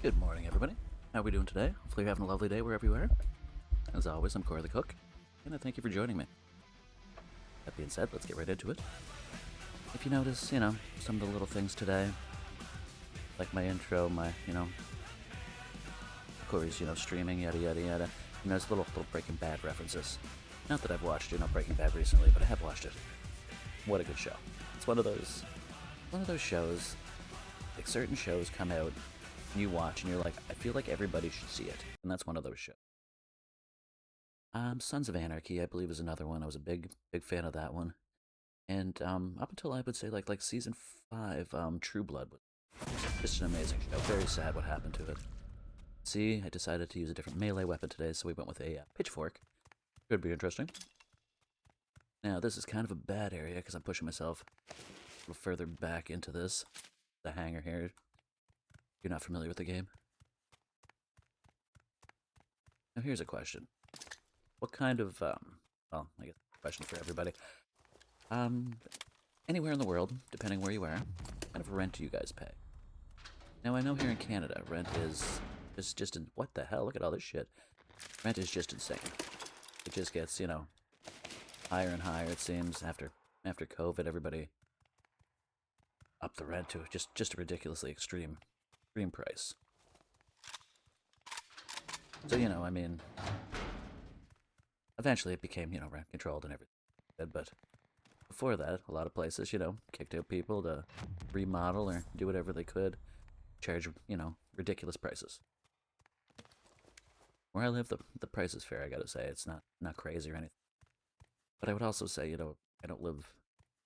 Good morning, everybody. How are we doing today? Hopefully you're having a lovely day wherever you are. As always, I'm Corey the Cook, and I thank you for joining me. That being said, let's get right into it. If you notice, some of the little things today, like my intro, Corey's, streaming, yada yada yada, there's little Breaking Bad references. Not that I've watched, Breaking Bad recently, but I have watched it. What a good show. It's one of those shows, like certain shows come out, and you watch, and you're like, I feel like everybody should see it, and that's one of those shows. Sons of Anarchy, I believe, is another one. I was a big fan of that one, and up until I would say like season 5, True Blood was just an amazing show. Very sad what happened to it. See, I decided to use a different melee weapon today, so we went with a pitchfork. Could be interesting. Now, this is kind of a bad area because I'm pushing myself a little further back into this. The hangar here. You're not familiar with the game? Now, here's a question. What kind of, well, I guess a question for everybody. Anywhere in the world, depending where you are, what kind of rent do you guys pay? Now, I know here in Canada, rent is just what the hell? Look at all this shit. Rent is just insane. It just gets, higher and higher, it seems. After COVID, everybody upped the rent to just a ridiculously extreme price. So, eventually it became, rent controlled and everything. But before that, a lot of places, kicked out people to remodel or do whatever they could, charge, ridiculous prices. Where I live, the price is fair, I gotta say. It's not crazy or anything. But I would also say, I don't live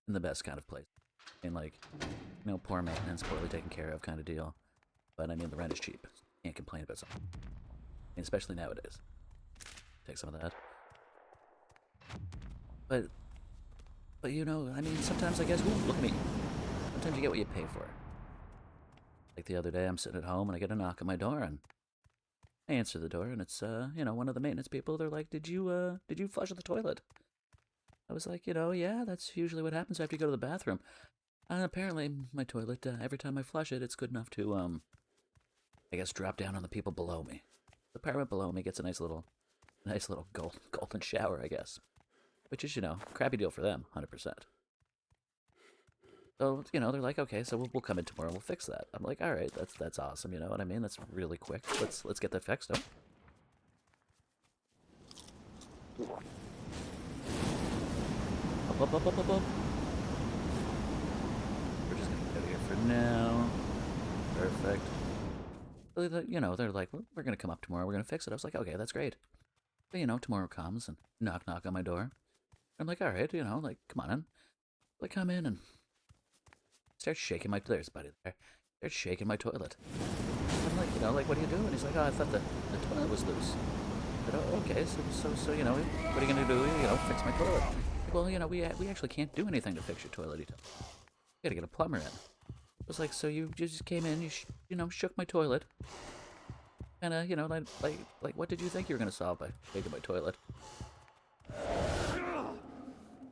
in the best kind of place. I mean, poor maintenance, poorly taken care of kind of deal. But, the rent is cheap. Can't complain about something. Especially nowadays. Take some of that. But sometimes I guess, ooh, look at me. Sometimes you get what you pay for. Like the other day, I'm sitting at home and I get a knock on my door and I answer the door and it's, one of the maintenance people. They're like, did you flush the toilet? I was like, yeah, that's usually what happens after you go to the bathroom. And apparently my toilet, every time I flush it, it's good enough to, I guess, drop down on the people below me. The apartment below me gets a nice little golden shower, I guess. Which is, crappy deal for them, 100%. So, they're like, okay, so we'll come in tomorrow and we'll fix that. I'm like, all right, that's awesome, you know what I mean? That's really quick. Let's get that fixed, huh? Up. We're just gonna get out of here for now. Perfect. They're like, well, we're gonna come up tomorrow, we're gonna fix it. I was like, okay, that's great. But, tomorrow comes and knock on my door. I'm like, all right, come on in. I come in and start shaking there's buddy there. Start shaking my toilet. I'm like, what are you doing? He's like, oh, I thought the toilet was loose. I said, oh, okay, so, what are you gonna do? Fix my toilet. Well, we actually can't do anything to fix your toilet. You gotta get a plumber in. I was like, so you just came in, you shook my toilet. And, like, what did you think you were gonna solve by shaking my toilet?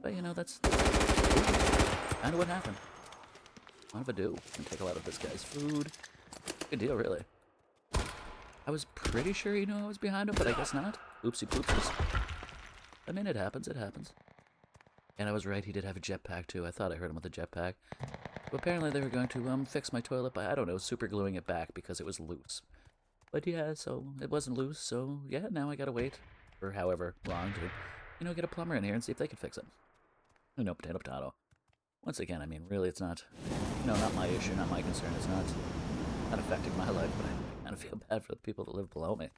But, that's kind of what happened. What if I do? And take a lot of this guy's food. Good deal, really. I was pretty sure he knew I was behind him, but I guess not. Oopsie poopsies. It happens, And I was right, he did have a jetpack, too. I thought I heard him with a jetpack. But apparently they were going to, fix my toilet by, I don't know, super gluing it back because it was loose. But yeah, so it wasn't loose, so yeah, now I gotta wait for however long to, get a plumber in here and see if they can fix it. Potato. Once again, really it's not, not my issue, not my concern. It's not affecting my life, but I kind of feel bad for the people that live below me.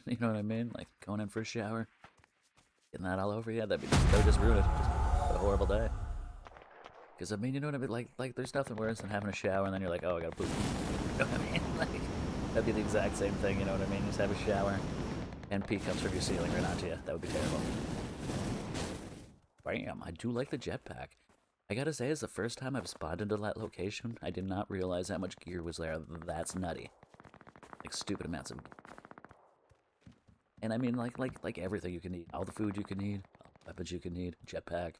You know what I mean? Like going in for a shower, getting that all over you, that would just ruin it. Just a horrible day. Because, you know what I mean? Like there's nothing worse than having a shower and then you're like, oh, I gotta poop. You know what I mean? That'd be the exact same thing, you know what I mean? Just have a shower and pee comes from your ceiling right onto you. That would be terrible. Bam, I do like the jetpack. I gotta say, it's the first time I've spawned into that location. I did not realize how much gear was there. That's nutty. Like, stupid amounts of... And like everything you can need. All the food you can need. All the weapons you can need. Jetpack.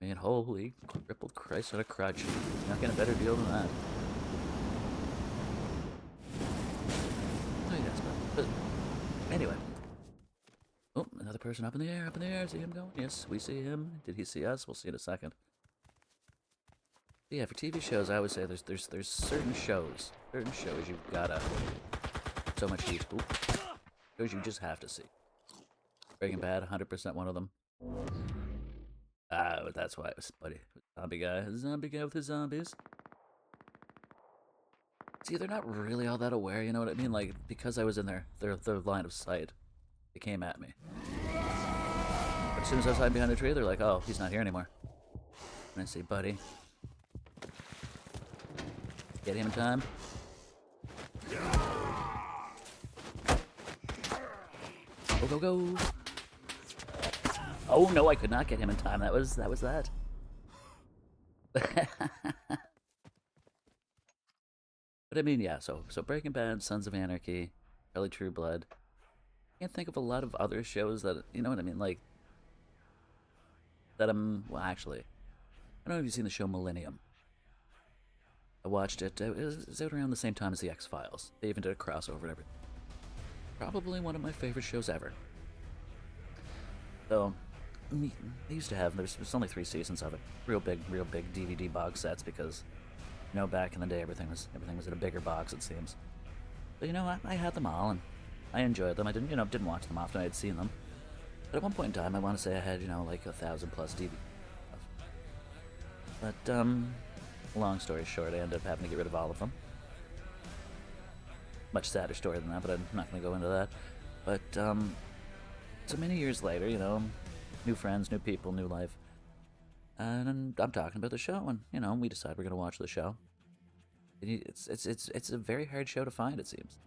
Man, holy crippled Christ on a crutch. You're not getting a better deal than that. person up in the air, up in the air. See him going? Yes, we see him. Did he see us? We'll see in a second. Yeah, for TV shows, I always say there's certain shows you've gotta so much heat. Oop. Shows you just have to see. Breaking Bad, 100% one of them. Ah, that's why it was buddy. Zombie guy with his zombies. See, they're not really all that aware, you know what I mean? Like, because I was in their line of sight, they came at me. But as soon as I was hiding behind a tree, they're like, oh, he's not here anymore. And I say, buddy. Get him in time. Go, go, go. Oh no, I could not get him in time. That was that. But I mean, yeah, so Breaking Bad, Sons of Anarchy, Charlie True Blood. I can't think of a lot of other shows that, you know what I mean, like, that well, actually, I don't know if you've seen the show Millennium. I watched it, it was out around the same time as The X-Files. They even did a crossover and everything. Probably one of my favorite shows ever. So, they used to have, there's only 3 seasons of it. Real big DVD box sets because, you know, back in the day everything was in a bigger box, it seems. But you know, I had them all and I enjoyed them. I didn't watch them often, I had seen them. But at one point in time, I want to say I had, you know, like 1,000 plus DVD. But, long story short, I ended up having to get rid of all of them. Much sadder story than that, but I'm not going to go into that. But, so many years later, you know, new friends, new people, new life. And I'm talking about the show, and, you know, we decide we're going to watch the show. It's a very hard show to find, it seems.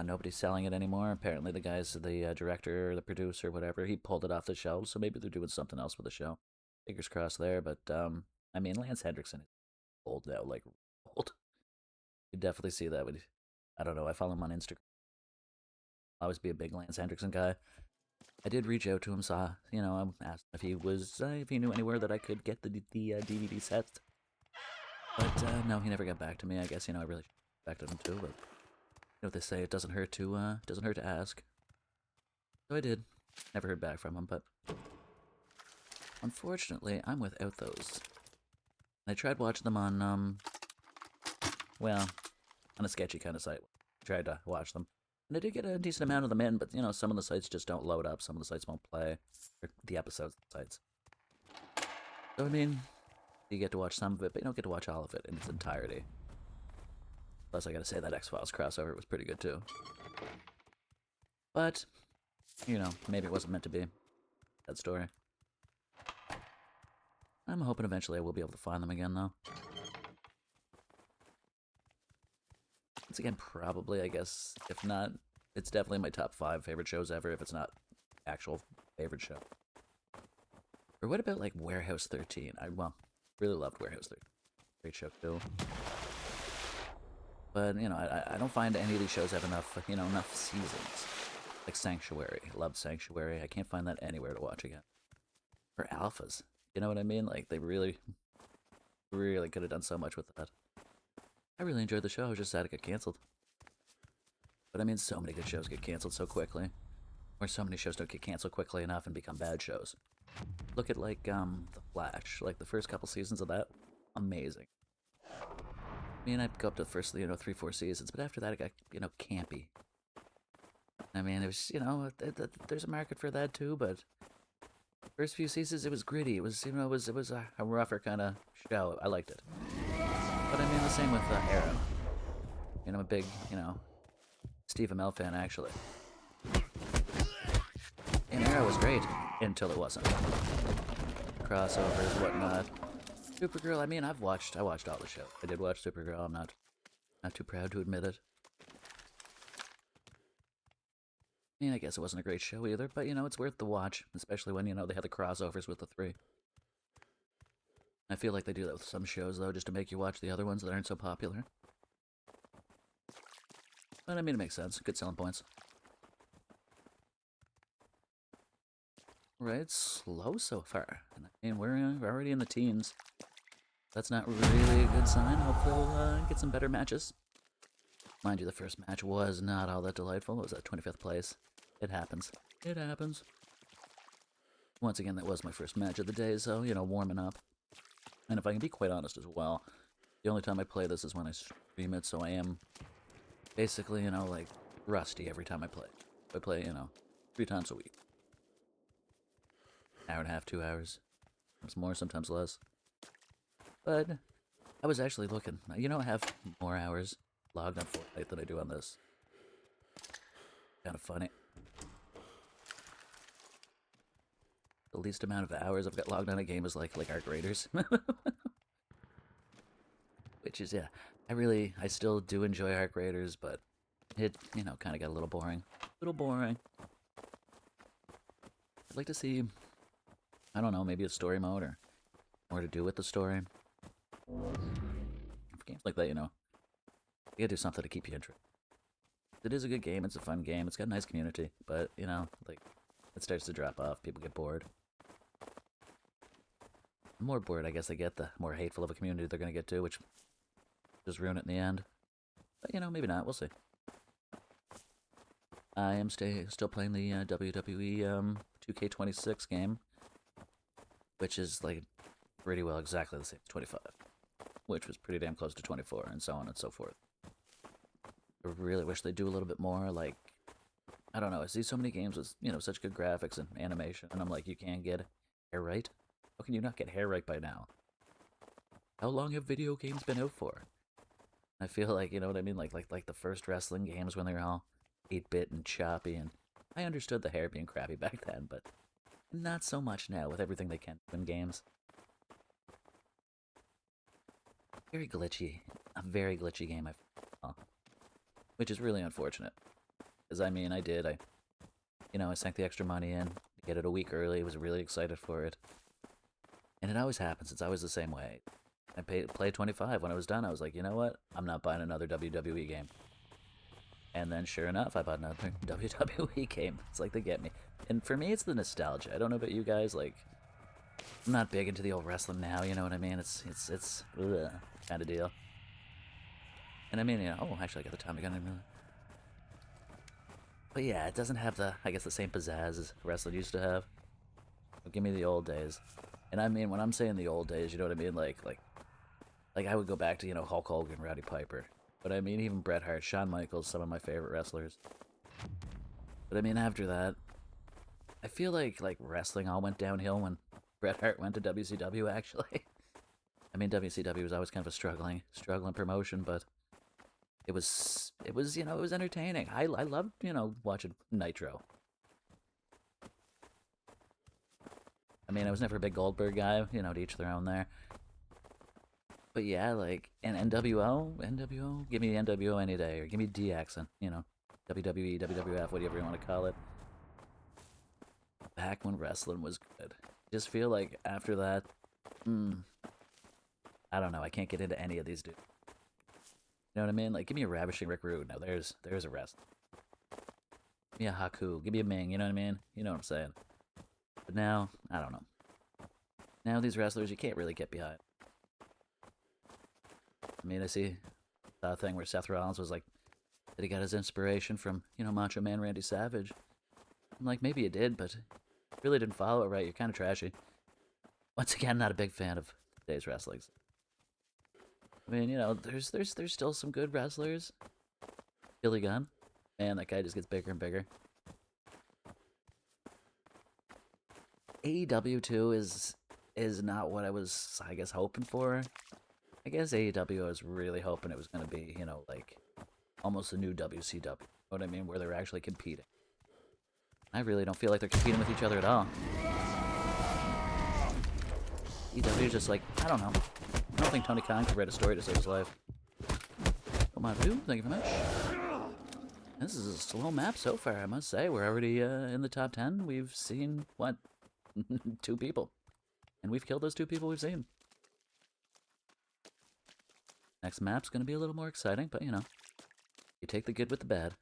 Nobody's selling it anymore. Apparently the guy's the director, the producer, whatever, he pulled it off the shelves, so maybe they're doing something else with the show. Fingers crossed there, but, I mean, Lance Hendrickson is old now, like, old. You definitely see that when, I don't know, I follow him on Instagram. I'll always be a big Lance Hendrickson guy. I did reach out to him, you know, I asked if he knew anywhere that I could get the DVD sets. But, no, he never got back to me. I guess, you know, I really expected him to, but, you know what they say, it doesn't hurt to ask. So I did. Never heard back from him, but unfortunately, I'm without those. I tried watching them on, well, on a sketchy kind of site. I tried to watch them. And I did get a decent amount of them in, but, you know, some of the sites just don't load up. Some of the sites won't play. Or the episodes sites. So, I mean, you get to watch some of it, but you don't get to watch all of it in its entirety. Plus, I gotta say, that X-Files crossover was pretty good, too. But, you know, maybe it wasn't meant to be. That story. I'm hoping eventually I will be able to find them again, though. Once again, probably, I guess, if not, it's definitely my top 5 favorite shows ever, if it's not actual favorite show. Or what about, like, Warehouse 13? Well, really loved Warehouse 13. Great show, too. But, you know, I don't find any of these shows have enough, you know, enough seasons. Like Sanctuary. Loved Sanctuary. I can't find that anywhere to watch again. Or Alphas. You know what I mean? Like, they really could have done so much with that. I really enjoyed the show, I was just sad it got cancelled. But I mean, so many good shows get cancelled so quickly. Or so many shows don't get cancelled quickly enough and become bad shows. Look at, like, The Flash. Like, the first couple seasons of that, amazing. I mean, I'd go up to the first, you know, 3-4 seasons, but after that it got, you know, campy. I mean, it was, you know, there's a market for that too, but first few seasons it was gritty. It was, you know, it was a rougher kind of show. I liked it. But I mean, the same with Arrow. You know, I'm a big, you know, Steve Amell fan, actually. And Arrow was great, until it wasn't. Crossovers, whatnot. Supergirl, I mean, I watched all the show. I did watch Supergirl, I'm not too proud to admit it. I mean, I guess it wasn't a great show either, but, you know, it's worth the watch, especially when, you know, they had the crossovers with the 3. I feel like they do that with some shows, though, just to make you watch the other ones that aren't so popular. But, I mean, it makes sense. Good selling points. Right, slow so far. I mean, we're already in the teens. That's not really a good sign. Hopefully we'll get some better matches. Mind you, the first match was not all that delightful. It was at 25th place. It happens. It happens. Once again, that was my first match of the day, so, you know, warming up. And if I can be quite honest as well, the only time I play this is when I stream it, so I am basically, you know, like, rusty every time I play. I play, you know, 3 times a week. Hour and a half, 2 hours. Sometimes more, sometimes less. But I was actually looking. You know, I have more hours logged on Fortnite than I do on this. Kind of funny. The least amount of hours I've got logged on a game is like Arc Raiders. Which is, yeah, I still do enjoy Arc Raiders, but it, you know, kind of got a little boring. I'd like to see, I don't know, maybe a story mode or more to do with the story. For games like that, you know, you gotta do something to keep you interested. It is a good game, it's a fun game, it's got a nice community, but, you know, like, it starts to drop off, people get bored. The more bored I guess they get, the more hateful of a community they're gonna get to, which just ruin it in the end. But, you know, maybe not, we'll see. I am still playing the WWE 2K26 game, which is, like, pretty well exactly the same as 25, which was pretty damn close to 24, and so on and so forth. I really wish they'd do a little bit more, like, I don't know, I see so many games with, you know, such good graphics and animation, and I'm like, you can't get hair right? How can you not get hair right by now? How long have video games been out for? I feel like, you know what I mean, like the first wrestling games when they were all 8-bit and choppy, and I understood the hair being crappy back then, but not so much now with everything they can do in games. Very glitchy. A very glitchy game, which is really unfortunate. Because, I mean, I sank the extra money in to get it a week early, was really excited for it. And it always happens, it's always the same way. I played 25, when I was done, I was like, you know what, I'm not buying another WWE game. And then, sure enough, I bought another WWE game. It's like they get me. And for me, it's the nostalgia. I don't know about you guys, like, I'm not big into the old wrestling now, you know what I mean? It's ugh, kind of deal. And I mean, you know, oh, actually, I got the Tommy gun. But yeah, it doesn't have the, I guess, the same pizzazz as wrestling used to have. So give me the old days. And I mean, when I'm saying the old days, you know what I mean? Like I would go back to, you know, Hulk Hogan, Roddy Piper. But I mean, even Bret Hart, Shawn Michaels, some of my favorite wrestlers. But I mean, after that, I feel like wrestling all went downhill when Bret Hart went to WCW, actually. I mean, WCW was always kind of a struggling promotion, but it was, you know, it was entertaining. I loved, you know, watching Nitro. I mean, I was never a big Goldberg guy, you know, to each their own there. But yeah, like, and NWO, give me the NWO any day, or give me DX, and, you know, WWE, WWF, whatever you want to call it. Back when wrestling was good. Just feel like after that, I don't know, I can't get into any of these dudes. You know what I mean? Like, give me a Ravishing Rick Rude. Now, there's a wrestler. Give me a Haku. Give me a Ming, you know what I mean? You know what I'm saying. But now, I don't know. Now these wrestlers, you can't really get behind. I mean, I saw a thing where Seth Rollins was like, that he got his inspiration from, you know, Macho Man Randy Savage. I'm like, maybe you did, but really didn't follow it right. You're kind of trashy. Once again, not a big fan of today's wrestling. I mean, you know, there's still some good wrestlers. Billy Gunn, man, that guy just gets bigger and bigger. AEW too is not what I was, I guess, hoping for. I guess AEW I was really hoping it was going to be, you know, like almost a new WCW. You know what I mean? Where they're actually competing. I really don't feel like they're competing with each other at all. AEW is just like, I don't know. I don't think Tony Khan could write a story to save his life. Oh my dude, thank you very much. This is a slow map so far, I must say. We're already in the top 10. We've seen, what, 2 people. And we've killed those 2 people we've seen. Next map's gonna be a little more exciting, but you know, you take the good with the bad.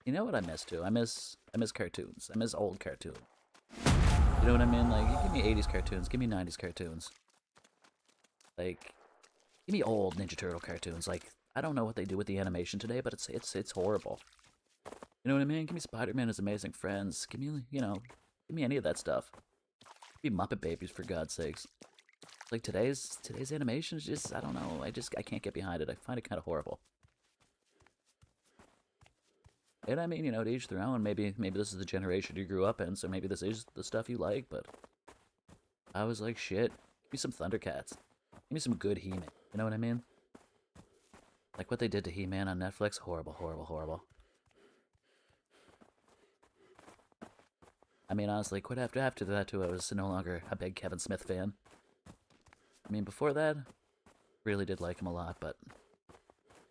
You know what I miss too? I miss cartoons. I miss old cartoons. You know what I mean? Like, give me 80s cartoons, give me 90s cartoons. Like, give me old Ninja Turtle cartoons. Like, I don't know what they do with the animation today, but it's horrible. You know what I mean? Give me Spider-Man as amazing friends. Give me, you know, give me any of that stuff. Give me Muppet Babies, for God's sakes. Like today's animation is just, I don't know. I can't get behind it. I find it kind of horrible. And I mean, you know, to each their own. Maybe this is the generation you grew up in, so maybe this is the stuff you like. But I was like, shit. Give me some Thundercats. Give me some good He-Man. You know what I mean? Like what they did to He-Man on Netflix. Horrible, horrible, horrible. I mean, honestly, quite after that too, I was no longer a big Kevin Smith fan. I mean, before that, really did like him a lot, but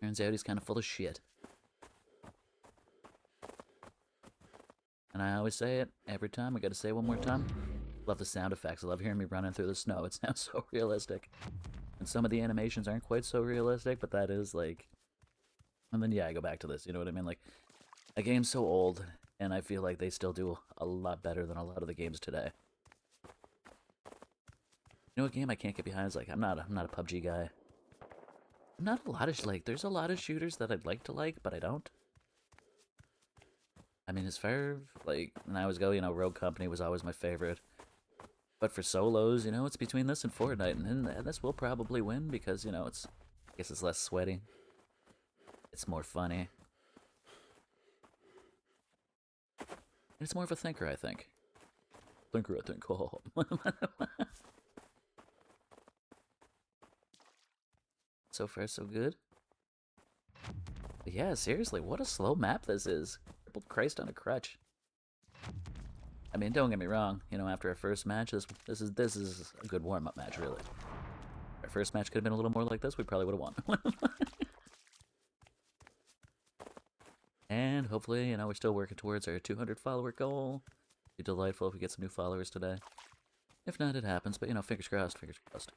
turns out he's kind of full of shit. And I always say it every time. I gotta say it one more time. Love the sound effects. I love hearing me running through the snow. It sounds so realistic. And some of the animations aren't quite so realistic, but that is like... And then, yeah, I go back to this, you know what I mean? Like, a game's so old, and I feel like they still do a lot better than a lot of the games today. You know what game I can't get behind is, like, I'm not a PUBG guy. I'm not a lot of, like, there's a lot of shooters that I'd like to like, but I don't. I mean, as far, like, when I was go, you know, Rogue Company was always my favorite. But for solos, you know, it's between this and Fortnite, and this will probably win because, you know, I guess it's less sweaty. It's more funny. And it's more of a thinker, I think. Thinker, I think. Oh. So far, so good. But yeah, seriously, what a slow map this is. Crippled Christ on a crutch. I mean, don't get me wrong. You know, after our first match, this is a good warm-up match, really. Our first match could have been a little more like this. We probably would have won. And hopefully, you know, we're still working towards our 200 follower goal. It'd be delightful if we get some new followers today. If not, it happens. But, you know, fingers crossed, fingers crossed.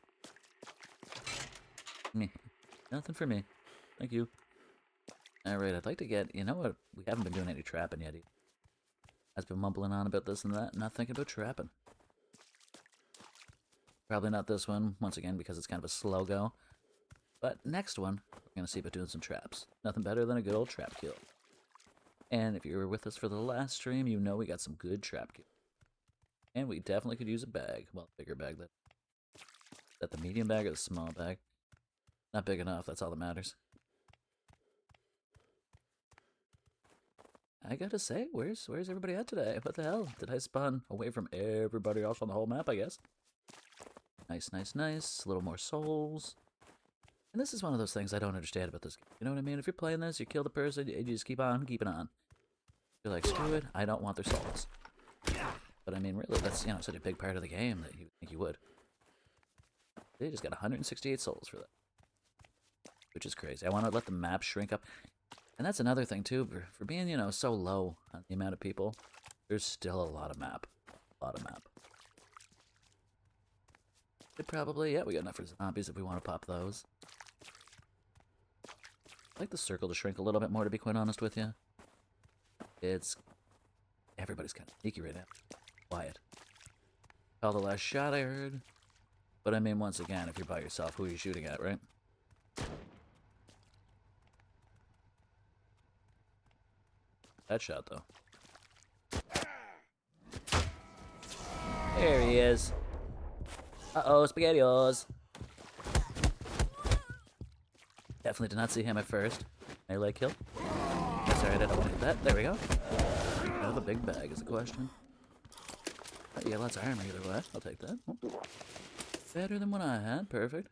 Meh. Nothing for me. Thank you. Alright, I'd like to get... You know what? We haven't been doing any trapping yet. I've been mumbling on about this and that, not thinking about trapping. Probably not this one, once again, because it's kind of a slow go. But next one, we're going to see about doing some traps. Nothing better than a good old trap kill. And if you were with us for the last stream, you know we got some good trap kill. And we definitely could use a bag. Well, bigger bag. Is that the medium bag or the small bag? Not big enough, that's all that matters. I gotta say, where's everybody at today? What the hell? Did I spawn away from everybody else on the whole map, I guess? Nice, nice, nice. A little more souls. And this is one of those things I don't understand about this game. You know what I mean? If you're playing this, you kill the person, you just keep on keeping on. You're like, screw it, I don't want their souls. But I mean, really, that's, you know, such a big part of the game that you think you would. They just got 168 souls for that. Which is crazy. I want to let the map shrink up. And that's another thing, too. For being, you know, so low on the amount of people, there's still a lot of map. A lot of map. Could probably, yeah, we got enough for zombies if we want to pop those. I'd like the circle to shrink a little bit more, to be quite honest with you. Everybody's kind of sneaky right now. Quiet. Call the last shot I heard. But I mean, once again, if you're by yourself, who are you shooting at, right? That shot, though. There he is. Uh-oh, SpaghettiOs. Definitely did not see him at first. Melee kill. Sorry, I didn't want to hit that. There we go. The big bag is the question. You got lots of armor either way. I'll take that. Better than what I had. Perfect.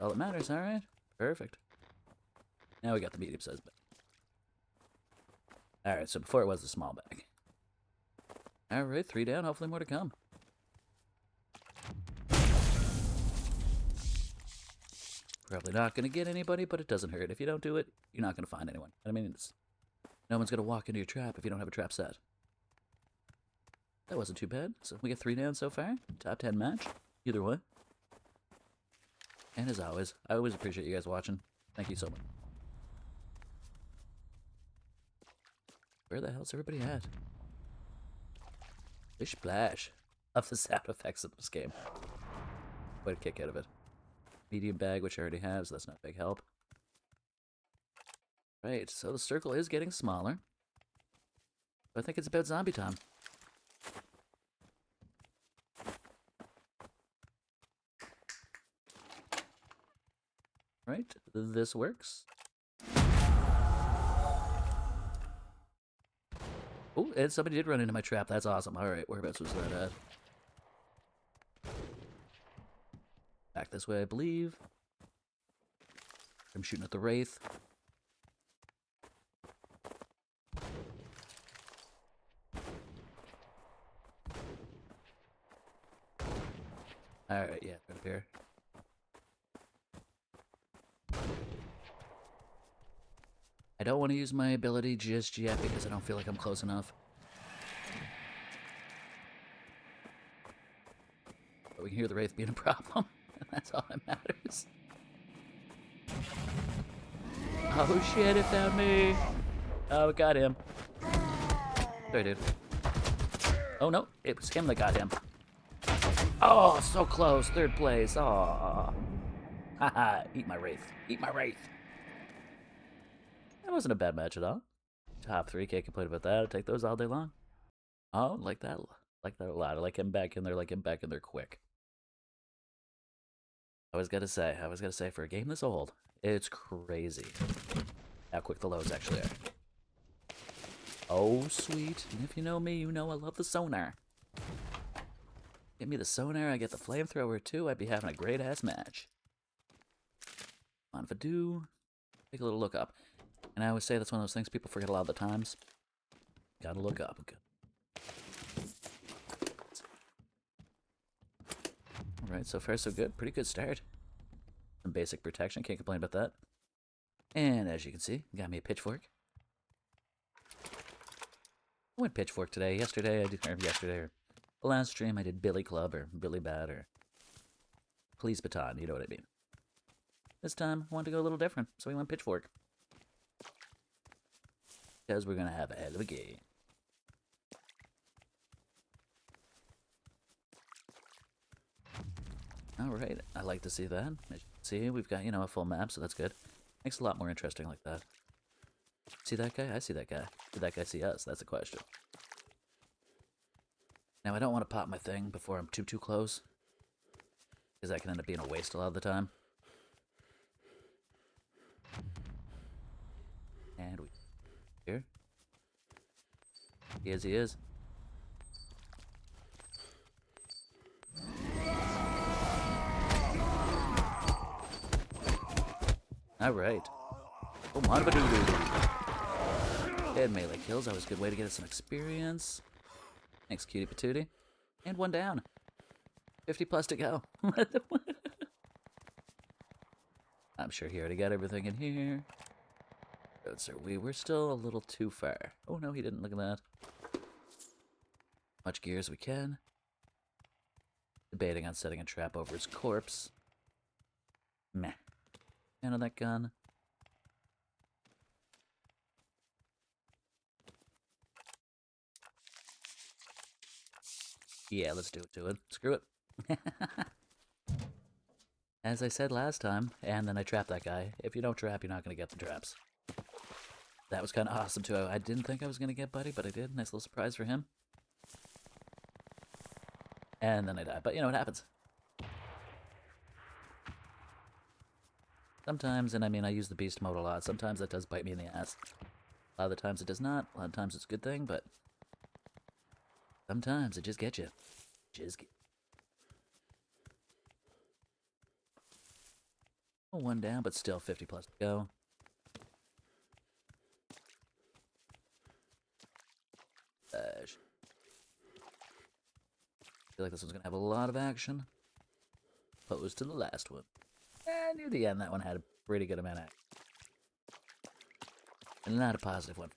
All that matters, alright. Perfect. Now we got the medium-sized bag. Alright, so before it was the small bag. Alright, 3 down. Hopefully more to come. Probably not going to get anybody, but it doesn't hurt. If you don't do it, you're not going to find anyone. I mean, no one's going to walk into your trap if you don't have a trap set. That wasn't too bad. So we get 3 down so far. Top 10 match. Either way. And as always, I always appreciate you guys watching. Thank you so much. Where the hell's everybody at? Bish splash. Love the sound effects of this game. Quite a kick out of it. medium bag, which I already have, so that's not a big help. Right, so the circle is getting smaller. But I think it's about zombie time. Right, this works. Oh, and somebody did run into my trap. That's awesome. Alright, whereabouts was that at? Back this way, I believe. I'm shooting at the Wraith. Alright, yeah, right up here. I don't want to use my ability just yet because I don't feel like I'm close enough. But we can hear the Wraith being a problem, and that's all that matters. Oh shit, it found me! Oh, it got him. Sorry, dude. Oh no, it was him that got him. Oh, so close, 3rd place. Oh, haha, eat my Wraith. Eat my Wraith. That wasn't a bad match at all. Top 3, can't complain about that. I'll take those all day long. Oh, like that a lot. I like him back in there quick. I was gonna say, for a game this old, it's crazy how quick the loads actually are. Oh, sweet. And if you know me, you know I love the sonar. Give me the sonar, I get the flamethrower too, I'd be having a great-ass match. On if I do, take a little look up. And I always say that's one of those things people forget a lot of the times. Gotta look up. Okay. Alright, so far so good. Pretty good start. Some basic protection, can't complain about that. And as you can see, got me a pitchfork. I went pitchfork today. Yesterday, or the last stream I did Billy Club or Billy Bat or Please Baton, you know what I mean. This time, I wanted to go a little different, so we went pitchfork. Because we're gonna have a hell of a game. Alright, I like to see that. As you can see, we've got, a full map, so that's good. Makes it a lot more interesting like that. See that guy? I see that guy. Did that guy see us? That's the question. Now, I don't want to pop my thing before I'm too close. Because that can end up being a waste a lot of the time. And we... Here. He is. Alright. Oh, Monbadoo. Dead melee kills. That was a good way to get us some experience. Thanks, cutie patootie. And one down. 50 plus to go. I'm sure he already got everything in here. Oh, sir, we were still a little too far. Oh no, he didn't. Look at that. Much gear as we can. Debating on setting a trap over his corpse. Meh. Hand on that gun. Yeah, let's do it to it. Screw it. As I said last time, and then I trapped that guy. If you don't trap, you're not going to get the traps. That was kind of awesome, too. I didn't think I was going to get Buddy, but I did. Nice little surprise for him. And then I died. But, it happens. Sometimes, and I mean, I use the beast mode a lot. Sometimes that does bite me in the ass. A lot of the times it does not. A lot of times it's a good thing, but... sometimes it just gets you. Oh, one down, but still 50 plus to go. I feel like this one's going to have a lot of action. Opposed to the last one. And near the end, that one had a pretty good amount of action. And not a positive one.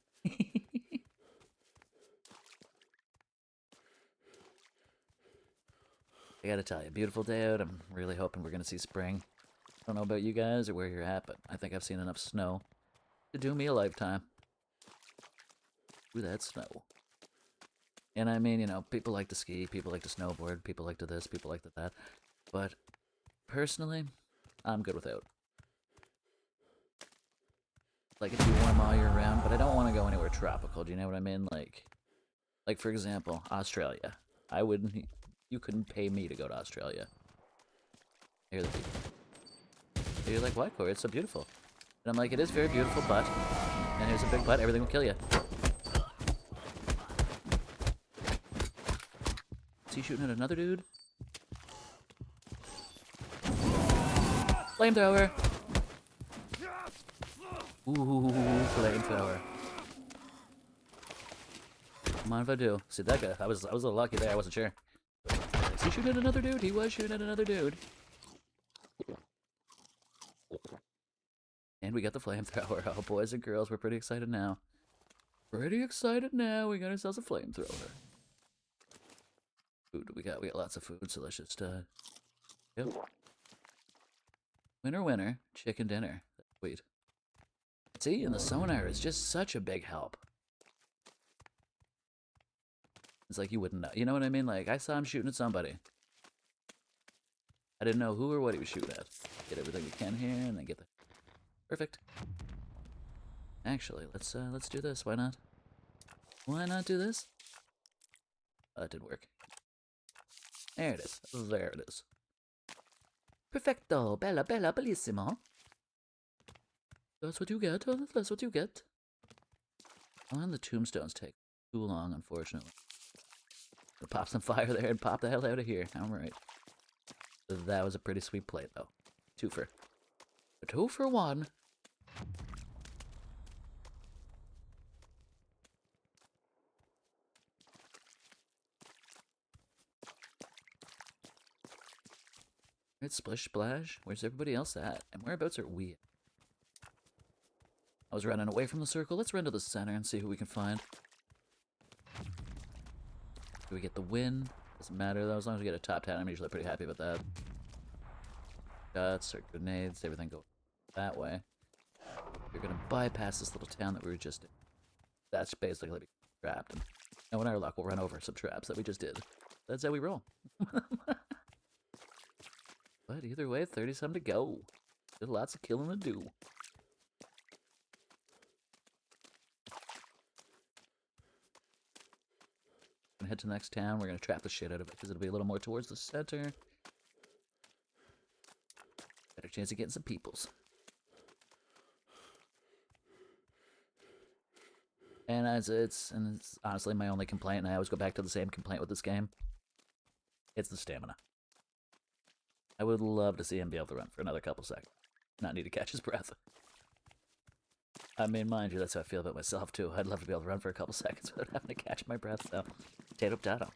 I gotta tell you, beautiful day out. I'm really hoping we're gonna see spring. I don't know about you guys or where you're at, but I think I've seen enough snow to do me a lifetime. Ooh, that snow. And I mean, people like to ski, people like to snowboard, people like to this, people like to that. But personally, I'm good without. Like, it'd be warm all year round, but I don't want to go anywhere tropical, do you know what I mean? Like for example, Australia. I wouldn't... You couldn't pay me to go to Australia. I hear the people. You're like, what, Corey? It's so beautiful. And I'm like, it is very beautiful, but... And here's a big but, everything will kill you. Is he shooting at another dude? Flamethrower! Ooh, flamethrower. Come on if I do. See, that guy, I was a little lucky there, I wasn't sure. Is he shooting at another dude? He was shooting at another dude. And we got the flamethrower. Oh, boys and girls, we're pretty excited now. Pretty excited now. We got ourselves a flamethrower. Food, we got lots of food, so let's just, yep. Winner, winner, chicken dinner. Sweet. See, and the sonar is just such a big help. It's like you wouldn't know. You know what I mean? Like, I saw him shooting at somebody. I didn't know who or what he was shooting at. Get everything we can here, and then get the... Perfect. Actually, let's do this. Why not? Why not do this? Oh, that didn't work. There it is. There it is. Perfecto. Bella, bella, bellissimo. That's what you get. That's what you get. Oh, and the tombstones take too long, unfortunately. We'll pop some fire there and pop the hell out of here. Alright. That was a pretty sweet play, though. Twofer. A 2 for 1. It's Splish Splash. Where's everybody else at? And whereabouts are we? I was running away from the circle. Let's run to the center and see who we can find. Do we get the win? Doesn't matter though, as long as we get a top 10, I'm usually pretty happy about that. Guts or grenades, everything go that way. We're gonna bypass this little town that we were just in. That's basically trapped. And knowing our luck, we'll run over some traps that we just did. That's how we roll. But either way, 30-some to go. There's lots of killing to do. Gonna head to the next town. We're gonna trap the shit out of it because it'll be a little more towards the center. Better chance of getting some peoples. And it's honestly my only complaint, and I always go back to the same complaint with this game. It's the stamina. I would love to see him be able to run for another couple seconds. Not need to catch his breath. I mean, mind you, that's how I feel about myself, too. I'd love to be able to run for a couple seconds without having to catch my breath, so... Potato, potato.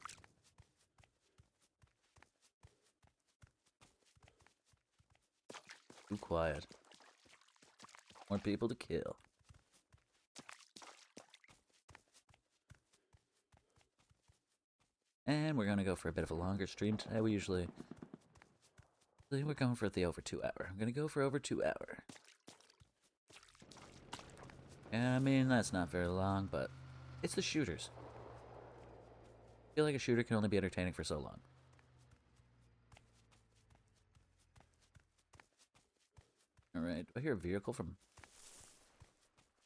Too quiet. More people to kill. And we're gonna go for a bit of a longer stream today. We're going for the over 2 hour. I'm gonna go for over 2 hour. And I mean, that's not very long, but it's the shooters. I feel like a shooter can only be entertaining for so long. Alright, do I hear a vehicle from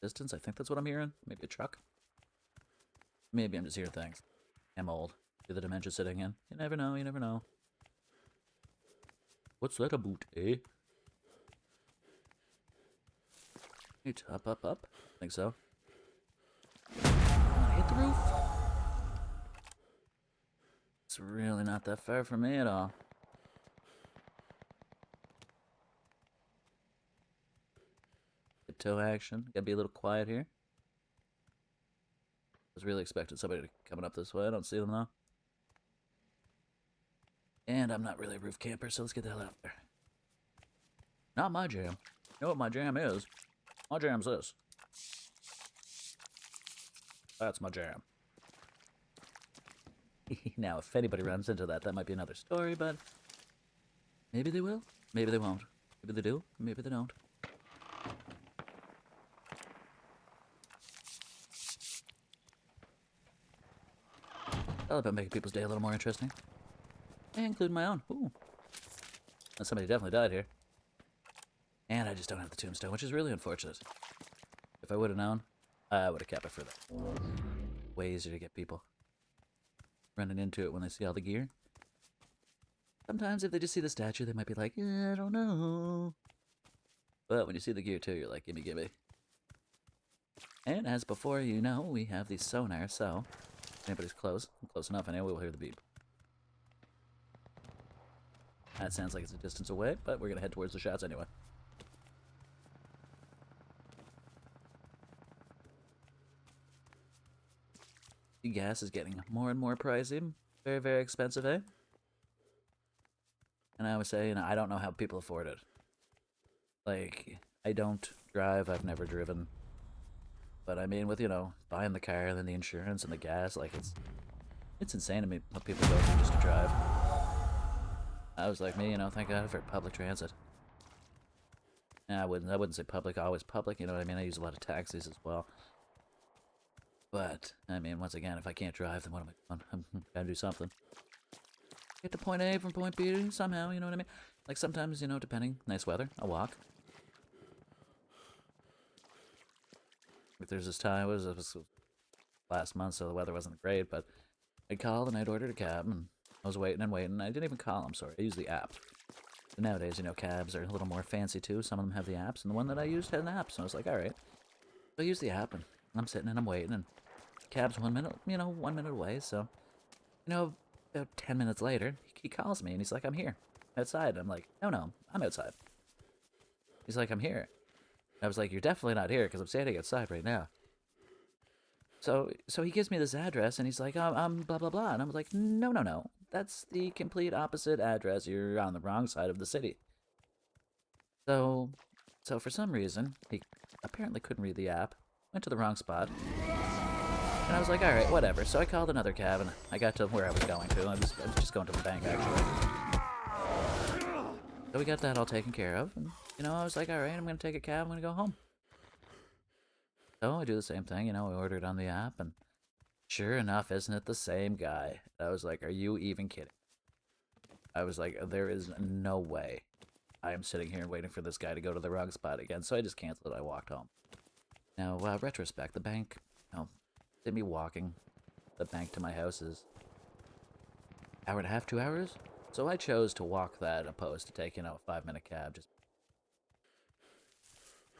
distance? I think that's what I'm hearing. Maybe a truck? Maybe I'm just hearing things. I'm old. Do the dementia sitting in? You never know, you never know. What's that about, eh? Hey, up. Think so. Hit the roof. It's really not that far from me at all. Good toe action. Gotta be a little quiet here. I was really expecting somebody to coming up this way. I don't see them though. And I'm not really a roof camper, so let's get the hell out there. Not my jam. You know what my jam is? My jam's this. That's my jam. Now, if anybody runs into that, that might be another story, but... Maybe they will. Maybe they won't. Maybe they do. Maybe they don't. All about making people's day a little more interesting. And including my own. Ooh. And somebody definitely died here. And I just don't have the tombstone, which is really unfortunate. If I would have known, I would have kept it for that. Way easier to get people running into it when they see all the gear. Sometimes if they just see the statue, they might be like, I don't know. But when you see the gear too, you're like, gimme, gimme. And as before, you know, we have the sonar, so if anybody's close enough, anyway, we'll hear the beep. That sounds like it's a distance away, but we're gonna head towards the shots anyway. The gas is getting more and more pricey. Very, very expensive, eh? And I always say, you know, I don't know how people afford it. Like, I don't drive, I've never driven. But I mean, with, you know, buying the car and then the insurance and the gas, like, it's insane to me what people go through just to drive. I was like me, you know, thank God for public transit. And I wouldn't say public, always public, you know what I mean? I use a lot of taxis as well. But, I mean, once again, if I can't drive, then what am I doing? I'm gotta do something. Get to point A from point B somehow, you know what I mean? Like sometimes, you know, depending, nice weather, I'll walk. If there's this time, it was last month, so the weather wasn't great, but I called and I'd ordered a cab, and I was waiting and waiting. I didn't even call, I'm sorry, I used the app. And nowadays, you know, cabs are a little more fancy too. Some of them have the apps, and the one that I used had an app, so I was like, alright. So I used the app, and I'm sitting and I'm waiting, and cab's 1 minute, you know, 1 minute away, so, you know, about 10 minutes later, he calls me and he's like, I'm here, outside. I'm like, no, I'm outside. He's like, I'm here. I was like, you're definitely not here because I'm standing outside right now. So he gives me this address and he's like, I'm blah, blah, blah. And I was like, no. That's the complete opposite address. You're on the wrong side of the city. So for some reason, he apparently couldn't read the app, went to the wrong spot. And I was like, alright, whatever. So I called another cab, and I got to where I was going to. I was just going to the bank, actually. So we got that all taken care of. And, you know, I was like, alright, I'm going to take a cab, I'm going to go home. So I do the same thing, you know, I ordered on the app, and sure enough, isn't it the same guy? I was like, are you even kidding? I was like, there is no way I am sitting here and waiting for this guy to go to the wrong spot again. So I just canceled it, I walked home. Now, retrospect, the bank, you know, did me walking the bank to my house is hour and a half, 2 hours. So I chose to walk that opposed to take, you know, a 5-minute cab.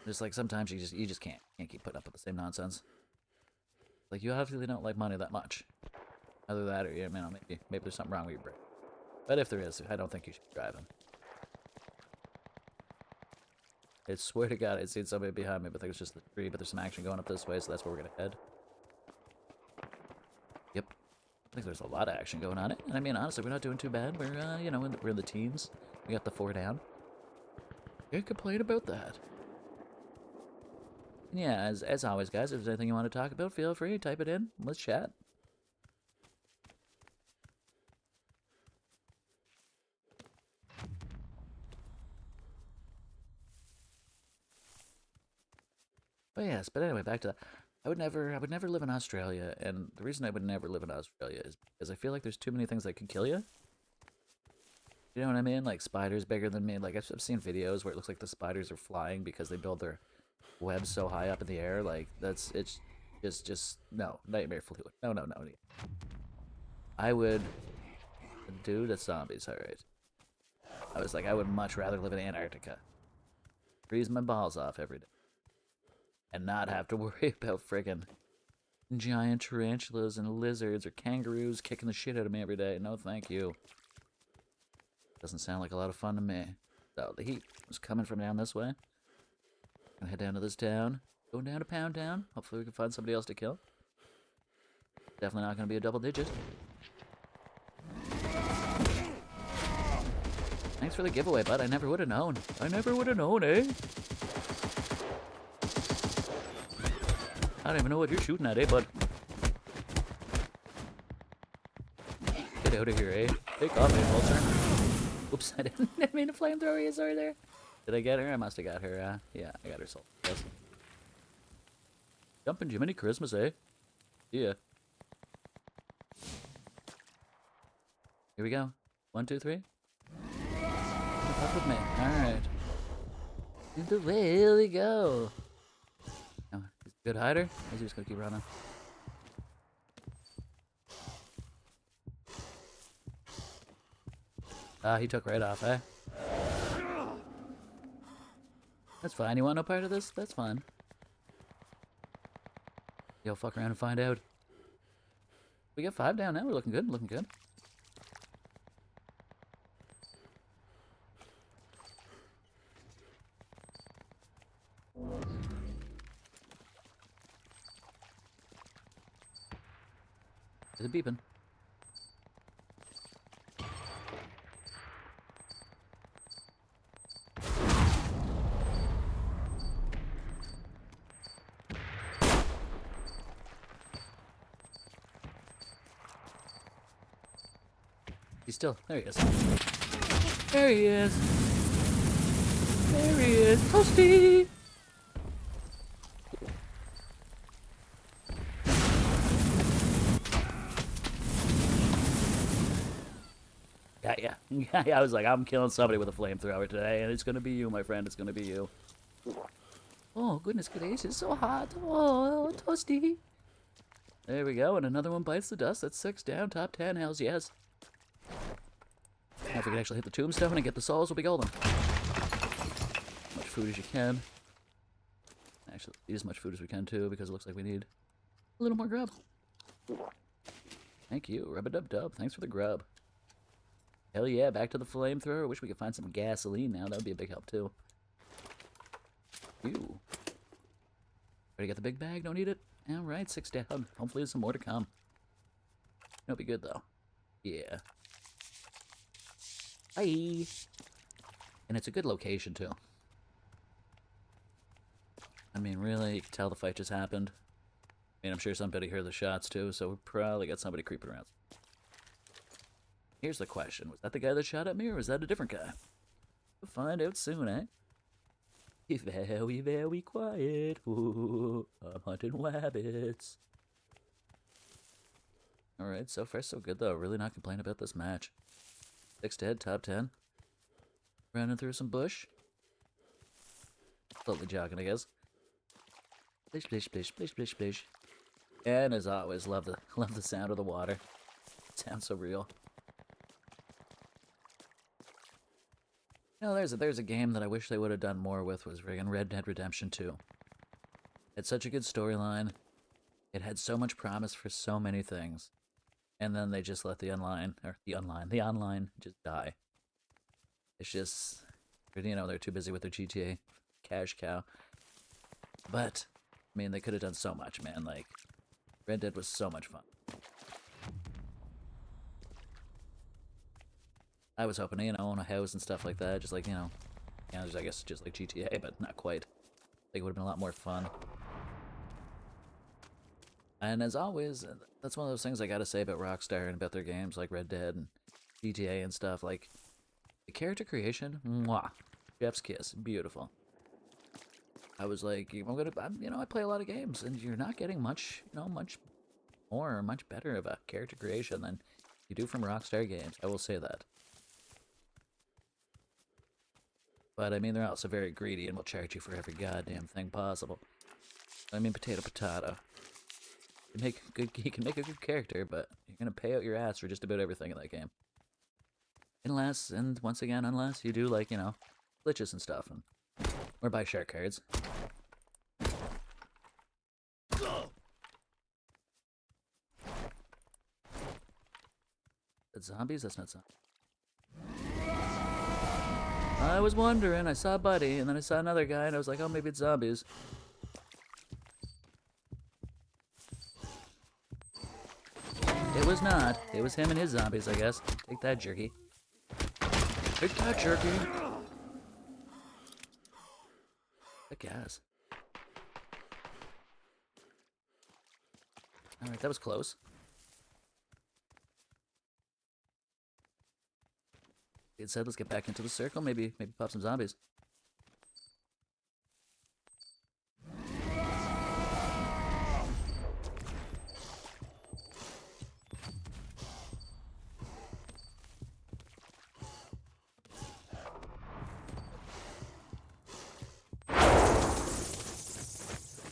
Just like sometimes you just can't keep putting up with the same nonsense. Like you obviously don't like money that much. Either that or, you know, maybe there's something wrong with your brain. But if there is, I don't think you should be driving. I swear to God, I'd seen somebody behind me, but I think it's just the tree. But there's some action going up this way, so that's where we're gonna head. Yep. I think there's a lot of action going on. And I mean, honestly, we're not doing too bad. We're, you know, we're in the teens. We got the 4 down. Can't complain about that. And yeah, as always, guys, if there's anything you want to talk about, feel free, type it in. Let's chat. But yes, but anyway, back to that. I would never live in Australia, and the reason I would never live in Australia is because I feel like there's too many things that could kill you. You know what I mean? Like spiders bigger than me. Like I've seen videos where it looks like the spiders are flying because they build their webs so high up in the air. Like it's just no, nightmare fluid. No. I would do the zombies. All right. I was like, I would much rather live in Antarctica, freeze my balls off every day, and not have to worry about friggin' giant tarantulas and lizards or kangaroos kicking the shit out of me every day. No, thank you. Doesn't sound like a lot of fun to me. So the heat was coming from down this way. Gonna head down to this town. Going down to Pound Town. Hopefully we can find somebody else to kill. Definitely not gonna be a double digit. Thanks for the giveaway, bud. I never would have known. I never would have known, eh? I don't even know what you're shooting at, eh, bud? Get out of here, eh? Take off, eh, Walter? Oops, I didn't mean to flamethrower you, sorry there. Did I get her? I must have got her, yeah, I got her sold. Yes. Jumpin' Jiminy Christmas, eh? Yeah. Here we go. 1, 2, 3. Keep up with me. Alright. And the way we go. Oh, he's a good hider. He's just gonna keep running. Ah, he took right off, eh? That's fine. You want no part of this? That's fine. Yo, fuck around and find out. We got 5 down now. We're looking good. Looking good. Is it beeping? He's still. There he is. There he is. There he is. Toasty! Yeah, I was like, I'm killing somebody with a flamethrower today, and it's gonna be you, my friend. It's gonna be you. Oh, goodness gracious, it's so hot. Oh, toasty. There we go, and another one bites the dust. That's 6 down, top 10, hells yes. Now if we can actually hit the tombstone and get the souls, we'll be golden. As much food as you can. Actually, eat as much food as we can, too, because it looks like we need a little more grub. Thank you, Rub-a-dub-dub. Thanks for the grub. Hell yeah, back to the flamethrower. Wish we could find some gasoline now. That would be a big help, too. Ew. Ready to get the big bag? Don't eat it? Alright, 6 down. Hopefully there's some more to come. It'll be good, though. Yeah. Bye! And it's a good location, too. I mean, really, you can tell the fight just happened. I mean, I'm sure somebody heard the shots, too, so we probably got somebody creeping around. Here's the question. Was that the guy that shot at me, or was that a different guy? We'll find out soon, eh? Be very, very quiet. Ooh, I'm hunting rabbits. Alright, so far so good, though. Really not complaining about this match. 6 dead, top 10. Running through some bush. Slowly jogging, I guess. Splish, splish, splish, splish, splish, splish. And as always, love the sound of the water. It sounds so real. You know, there's a game that I wish they would have done more with, was friggin' Red Dead Redemption 2. It's such a good storyline. It had so much promise for so many things. And then they just let the online just die. It's just, you know, they're too busy with their GTA cash cow. But, I mean, they could have done so much, man. Like, Red Dead was so much fun. I was hoping to, you know, own a house and stuff like that, just like, you know, I guess just like GTA, but not quite. I think it would have been a lot more fun. And as always, that's one of those things I gotta say about Rockstar and about their games like Red Dead and GTA and stuff. Like, the character creation, mwah, chef's kiss, beautiful. I was like, I play a lot of games, and you're not getting much, much more or much better of a character creation than you do from Rockstar games. I will say that. But, I mean, they're also very greedy and will charge you for every goddamn thing possible. I mean, potato. He can make a good character, but you're gonna pay out your ass for just about everything in that game. Unless you do, like, glitches and stuff, or buy shark cards. That's zombies? That's not zombies. I was wondering, I saw a buddy, and then I saw another guy, and I was like, oh, maybe it's zombies. It was not. It was him and his zombies, I guess. Take that, jerky. Take that, jerky. The gas. Alright, that was close. It said, let's get back into the circle. Maybe pop some zombies.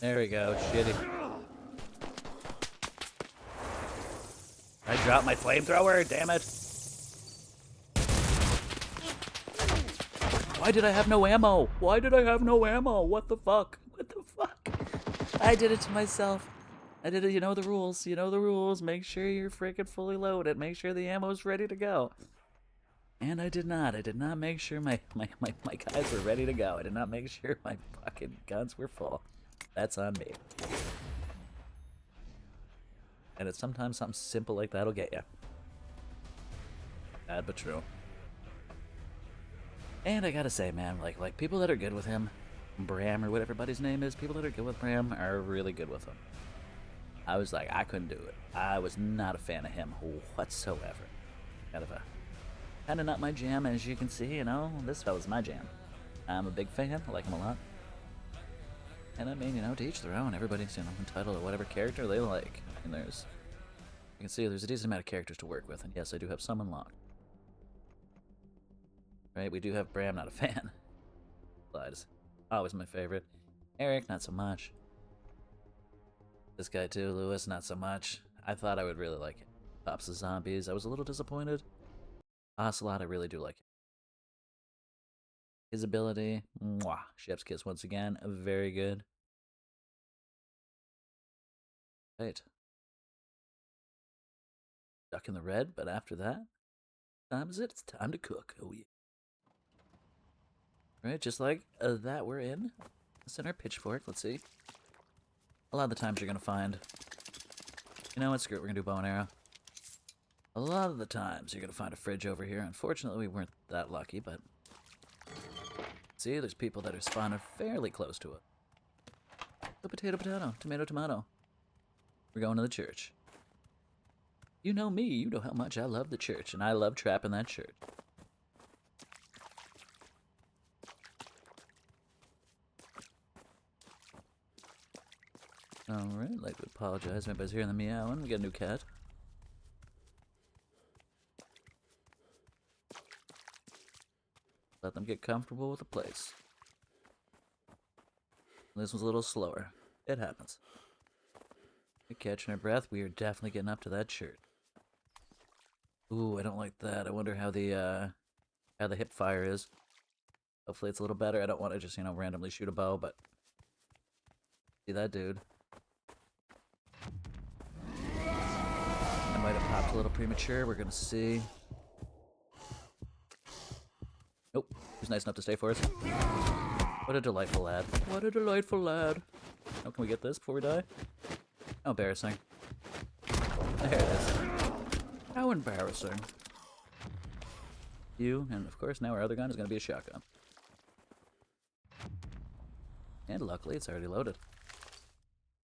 There we go, shitty. I dropped my flamethrower, damn it. Why did I have no ammo? Why did I have no ammo? What the fuck? What the fuck? I did it to myself. I did it, you know the rules. You know the rules. Make sure you're freaking fully loaded. Make sure the ammo's ready to go. And I did not. I did not make sure my guys were ready to go. I did not make sure my fucking guns were full. That's on me. And it's sometimes something simple like that'll get you. Bad but true. And I gotta say, man, like people that are good with him, Bram or whatever everybody's name is, people that are good with Bram are really good with him. I was like, I couldn't do it. I was not a fan of him whatsoever. Kind of not my jam, as you can see, you know. This fella's my jam. I'm a big fan. I like him a lot. And I mean, you know, to each their own. Everybody's, you know, entitled to whatever character they like. I mean, you can see there's a decent amount of characters to work with. And yes, I do have some unlocked. Right, we do have Bram, not a fan. Clyde's always my favorite. Eric, not so much. This guy too, Lewis, not so much. I thought I would really like it. Pops of Zombies, I was a little disappointed. Ocelot, I really do like it. His ability, mwah, Chef's Kiss once again, very good. Right. Stuck in the red, but after that, time is it? It's time to cook. Oh yeah. Right, just like that we're in. Let's in our pitchfork, let's see. A lot of the times you're gonna find, you know what, screw it, we're gonna do bow and arrow. A lot of the times you're gonna find a fridge over here. Unfortunately, we weren't that lucky, but see, there's people that are spawning fairly close to it. Oh, potato, potato, tomato, tomato. We're going to the church. You know me, you know how much I love the church, and I love trapping that church. Alright, I'd like to apologize. Everybody's hearing the meowing. We got a new cat. Let them get comfortable with the place. This one's a little slower. It happens. We're catching our breath. We are definitely getting up to that church. Ooh, I don't like that. I wonder how the hip fire is. Hopefully it's a little better. I don't want to just, you know, randomly shoot a bow, but see that dude. I might have popped a little premature. We're gonna see. Nope. He's nice enough to stay for us. What a delightful lad. What a delightful lad. Oh, can we get this before we die? How embarrassing. There it is. How embarrassing. You, and of course now our other gun is gonna be a shotgun. And luckily it's already loaded.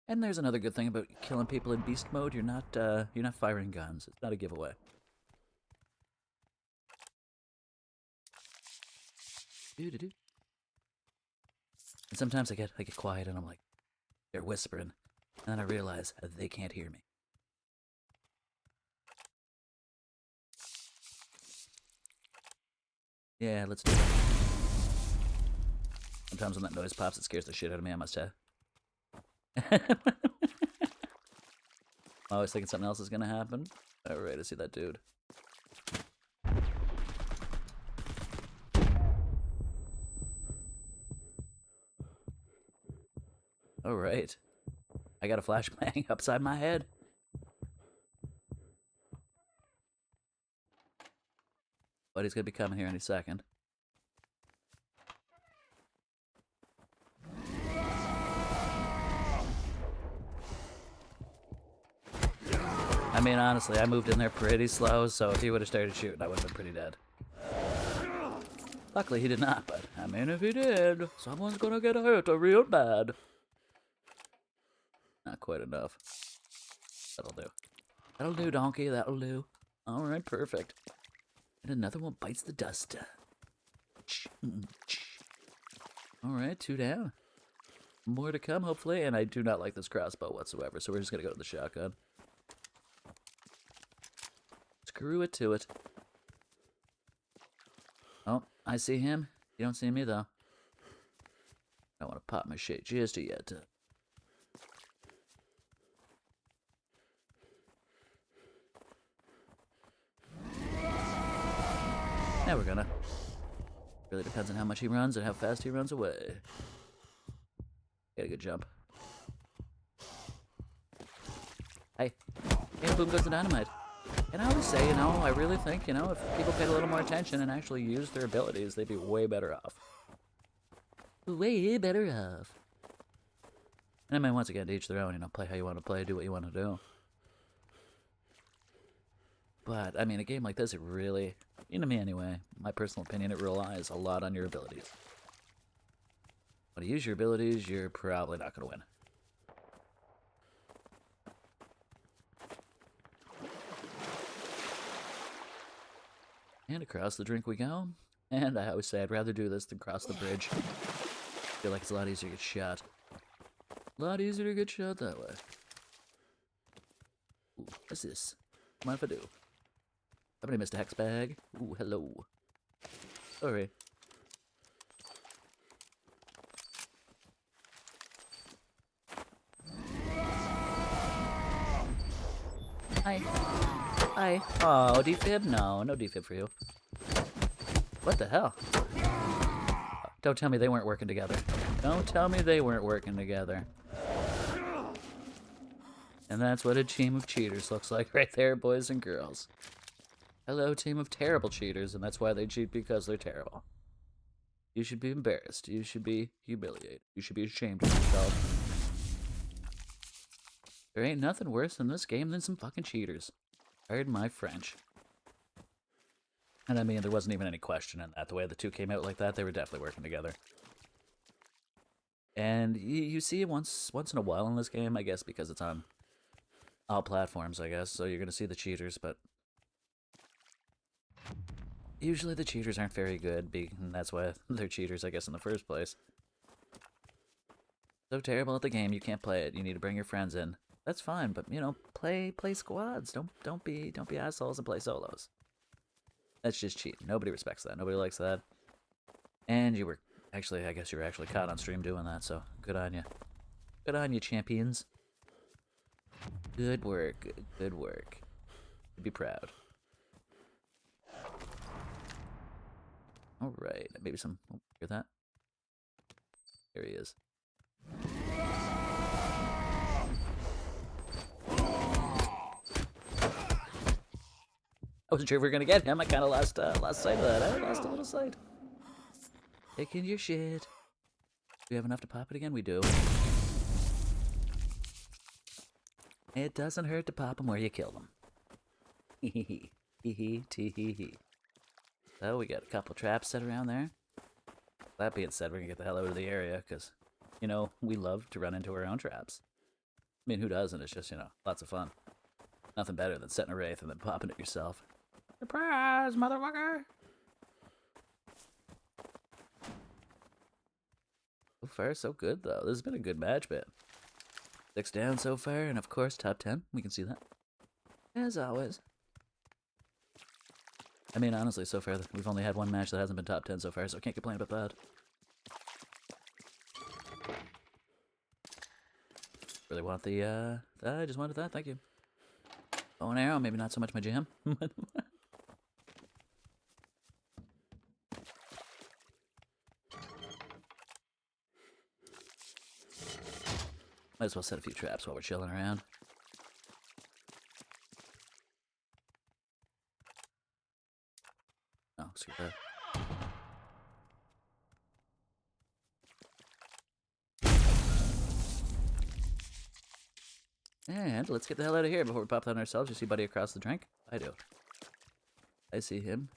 And there's another good thing about killing people in beast mode. You're not firing guns. It's not a giveaway. Doo-doo-doo. And sometimes I get quiet and I'm like, they're whispering. And then I realize they can't hear me. Yeah, let's do it. Sometimes when that noise pops, it scares the shit out of me, I must say. I'm always thinking something else is gonna happen. Alright, I see that dude. Alright. I got a flashbang upside my head. But he's gonna be coming here any second. I mean, honestly, I moved in there pretty slow, so if he would have started shooting, I would have been pretty dead. Luckily, he did not, but I mean, if he did, someone's gonna get hurt real bad. Not quite enough. That'll do. That'll do, donkey, that'll do. Alright, perfect. And another one bites the dust. Alright, 2 down. More to come, hopefully, and I do not like this crossbow whatsoever, so we're just gonna go to the shotgun. Screw it to it. Oh, I see him. You don't see me, though. I don't want to pop my shit just yet. Now we're gonna. Really depends on how much he runs and how fast he runs away. Get a good jump. Hey. And boom goes the dynamite. And I always say, you know, I really think, you know, if people paid a little more attention and actually used their abilities, they'd be way better off. Way better off. And I mean, once again, to each their own, you know, play how you want to play, do what you want to do. But, I mean, a game like this, it really, you know me anyway, my personal opinion, it relies a lot on your abilities. When you use your abilities, you're probably not going to win. And across the drink we go. And I always say I'd rather do this than cross the bridge. I feel like it's a lot easier to get shot. A lot easier to get shot that way. Ooh, what's this? Mind if I do? Somebody missed a hex bag. Ooh, hello. Sorry. Hi. Hi. Oh, defib? No, no defib for you. What the hell? Don't tell me they weren't working together. Don't tell me they weren't working together. And that's what a team of cheaters looks like right there, boys and girls. Hello, team of terrible cheaters, and that's why they cheat, because they're terrible. You should be embarrassed. You should be humiliated. You should be ashamed of yourself. There ain't nothing worse in this game than some fucking cheaters. Pardon my French. And I mean, there wasn't even any question in that. The way the two came out like that, they were definitely working together. And you see it once in a while in this game, I guess, because it's on all platforms, I guess. So you're going to see the cheaters, but usually the cheaters aren't very good, and that's why they're cheaters, I guess, in the first place. So terrible at the game, you can't play it. You need to bring your friends in. That's fine, but you know, play squads. Don't be assholes and play solos. That's just cheating. Nobody respects that. Nobody likes that. And you were actually, I guess you were actually caught on stream doing that, so good on you. Good on you, champions. Good work. Good work. Be proud. Alright, maybe some... Oh, hear that? There he is. I wasn't sure if we were gonna get him. I kind of lost sight of that. I lost a little sight. Taking your shit. Do we have enough to pop it again? We do. It doesn't hurt to pop them where you kill them. Hee hee hee. Hee hee tee hee hee. So we got a couple traps set around there. That being said, we're gonna get the hell out of the area because, you know, we love to run into our own traps. I mean, who doesn't? It's just, you know, lots of fun. Nothing better than setting a wraith and then popping it yourself. Surprise, motherfucker! So far, so good, though. This has been a good match, man. 6 down so far, and of course, top 10. We can see that. As always. I mean, honestly, so far, we've only had one match that hasn't been top 10 so far, so I can't complain about that. Really want the, I just wanted that, thank you. Bow and arrow, maybe not so much my jam. Might as well set a few traps while we're chilling around. Oh, screw that. And let's get the hell out of here before we pop that on ourselves. You see buddy across the drink? I do. I see him.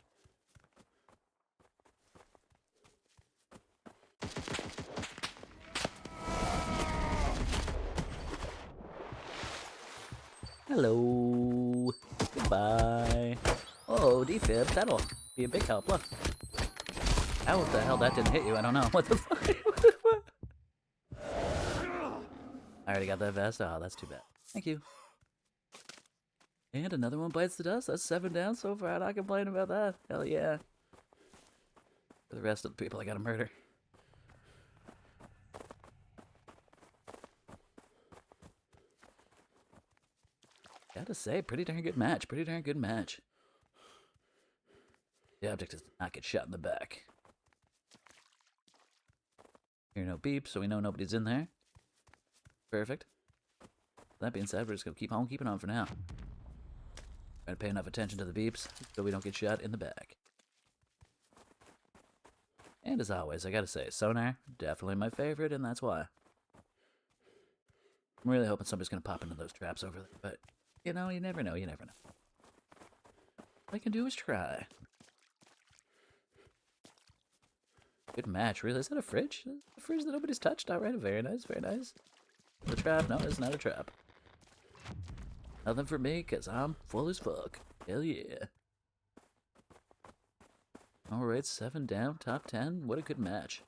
Hello. Goodbye. Oh, defib. That'll be a big help. Look. How the hell that didn't hit you? I don't know. What the fuck? What the fuck? I already got that vest. Oh, that's too bad. Thank you. And another one bites the dust. That's 7 down so far. I'm not complaining about that. Hell yeah. For the rest of the people I gotta murder. Gotta say, pretty darn good match. Pretty darn good match. The object does not get shot in the back. Hear no beep, so we know nobody's in there. Perfect. That being said, we're just gonna keep on keeping on for now. Try to pay enough attention to the beeps so we don't get shot in the back. And as always, I gotta say, sonar, definitely my favorite, and that's why. I'm really hoping somebody's gonna pop into those traps over there, but, you know, you never know, you never know. All I can do is try. Good match, really. Is that a fridge? A fridge that nobody's touched? Alright, very nice, very nice. The trap? No, it's not a trap. Nothing for me, because I'm full as fuck. Hell yeah. Alright, 7 down, top 10. What a good match.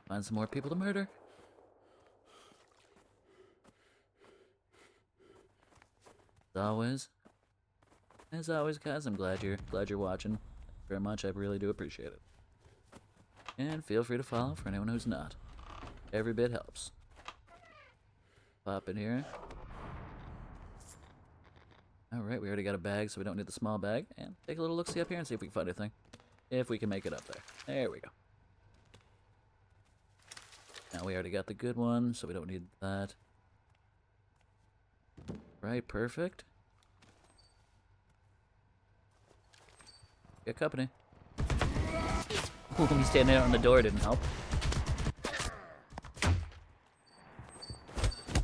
Find some more people to murder. As always, guys, I'm glad you're watching. Very much, I really do appreciate it. And feel free to follow for anyone who's not. Every bit helps. Pop in here. Alright, we already got a bag, so we don't need the small bag. And take a little look-see up here and see if we can find anything. If we can make it up there. There we go. Now we already got the good one, so we don't need that. Right, perfect. Get company. Ooh, me standing out on the door didn't help.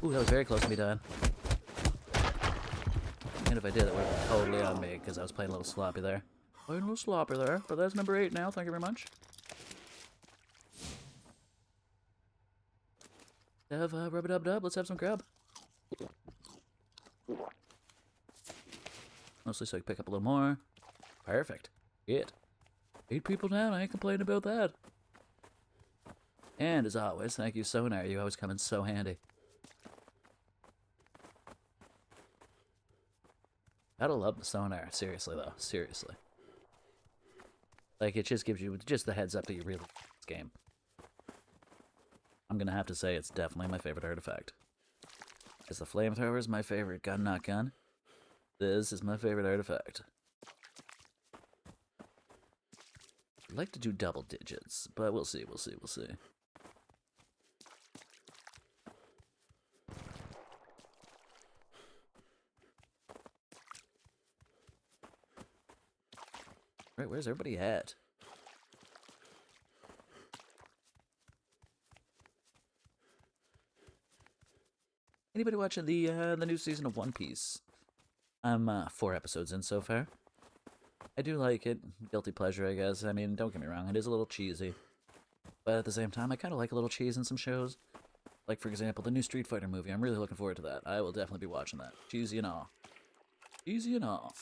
Ooh, that was very close to me dying. And if I did, that would have been totally on me, because I was playing a little sloppy there. Playing a little sloppy there, but that's number 8 now, thank you very much. Have rub-a-dub-dub, let's have some grub. Mostly so I can pick up a little more. Perfect. Good. 8 people down, I ain't complaining about that. And as always, thank you, Sonar, you always come in so handy. Gotta love the sonar, seriously though, seriously. Like, it just gives you just the heads up that you really like this game. I'm gonna have to say it's definitely my favorite artifact. As the flamethrower is my favorite gun, not gun, this is my favorite artifact. I'd like to do double digits, but we'll see, we'll see, we'll see. Right, where's everybody at? Anybody watching the new season of One Piece? I'm 4 episodes in so far. I do like it. Guilty pleasure, I guess. I mean, don't get me wrong, it is a little cheesy. But at the same time, I kind of like a little cheese in some shows. Like, for example, the new Street Fighter movie. I'm really looking forward to that. I will definitely be watching that. Cheesy and all. Cheesy and all.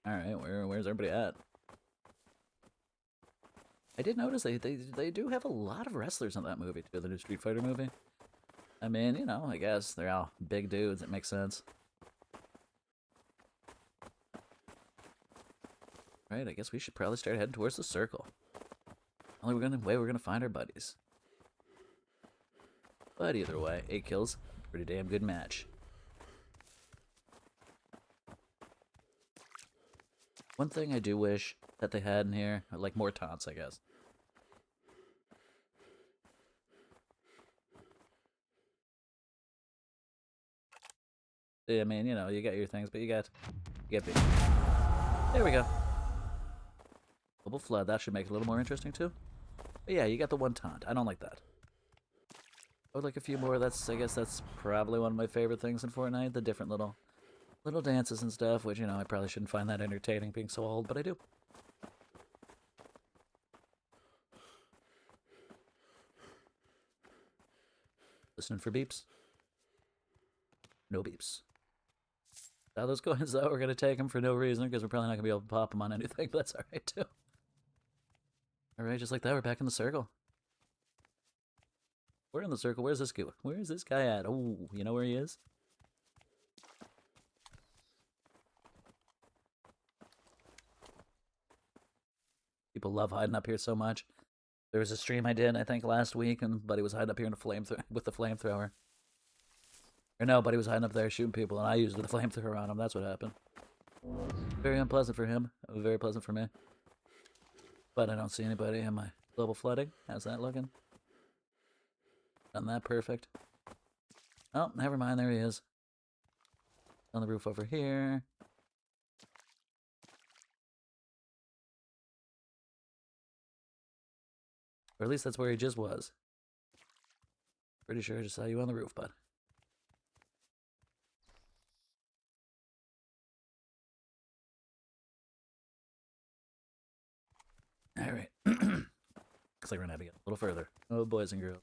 Alright, where's everybody at? I did notice they do have a lot of wrestlers in that movie, too, the new Street Fighter movie. I mean, you know, I guess they're all big dudes, it makes sense. Right, I guess we should probably start heading towards the circle. Only way we're gonna find our buddies. But either way, 8 kills, pretty damn good match. One thing I do wish that they had in here, like more taunts, I guess. I mean, you know, you got your things, but you get beat. There we go. Global Flood, that should make it a little more interesting too. But yeah, you got the one taunt. I don't like that. I would like a few more. I guess that's probably one of my favorite things in Fortnite, the different little dances and stuff, which, you know, I probably shouldn't find that entertaining being so old, but I do. Listening for beeps. No beeps. Now those coins, though, we're going to take them for no reason, because we're probably not going to be able to pop them on anything, but that's alright, too. Alright, just like that, we're back in the circle. We're in the circle. Where's this guy? Where's this guy at? Oh, you know where he is? People love hiding up here so much. There was a stream I did, I think, last week, and Buddy was hiding up here in with the flamethrower. Or no, Buddy was hiding up there shooting people, and I used the flamethrower on him. That's what happened. Very unpleasant for him. Very pleasant for me. But I don't see anybody. Am I global flooding? How's that looking? Done that perfect. Oh, never mind. There he is. On the roof over here. Or at least that's where he just was. Pretty sure I just saw you on the roof, bud. Alright. Looks like we're gonna have to get a little further. Oh, boys and girls.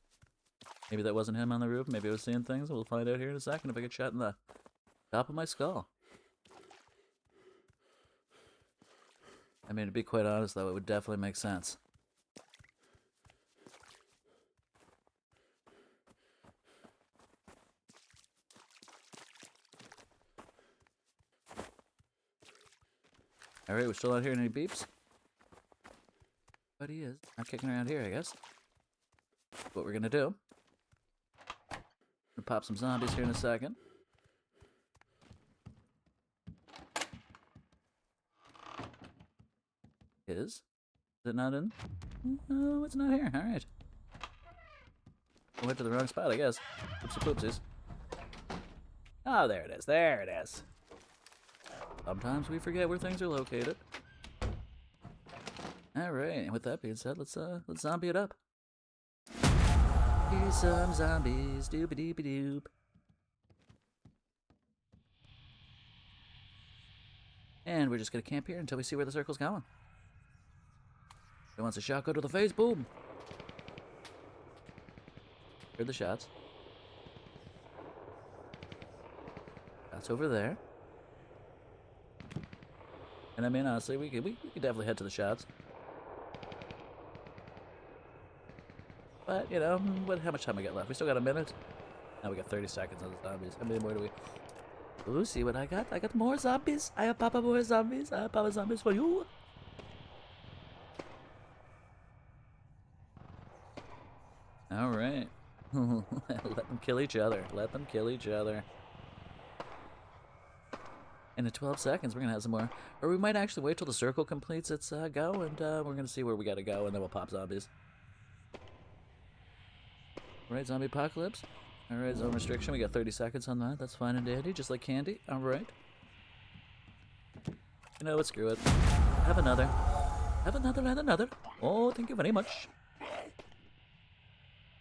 Maybe that wasn't him on the roof. Maybe I was seeing things. We'll find out here in a second if I get shot in the top of my skull. I mean, to be quite honest, though, it would definitely make sense. Alright, we're still not hearing any beeps. But he is. Not kicking around here, I guess. What we're gonna do. Gonna pop some zombies here in a second. Is it not in? No, it's not here. Alright. I went to the wrong spot, I guess. Oopsie poopsies. Oh, there it is. There it is. Sometimes we forget where things are located. Alright, with that being said, let's zombie it up. Here's some zombies, doop-a-doop-a-doop. And we're just gonna camp here until we see where the circle's going. Who wants a shot? Go to the face, boom! Heard the shots. That's over there. And I mean, honestly, we could definitely head to the shots. But, you know, how much time we got left? We still got a minute? Now we got 30 seconds on the zombies. How many more do we... Ooh, see what I got? I got more zombies. I have Papa more zombies. I have Papa zombies for you. Alright. Let them kill each other. Let them kill each other. And in 12 seconds, we're going to have some more. Or we might actually wait till the circle completes its go, and we're going to see where we got to go, and then we'll pop zombies. Alright, zombie apocalypse. Alright, zone restriction. We got 30 seconds on that. That's fine and dandy, just like candy. Alright. You know what? Screw it. Have another. Have another and another. Oh, thank you very much.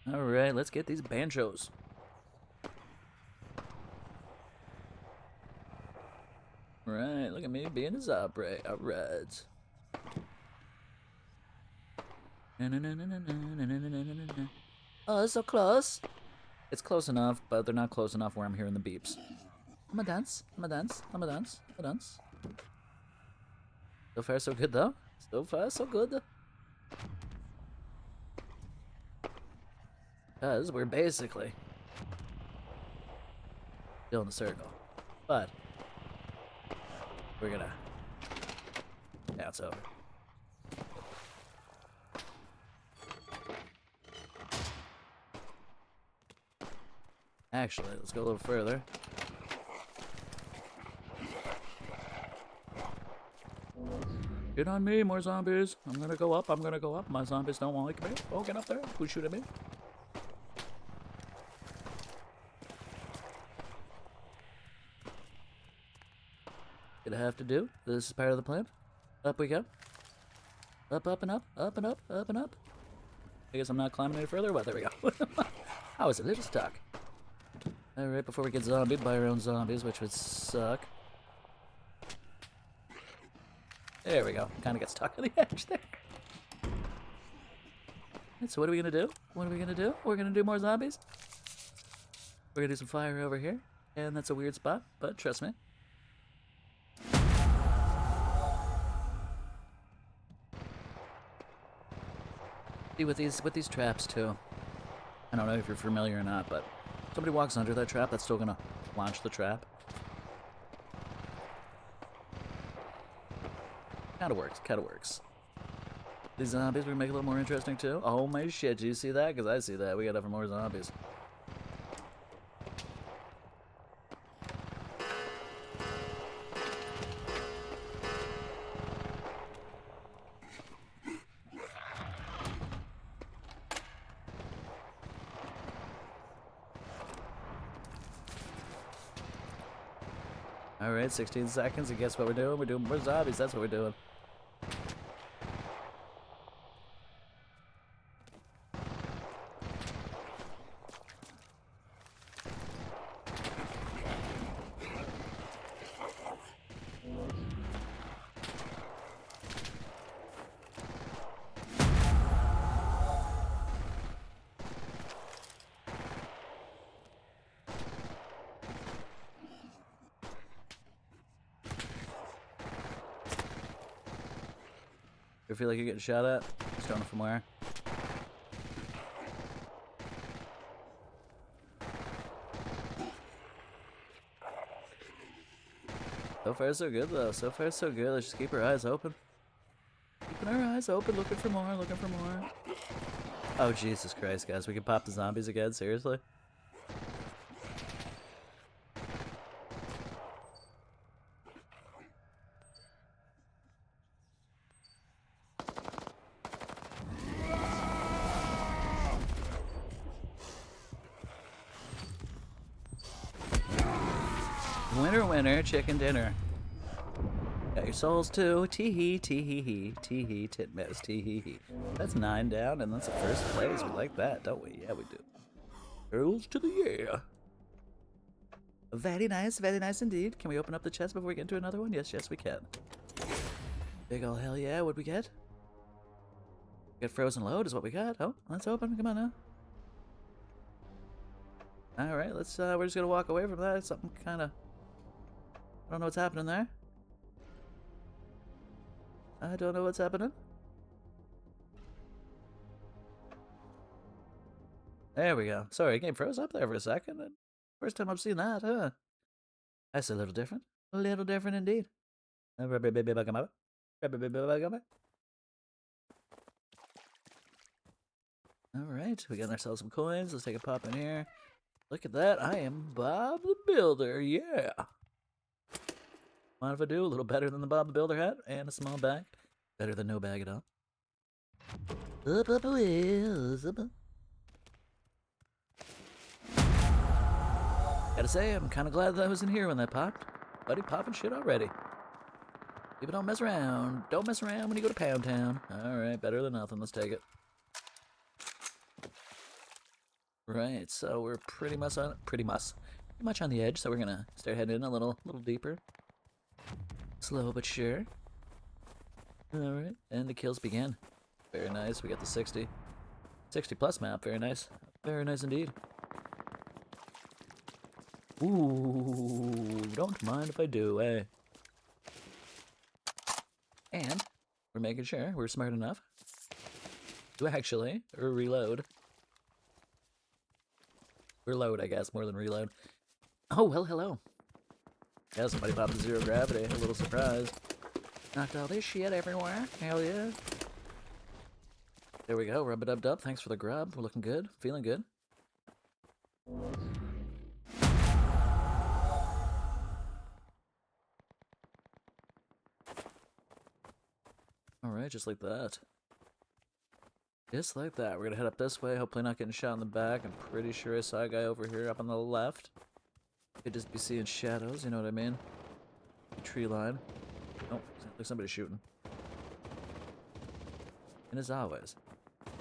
Alright, let's get these banjos. Right, look at me being a zombie. Alright. Oh, it's so close. It's close enough, but they're not close enough where I'm hearing the beeps. I'm a dance. I'm a dance. I'm a dance. I'm a dance. So far, so good, though. So far, so good. Because we're basically still in a circle. But we're gonna... Yeah, it's over. Actually, let's go a little further. Get on me, more zombies. I'm gonna go up, I'm gonna go up. My zombies don't like me. Oh, get up there. Who's shooting me? Gonna have to do. This is part of the plan. Up we go. Up, up, and up. Up, and up. Up, and up. I guess I'm not climbing any further. Well, there we go. I was a little stuck. Alright, before we get zombied by our own zombies, which would suck. There we go. Kind of get stuck on the edge there. Right, so what are we gonna do? What are we gonna do? We're gonna do more zombies. We're gonna do some fire over here. And that's a weird spot, but trust me. See, with these traps too. I don't know if you're familiar or not, but somebody walks under that trap, that's still gonna launch the trap. Kinda works, kinda works. These zombies we make a little more interesting too. Oh my shit, do you see that? Because I see that. We gotta have more zombies. Alright, 16 seconds, and guess what we're doing? We're doing more zombies, that's what we're doing. You feel like you're getting shot at? Just don't know from where. So far so good though. So far so good. Let's just keep our eyes open. Keeping our eyes open, looking for more, looking for more. Oh Jesus Christ, guys. We can pop the zombies again? Seriously? Winner, winner, chicken dinner. Got your souls too. Tee-hee, tee-hee-hee, tee-hee, tit miss, tee-hee-hee. That's 9 down, and that's the first place. We like that, don't we? Yeah, we do. Girls to the yeah. Very nice indeed. Can we open up the chest before we get into another one? Yes, yes, we can. Big ol' hell yeah, what'd we get? Get frozen load is what we got. Oh, let's open. Come on now. Alright, let's, we're just gonna walk away from that. Something kinda... I don't know what's happening there. I don't know what's happening. There we go. Sorry, game froze up there for a second. First time I've seen that, huh? That's a little different. A little different indeed. Alright, we got ourselves some coins. Let's take a pop in here. Look at that. I am Bob the Builder. Yeah. Mind if I do? A little better than the Bob the Builder hat and a small bag. Better than no bag at all. Gotta say, I'm kind of glad that I was in here when that popped. Buddy popping shit already. People don't mess around. Don't mess around when you go to Pound Town. Alright, better than nothing. Let's take it. Right, so we're pretty much on the edge, so we're gonna start heading in a little deeper. Slow but sure. Alright, and the kills begin. Very nice, we got the 60 plus map, very nice. Very nice indeed. Ooh, don't mind if I do, eh? And we're making sure we're smart enough to actually reload. Reload, I guess, more than reload. Oh, well, hello. Yeah, somebody popped the zero gravity. A little surprise. Knocked all this shit everywhere. Hell yeah. There we go. Rub it up, dub. Thanks for the grub. We're looking good. Feeling good. Alright, just like that. Just like that. We're gonna head up this way. Hopefully not getting shot in the back. I'm pretty sure I saw a guy over here up on the left. Could just be seeing shadows, you know what I mean? Tree line. Oh, there's somebody shooting. And as always,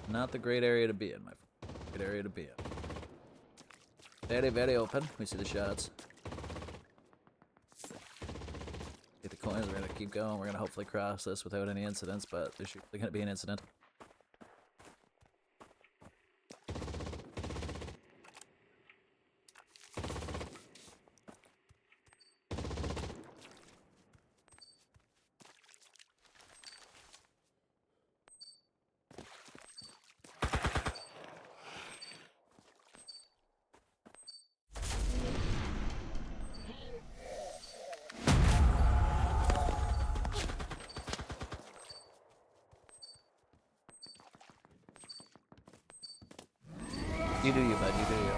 not the great area to be in, my friend. Good area to be in. Very, very open. We see the shots. Get the coins. We're gonna keep going. We're gonna hopefully cross this without any incidents, but there's usually gonna be an incident. You do you, bud. You do you.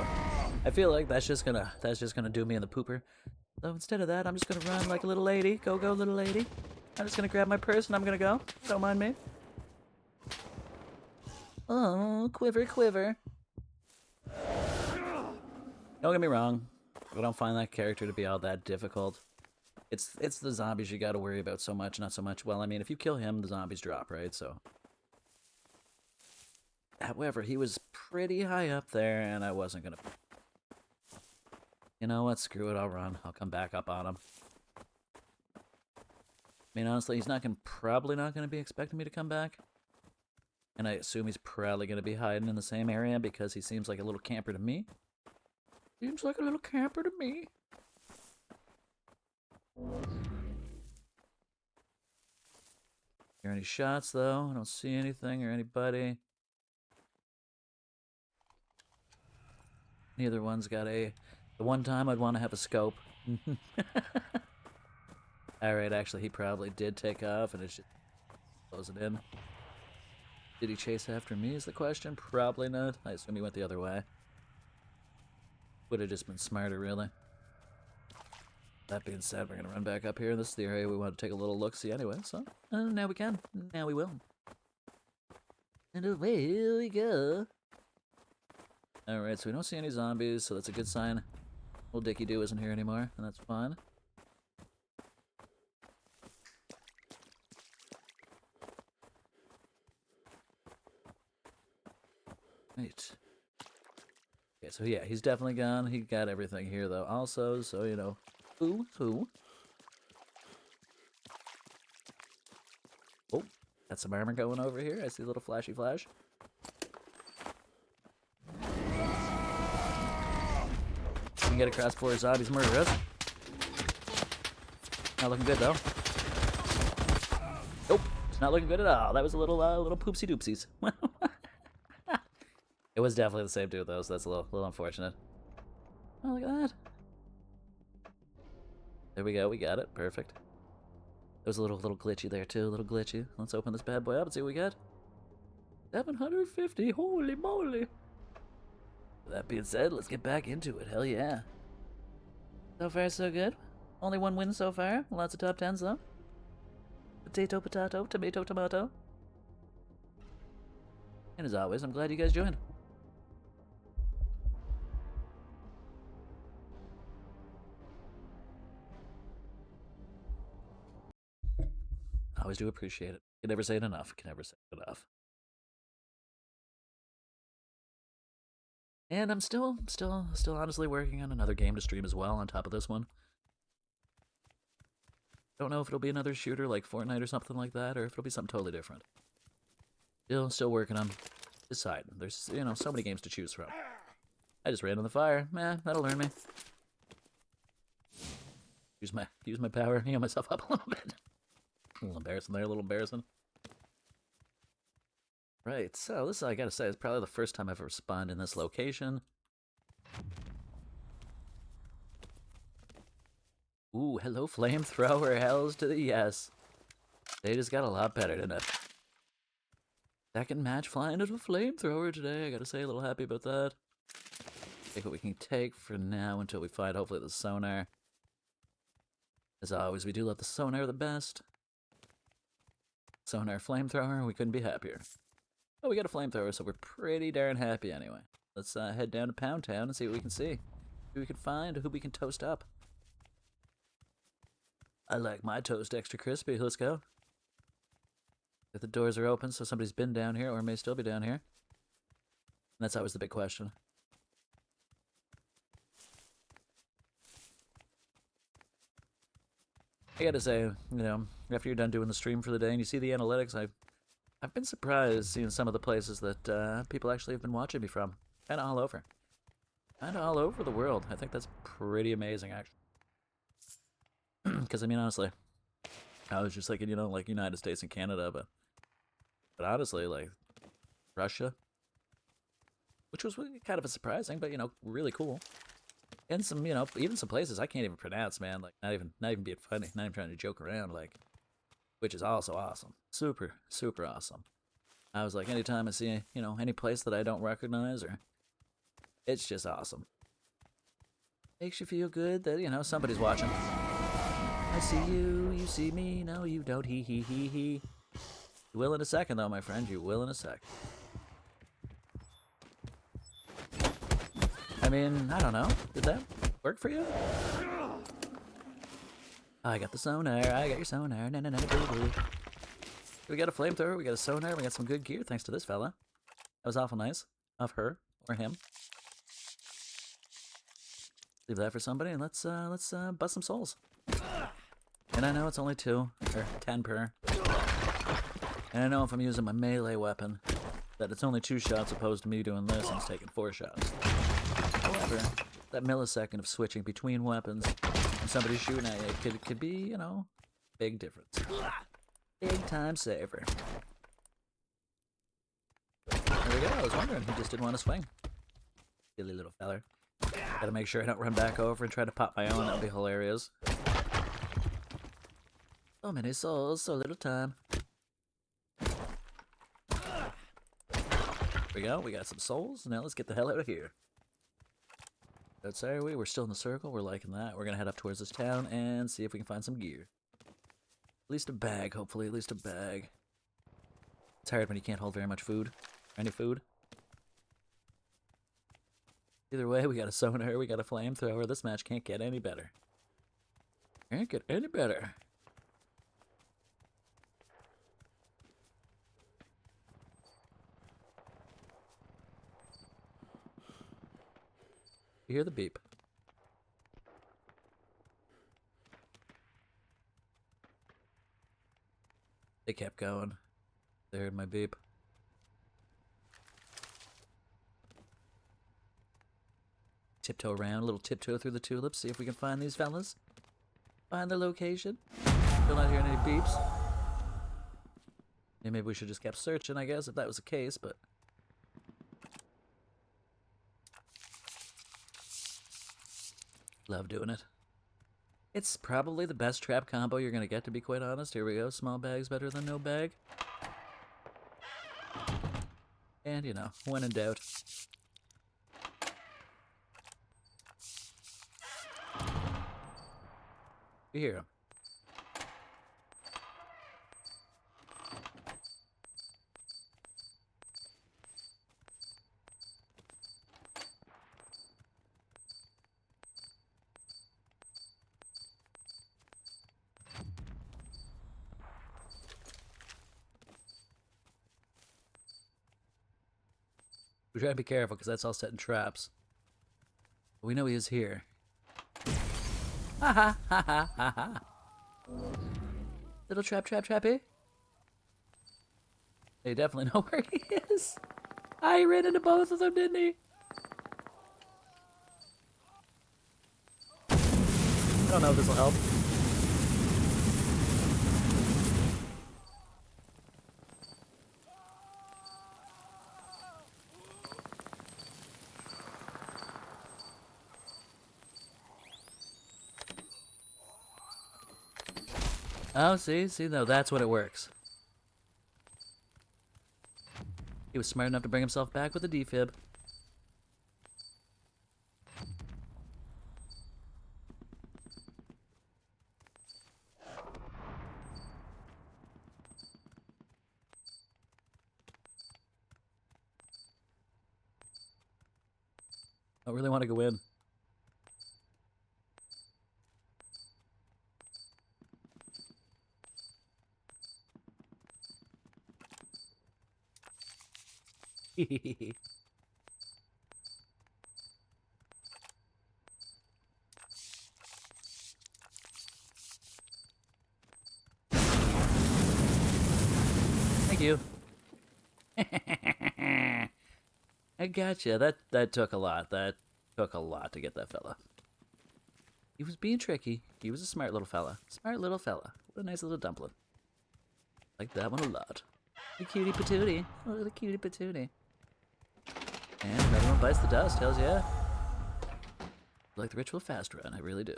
I feel like that's just gonna do me in the pooper. So instead of that, I'm just gonna run like a little lady. Go, go, little lady. I'm just gonna grab my purse and I'm gonna go. Don't mind me. Oh, quiver, quiver. Don't get me wrong. I don't find that character to be all that difficult. It's the zombies you gotta worry about so much, not so much. Well, I mean, if you kill him, the zombies drop, right? So. However, he was pretty high up there, and I wasn't gonna... You know what? Screw it, I'll run. I'll come back up on him. I mean, honestly, he's probably not gonna be expecting me to come back. And I assume he's probably gonna be hiding in the same area because he seems like a little camper to me. Seems like a little camper to me. Hear any shots, though? I don't see anything or anybody. Neither one's got a... The one time I'd want to have a scope. Alright, actually, he probably did take off, and it's just... Close it in. Did he chase after me is the question? Probably not. I assume he went the other way. Would have just been smarter, really. That being said, we're going to run back up here. This is the area we want to take a little look-see anyway, so... now we can. Now we will. And away we go. Alright, so we don't see any zombies, so that's a good sign. Old Dickie Doo isn't here anymore, and that's fine. Right. Okay, so yeah, he's definitely gone. He got everything here, though, also, so, you know. Ooh. Oh, got some armor going over here. I see a little flashy flash. You can get across 4 zombies murder us. Not looking good, though. Nope, it's not looking good at all. That was a little poopsie doopsies. It was definitely the same dude, though, so that's a little unfortunate. Oh, look at that. There we go, we got it. Perfect. It was a little glitchy there, too. A little glitchy. Let's open this bad boy up and see what we got. 750. Holy moly. With that being said, let's get back into it. Hell yeah. So far, so good. Only 1 win so far. Lots of top 10s, though. Potato, potato, tomato, tomato. And as always, I'm glad you guys joined. I always do appreciate it. Can never say it enough. Can never say it enough. And I'm still honestly working on another game to stream as well on top of this one. Don't know if it'll be another shooter like Fortnite or something like that, or if it'll be something totally different. Still working on deciding. There's, you know, so many games to choose from. I just ran on the fire. That'll learn me. Use my power, heal myself up a little bit. A little embarrassing there, a little embarrassing. Right, so this, I gotta say, is probably the first time I've ever spawned in this location. Ooh, hello flamethrower, hells to the yes. They just got a lot better, didn't it? Second match flying into a flamethrower today, I gotta say, a little happy about that. Take what we can take for now until we find, hopefully, the sonar. As always, we do love the sonar the best. Sonar flamethrower, we couldn't be happier. Oh, we got a flamethrower, so we're pretty darn happy anyway. Let's head down to Pound Town and see what we can see. Who we can find, who we can toast up. I like my toast extra crispy, let's go. If the doors are open, so somebody's been down here or may still be down here. And that's always the big question. I gotta say, you know, after you're done doing the stream for the day and you see the analytics, I've been surprised seeing some of the places that people actually have been watching me from. Kinda all over. Kinda all over the world. I think that's pretty amazing, actually. Because, I mean, honestly, I was just thinking, you know, like United States and Canada, but honestly, like, Russia, which was really kind of surprising, but, you know, really cool. And some, you know, even some places I can't even pronounce, man. Like, not even being funny, not even trying to joke around, like, which is also awesome. Super, super awesome. I was like, anytime I see, you know, any place that I don't recognize, or it's just awesome. Makes you feel good that, you know, somebody's watching. I see you, you see me, no you don't, he. You will in a second, though, my friend, you will in a sec. I mean, I don't know. Did that work for you? I got the sonar. I got your sonar. Na na na boo boo. We got a flamethrower. We got a sonar. We got some good gear thanks to this fella. That was awful nice of her or him. Leave that for somebody, and let's bust some souls. And I know it's only 2 or 10 per. And I know if I'm using my melee weapon, that it's only 2 shots opposed to me doing this and it's taking 4 shots. However, that millisecond of switching between weapons and somebody shooting at you could be, you know, big difference. Big time saver. There we go. I was wondering, he just didn't want to swing. Silly little feller. Gotta make sure I don't run back over and try to pop my own. That would be hilarious. So many souls, so little time. There we go. We got some souls. Now let's get the hell out of here. That's our way. We're still in the circle. We're liking that. We're gonna head up towards this town and see if we can find some gear. At least a bag, hopefully. At least a bag. It's hard when you can't hold very much food. Any food. Either way, we got a sonar, we got a flamethrower. This match can't get any better. Can't get any better. You hear the beep. They kept going. They heard my beep. Tiptoe around, a little tiptoe through the tulips, see if we can find these fellas. Find their location. Still not hearing any beeps. Yeah, maybe we should just kept searching, I guess, if that was the case, but... Love doing it. It's probably the best trap combo you're gonna get, to be quite honest. Here we go, small bag's better than no bag. And, you know, when in doubt. You hear him. We try to be careful because that's all setting traps. But we know he is here. Ha ha ha ha ha ha. Little trappy. They definitely know where he is. He ran into both of them, didn't he? I don't know if this will help. Oh, see, no, that's when it works. He was smart enough to bring himself back with a defib. I really want to go in. Thank you. I gotcha. That took a lot. That took a lot to get that fella. He was being tricky. He was a smart little fella. Smart little fella. What a nice little dumpling. Like that one a lot. The cutie patootie. Oh, the cutie patootie. And another one bites the dust, hells yeah. Like the ritual fast run, I really do.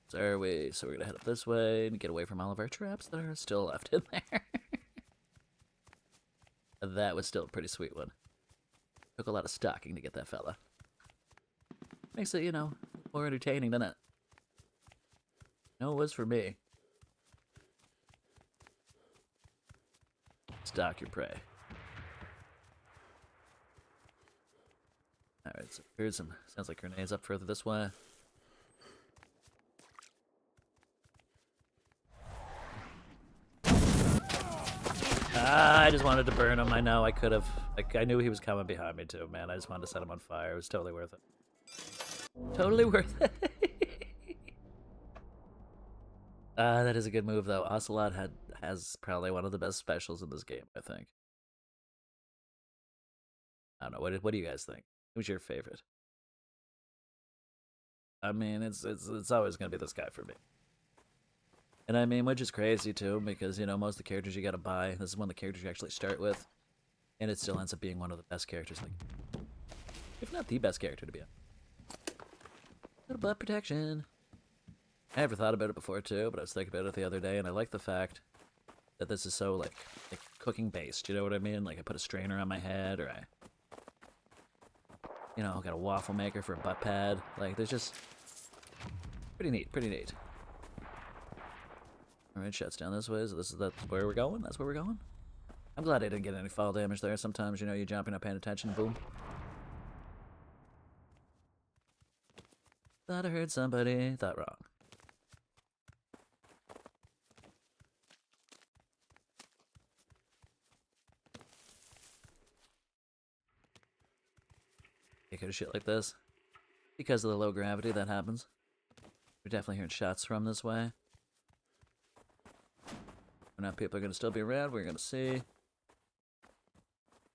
So we're gonna head up this way and get away from all of our traps that are still left in there. That was still a pretty sweet one. Took a lot of stalking to get that fella. Makes it, you know, more entertaining, doesn't it? No, it was for me. Stalk your prey. Alright, so Heard some, sounds like grenades up further this way. Ah, I just wanted to burn him. I know I could have. Like, I knew he was coming behind me too, man. I just wanted to set him on fire. It was totally worth it. Totally worth it. That is a good move, though. Ocelot has probably one of the best specials in this game, I think. I don't know. What do you guys think? Who's your favorite? I mean, it's always gonna be this guy for me. And I mean, which is crazy too, because you know most of the characters you gotta buy. This is one of the characters you actually start with, and it still ends up being one of the best characters, like, if not the best character to be in. Little butt protection. I never thought about it before too, but I was thinking about it the other day, and I like the fact that this is so like cooking based. You know what I mean? Like I put a strainer on my head, or I, you know, got a waffle maker for a butt pad. Like there's just pretty neat, pretty neat. Alright, shuts down this way, so that's where we're going? That's where we're going? I'm glad I didn't get any fall damage there. Sometimes, you know, you're jumping up paying attention, boom. Thought I heard somebody, thought wrong. Kick out of shit like this. Because of the low gravity that happens. We're definitely hearing shots from this way. Now people are going to still be around. We're going to see.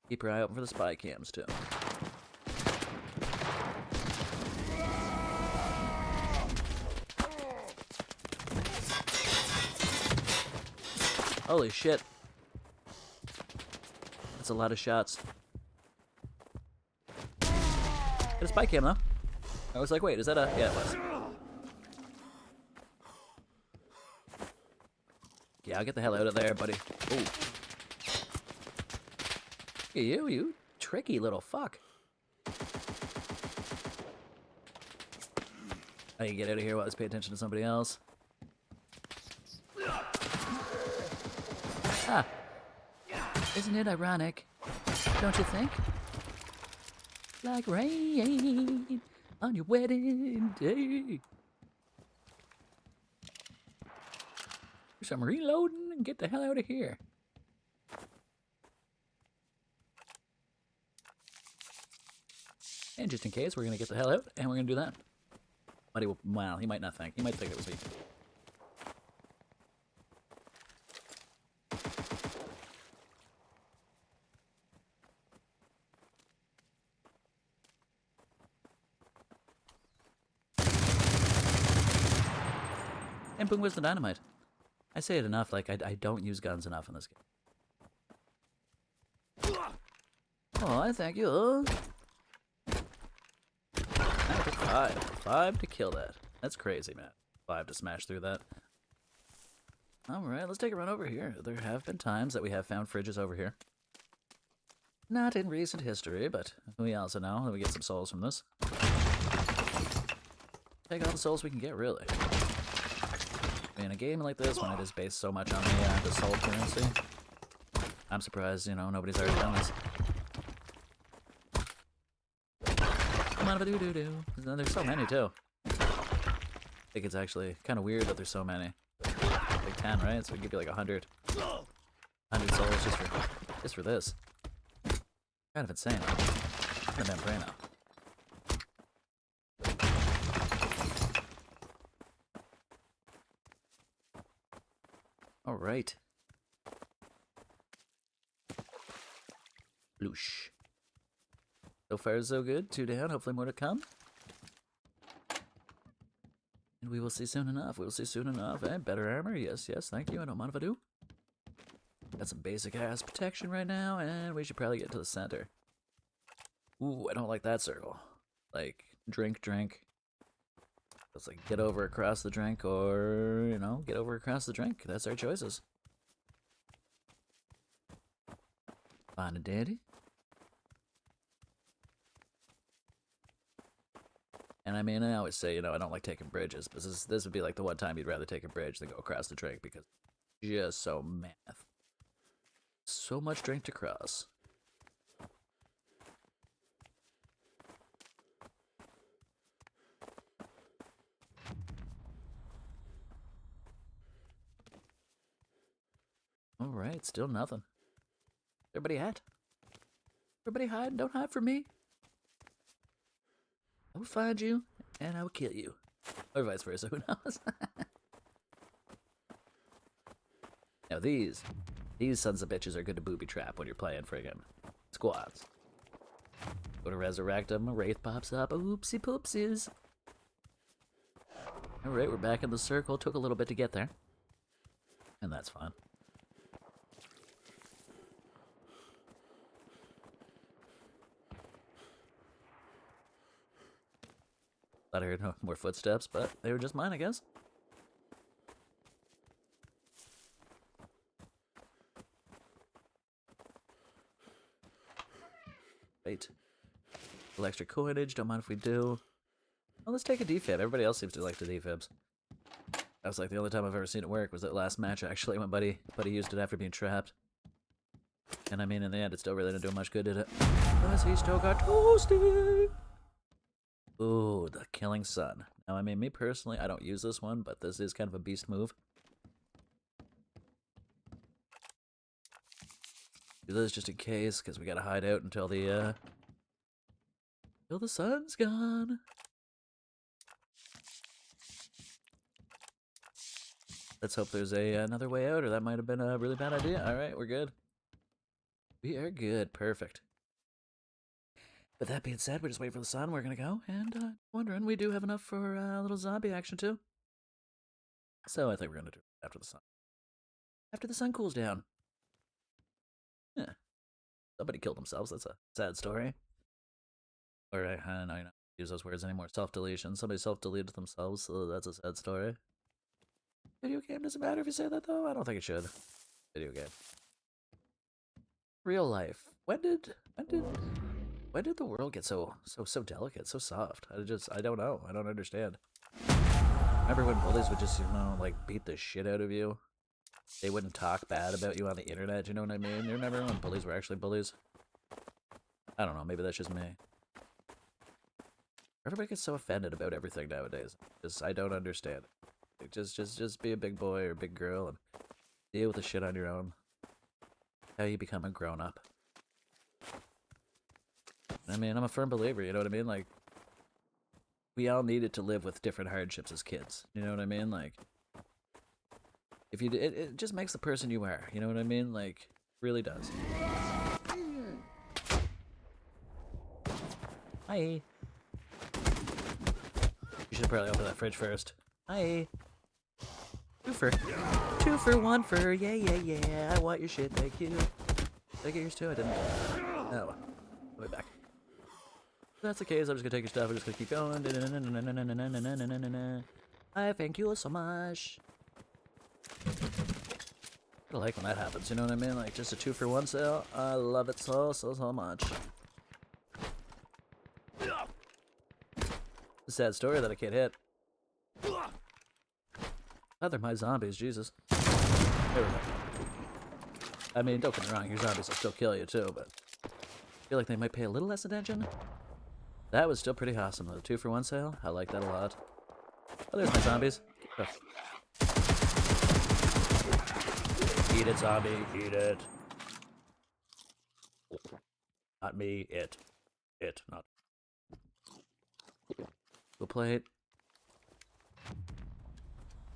Keep your eye open for the spy cams, too. Holy shit. That's a lot of shots. Got a spy cam, though. I was like, wait, is that a... Yeah, it was. Yeah, I'll get the hell out of there, buddy. Ooh. Look at you, you tricky little fuck. I can get out of here while I just pay attention to somebody else. Ah. Isn't it ironic? Don't you think? Like rain on your wedding day. I'm reloading and get the hell out of here. And just in case, we're gonna get the hell out, and we're gonna do that. But he will, well, he might not think. He might think it was me. And boom goes the dynamite. I say it enough, like, I don't use guns enough in this game. Oh, I thank you. That took 5. 5 to kill that. That's crazy, man. 5 to smash through that. Alright, let's take a run over here. There have been times that we have found fridges over here. Not in recent history, but we also know that we get some souls from this. Take all the souls we can get, really. In a game like this, when it is based so much on the soul currency, I'm surprised, you know, nobody's already done this. Come on, doo-doo-doo. There's so many, too. I think it's actually kind of weird that there's so many. Like 10, right? So we give you like 100. 100 souls just for this. Kind of insane. Kind of membrana. Alright. Bloosh. So far, so good. 2 down. Hopefully more to come. And we will see soon enough. We will see soon enough. And better armor. Yes, yes. Thank you. I don't mind if I do. Got some basic ass protection right now. And we should probably get to the center. Ooh, I don't like that circle. Like, drink, drink. It's like get over across the drink, or, you know, get over across the drink. That's our choices. Fine and dandy. And I mean, I always say, you know, I don't like taking bridges, but this would be like the one time you'd rather take a bridge than go across the drink, because it's just so math. So much drink to cross. Alright, still nothing. Everybody at? Everybody hide, don't hide from me. I will find you, and I will kill you. Or vice versa, who knows? Now these sons of bitches are good to booby trap when you're playing friggin' squads. Go to resurrect them, a wraith pops up, oopsie poopsies. Alright, we're back in the circle, took a little bit to get there. And that's fine. Thought I heard no more footsteps, but they were just mine, I guess. Wait. A little extra coinage, don't mind if we do. Well, let's take a defib. Everybody else seems to like the defibs. That was like the only time I've ever seen it work was that last match, actually, when Buddy used it after being trapped. And I mean, in the end, it still really didn't do much good, did it? Because he still got toasted! Ooh, the Killing Sun. Now, I mean, me personally, I don't use this one, but this is kind of a beast move. Do this just in case, because we gotta hide out until the sun's gone. Let's hope there's another way out, or that might have been a really bad idea. Alright, we're good. We are good. Perfect. With that being said, we're just waiting for the sun. We're gonna go, and wondering, we do have enough for a little zombie action, too. So I think we're gonna do it after the sun. After the sun cools down. Yeah. Somebody killed themselves. That's a sad story. Or, I don't know, you don't use those words anymore. Self-deletion. Somebody self-deleted themselves, so that's a sad story. Video game doesn't matter if you say that, though? I don't think it should. Video game. Real life. When did the world get so delicate, so soft? I don't know. I don't understand. Remember when bullies would just, like, beat the shit out of you? They wouldn't talk bad about you on the internet, you know what I mean? You remember when bullies were actually bullies? I don't know, maybe that's just me. Everybody gets so offended about everything nowadays. I don't understand. Like, just be a big boy or a big girl and deal with the shit on your own. How you become a grown-up. I mean, I'm a firm believer, you know what I mean? Like, we all needed to live with different hardships as kids. You know what I mean? Like, if you, it just makes the person you are. You know what I mean? Like, really does. Hi. You should probably open that fridge first. Hi. Two for one for, yeah. I want your shit, thank you. Did I get yours too? I didn't. Oh, way back. If that's the case, I'm just gonna take your stuff. I'm just gonna keep going. I thank you so much. I like when that happens, you know what I mean? Like, just a 2-for-1 sale. I love it so much. It's a sad story that I can't hit. Oh, they're my zombies, Jesus. There we go. I mean, don't get me wrong, your zombies will still kill you too, but I feel like they might pay a little less attention. That was still pretty awesome, though. 2-for-1 sale. I like that a lot. Oh, there's my zombies. Oh. Eat it, zombie. Eat it. Not me. It. It. Not. We'll play it.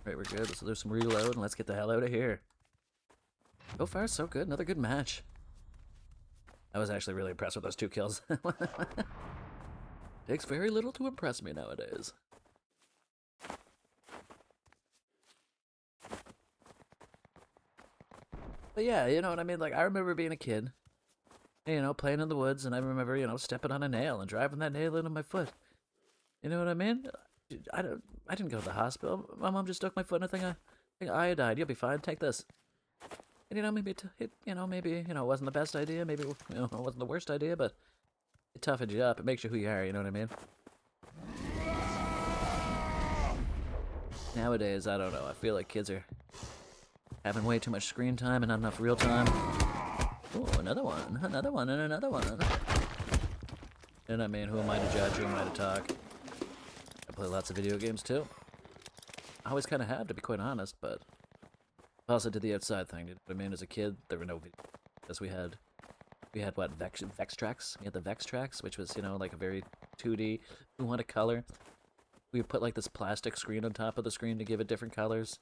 Right, we're good. So there's some reload, and let's get the hell out of here. So far, so good. Another good match. I was actually really impressed with those 2 kills. Takes very little to impress me nowadays. But yeah, you know what I mean? Like, I remember being a kid, you know, playing in the woods, and I remember, you know, stepping on a nail and driving that nail into my foot. You know what I mean? I didn't go to the hospital. My mom just stuck my foot in a thing of iodine. You'll be fine. Take this. And, you know, maybe it wasn't the best idea. Maybe, you know, it wasn't the worst idea, but it toughens you up. It makes you who you are. You know what I mean? Nowadays, I don't know. I feel like kids are having way too much screen time and not enough real time. Oh, another one, and another one. And I mean, who am I to judge? Who am I to talk? I play lots of video games too. I always kind of have, to be quite honest, but Also did the outside thing. You know what I mean? As a kid, there were no videos. Because we had what, Vex tracks? We had the Vex tracks, which was, you know, like a very 2D. We want a color. We would put like this plastic screen on top of the screen to give it different colors.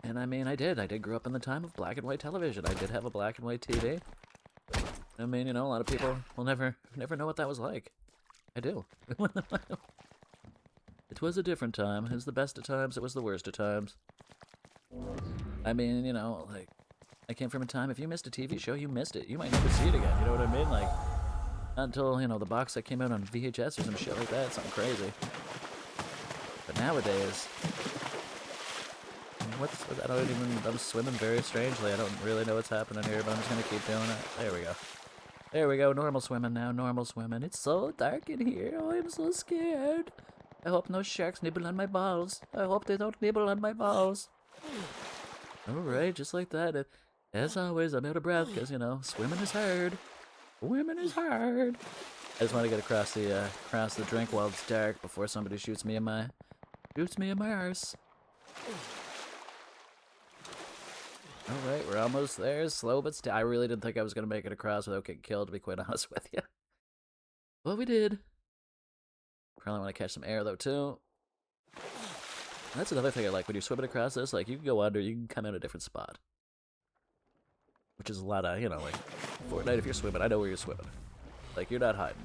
And I mean, I did grow up in the time of black and white television. I did have a black and white TV. I mean, you know, a lot of people will never know what that was like. I do. It was a different time. It was the best of times. It was the worst of times. I mean, you know, like, I came from a time, if you missed a TV show, you missed it. You might never see it again, you know what I mean? Like, until, you know, the box that came out on VHS or some shit like that, something crazy. But nowadays, I'm swimming very strangely. I don't really know what's happening here, but I'm just gonna keep doing it. There we go. There we go, normal swimming now, normal swimming. It's so dark in here, oh, I'm so scared. I hope no sharks nibble on my balls. I hope they don't nibble on my balls. Alright, just like that. As always, I'm out of breath, because, you know, swimming is hard. Swimming is hard. I just want to get across the drink while it's dark before somebody shoots me in my arse. Alright, we're almost there. Slow but steady. I really didn't think I was going to make it across without getting killed, to be quite honest with you. But we did. Probably want to catch some air, though, too. That's another thing I like. When you're swimming across this, like, you can go under, you can come in a different spot. Which is a lot of, you know, like, Fortnite, if you're swimming, I know where you're swimming. Like, you're not hiding.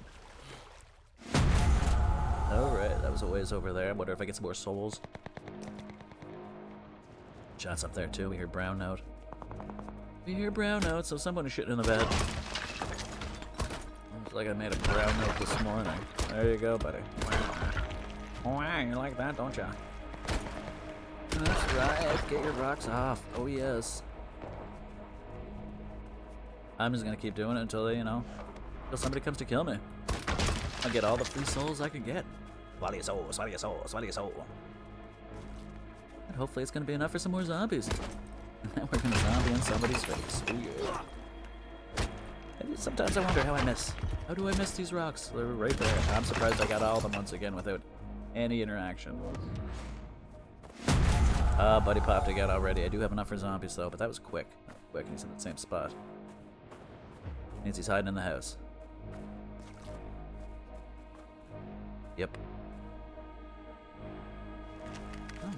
Alright, that was a ways over there. I wonder if I get some more souls. Shots up there, too. We hear brown note. We hear brown note, so someone is shitting in the bed. Looks like I made a brown note this morning. There you go, buddy. Wow, you like that, don't ya? That's right, get your rocks off. Oh, yes. I'm just gonna keep doing it until they, you know, until somebody comes to kill me. I'll get all the free souls I can get. Swallow your soul, swallow your soul, swallow your soul. And hopefully it's gonna be enough for some more zombies. And then we're gonna zombie in somebody's face. Ooh, yeah. And sometimes I wonder how I miss. How do I miss these rocks? They're right there. I'm surprised I got all of them once again without any interaction. Buddy popped again already. I do have enough for zombies though, but that was quick. Quick, he's in the same spot. Means he's hiding in the house. Yep. Alright.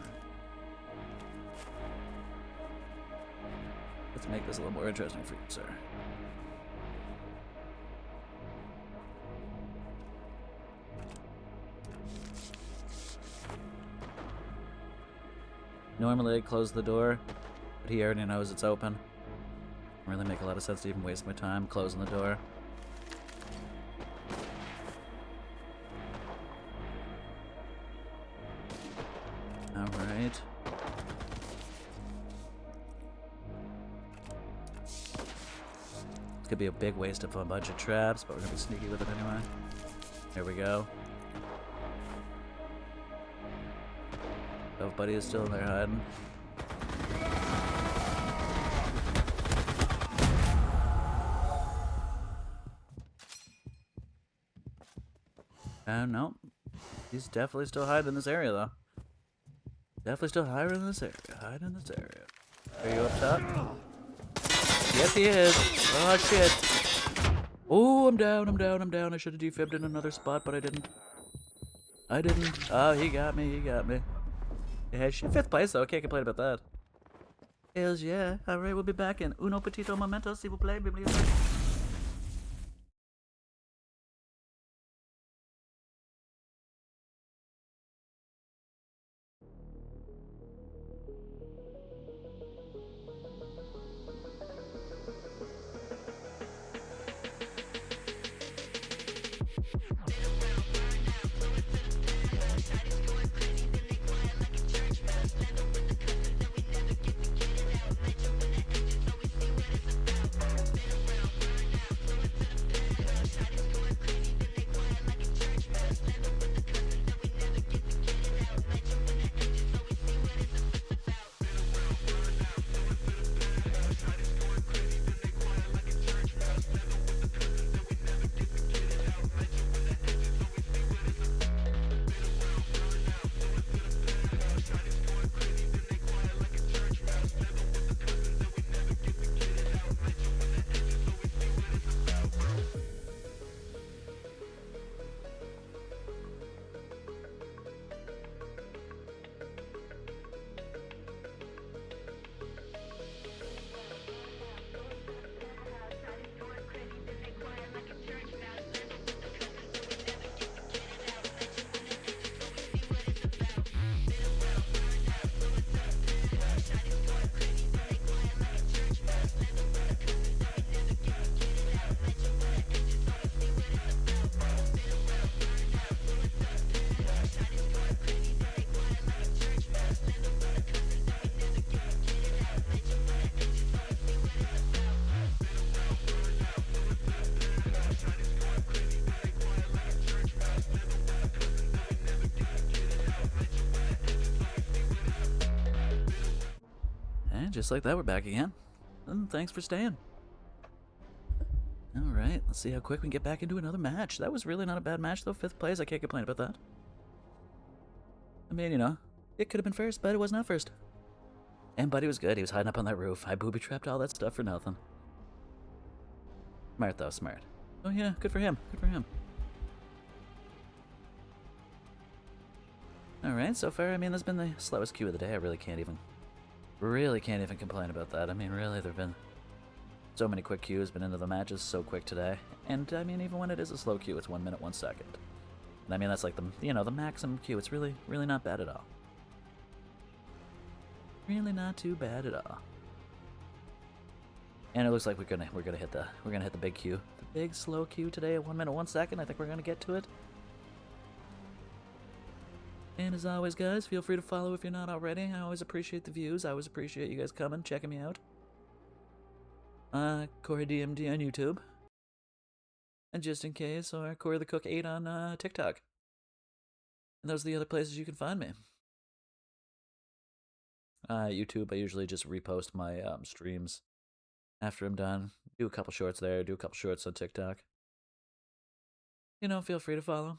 Let's make this a little more interesting for you, sir. Normally I'd close the door, but he already knows it's open. Doesn't really make a lot of sense to even waste my time closing the door. Alright. This could be a big waste of a bunch of traps, but we're gonna be sneaky with it anyway. There we go. Oh, buddy is still in there hiding. No. He's definitely still hiding in this area, though. Definitely still hiding in this area. Hiding in this area. Are you up top? Yes, he is. Oh, shit. Oh, I'm down. I should have defibbed in another spot, but I didn't. Oh, he got me. Yeah, shit. 5th place, though. Can't complain about that. Hells yeah. Alright, we'll be back in uno petito momento, s'il vous plaît, bibliothèque. And just like that, we're back again. And thanks for staying. Alright, let's see how quick we can get back into another match. That was really not a bad match, though. 5th place, I can't complain about that. I mean, you know, it could have been first, but it was not first. And Buddy was good. He was hiding up on that roof. I booby-trapped all that stuff for nothing. Smart, though. Smart. Oh, yeah. Good for him. Good for him. Alright, so far, I mean, this has been the slowest queue of the day. I really can't even complain about that. I mean, really, there have been so many quick queues, been into the matches so quick today. And, I mean, even when it is a slow queue, it's 1 minute, 1 second. And, I mean, that's like the, you know, the maximum queue. It's really, really not bad at all. Really not too bad at all. And it looks like we're gonna hit the big queue. The big slow queue today at 1 minute, 1 second. I think we're gonna get to it. And as always, guys, feel free to follow if you're not already. I always appreciate the views. I always appreciate you guys coming, checking me out. Corey DMD on YouTube. And just in case, or Corey the Cook 8 on TikTok. And those are the other places you can find me. YouTube, I usually just repost my streams after I'm done. Do a couple shorts there, do a couple shorts on TikTok. You know, feel free to follow.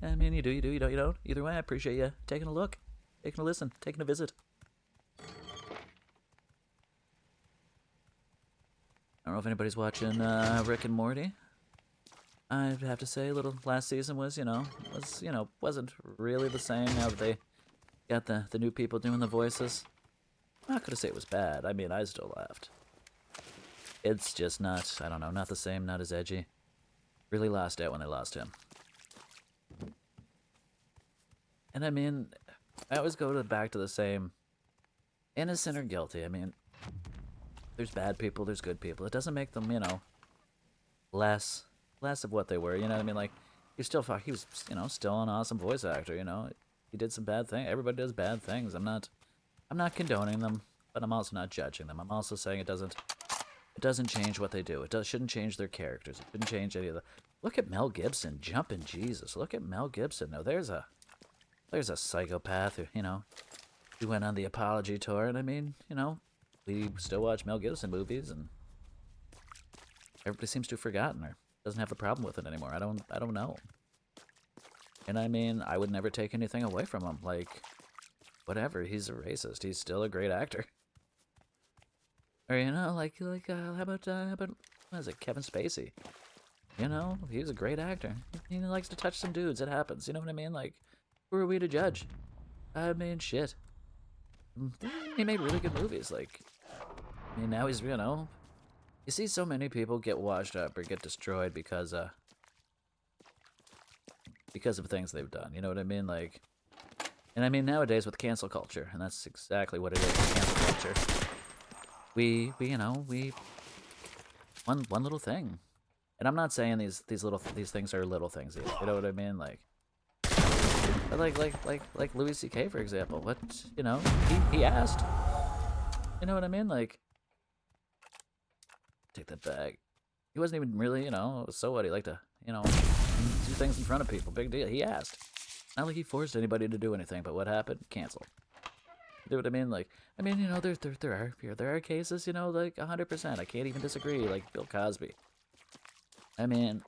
I mean, you do, you don't. Either way, I appreciate you taking a look, taking a listen, taking a visit. I don't know if anybody's watching Rick and Morty. I'd have to say, last season was, wasn't really the same now that they got the new people doing the voices. I'm not gonna say it was bad. I mean, I still laughed. It's just not, I don't know, not the same, not as edgy. Really lost out when they lost him. And I mean, I always go back to the same innocent or guilty. I mean, there's bad people, there's good people. It doesn't make them, you know, less of what they were. You know what I mean? Like, he was, you know, still an awesome voice actor. You know, he did some bad things. Everybody does bad things. I'm not condoning them, but I'm also not judging them. I'm also saying it doesn't change what they do. It shouldn't change their characters. It shouldn't change any of the. Look at Mel Gibson jumping Jesus. Look at Mel Gibson. Now there's a psychopath who, you know, he went on the apology tour, and I mean, you know, we still watch Mel Gibson movies, and everybody seems to have forgotten or doesn't have a problem with it anymore. I don't know. And I mean, I would never take anything away from him. Like, whatever, he's a racist. He's still a great actor. Or, you know, how about what is it, Kevin Spacey? You know, he was a great actor. He likes to touch some dudes. It happens. You know what I mean? Like, who are we to judge? I mean, shit. He made really good movies. Like, I mean, now he's, you know, you see so many people get washed up or get destroyed because of things they've done. You know what I mean? Like, and I mean nowadays with cancel culture, and that's exactly what it is. Cancel culture. We one little thing, and I'm not saying these things are little things either. You know what I mean? Like, like Louis C.K. for example. What, you know, he asked. You know what I mean? Like, take that back. He wasn't even really, you know, so what? He liked to, you know, do things in front of people. Big deal. He asked. Not like he forced anybody to do anything, but what happened? Cancel. You know what I mean? Like, I mean, you know, there are cases, you know, like 100%. I can't even disagree. Like Bill Cosby. I mean,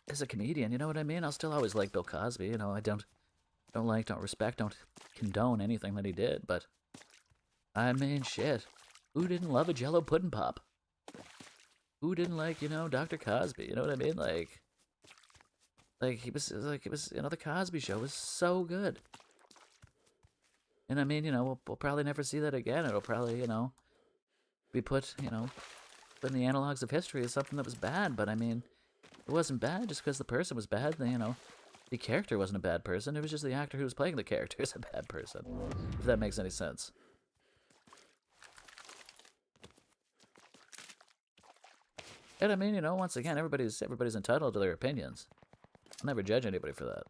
as a comedian, you know what I mean? I'll still always like Bill Cosby. You know, I don't respect, don't condone anything that he did. But I mean, shit. Who didn't love a Jello pudding pop? Who didn't like, you know, Dr. Cosby? You know what I mean? Like it was, you know, the Cosby Show was so good. And I mean, you know, we'll probably never see that again. It'll probably, you know, be put, you know, in the analogs of history as something that was bad. But I mean, it wasn't bad just because the person was bad. You know, the character wasn't a bad person. It was just the actor who was playing the character is a bad person. If that makes any sense. And I mean, you know, once again, everybody's entitled to their opinions. I'll never judge anybody for that.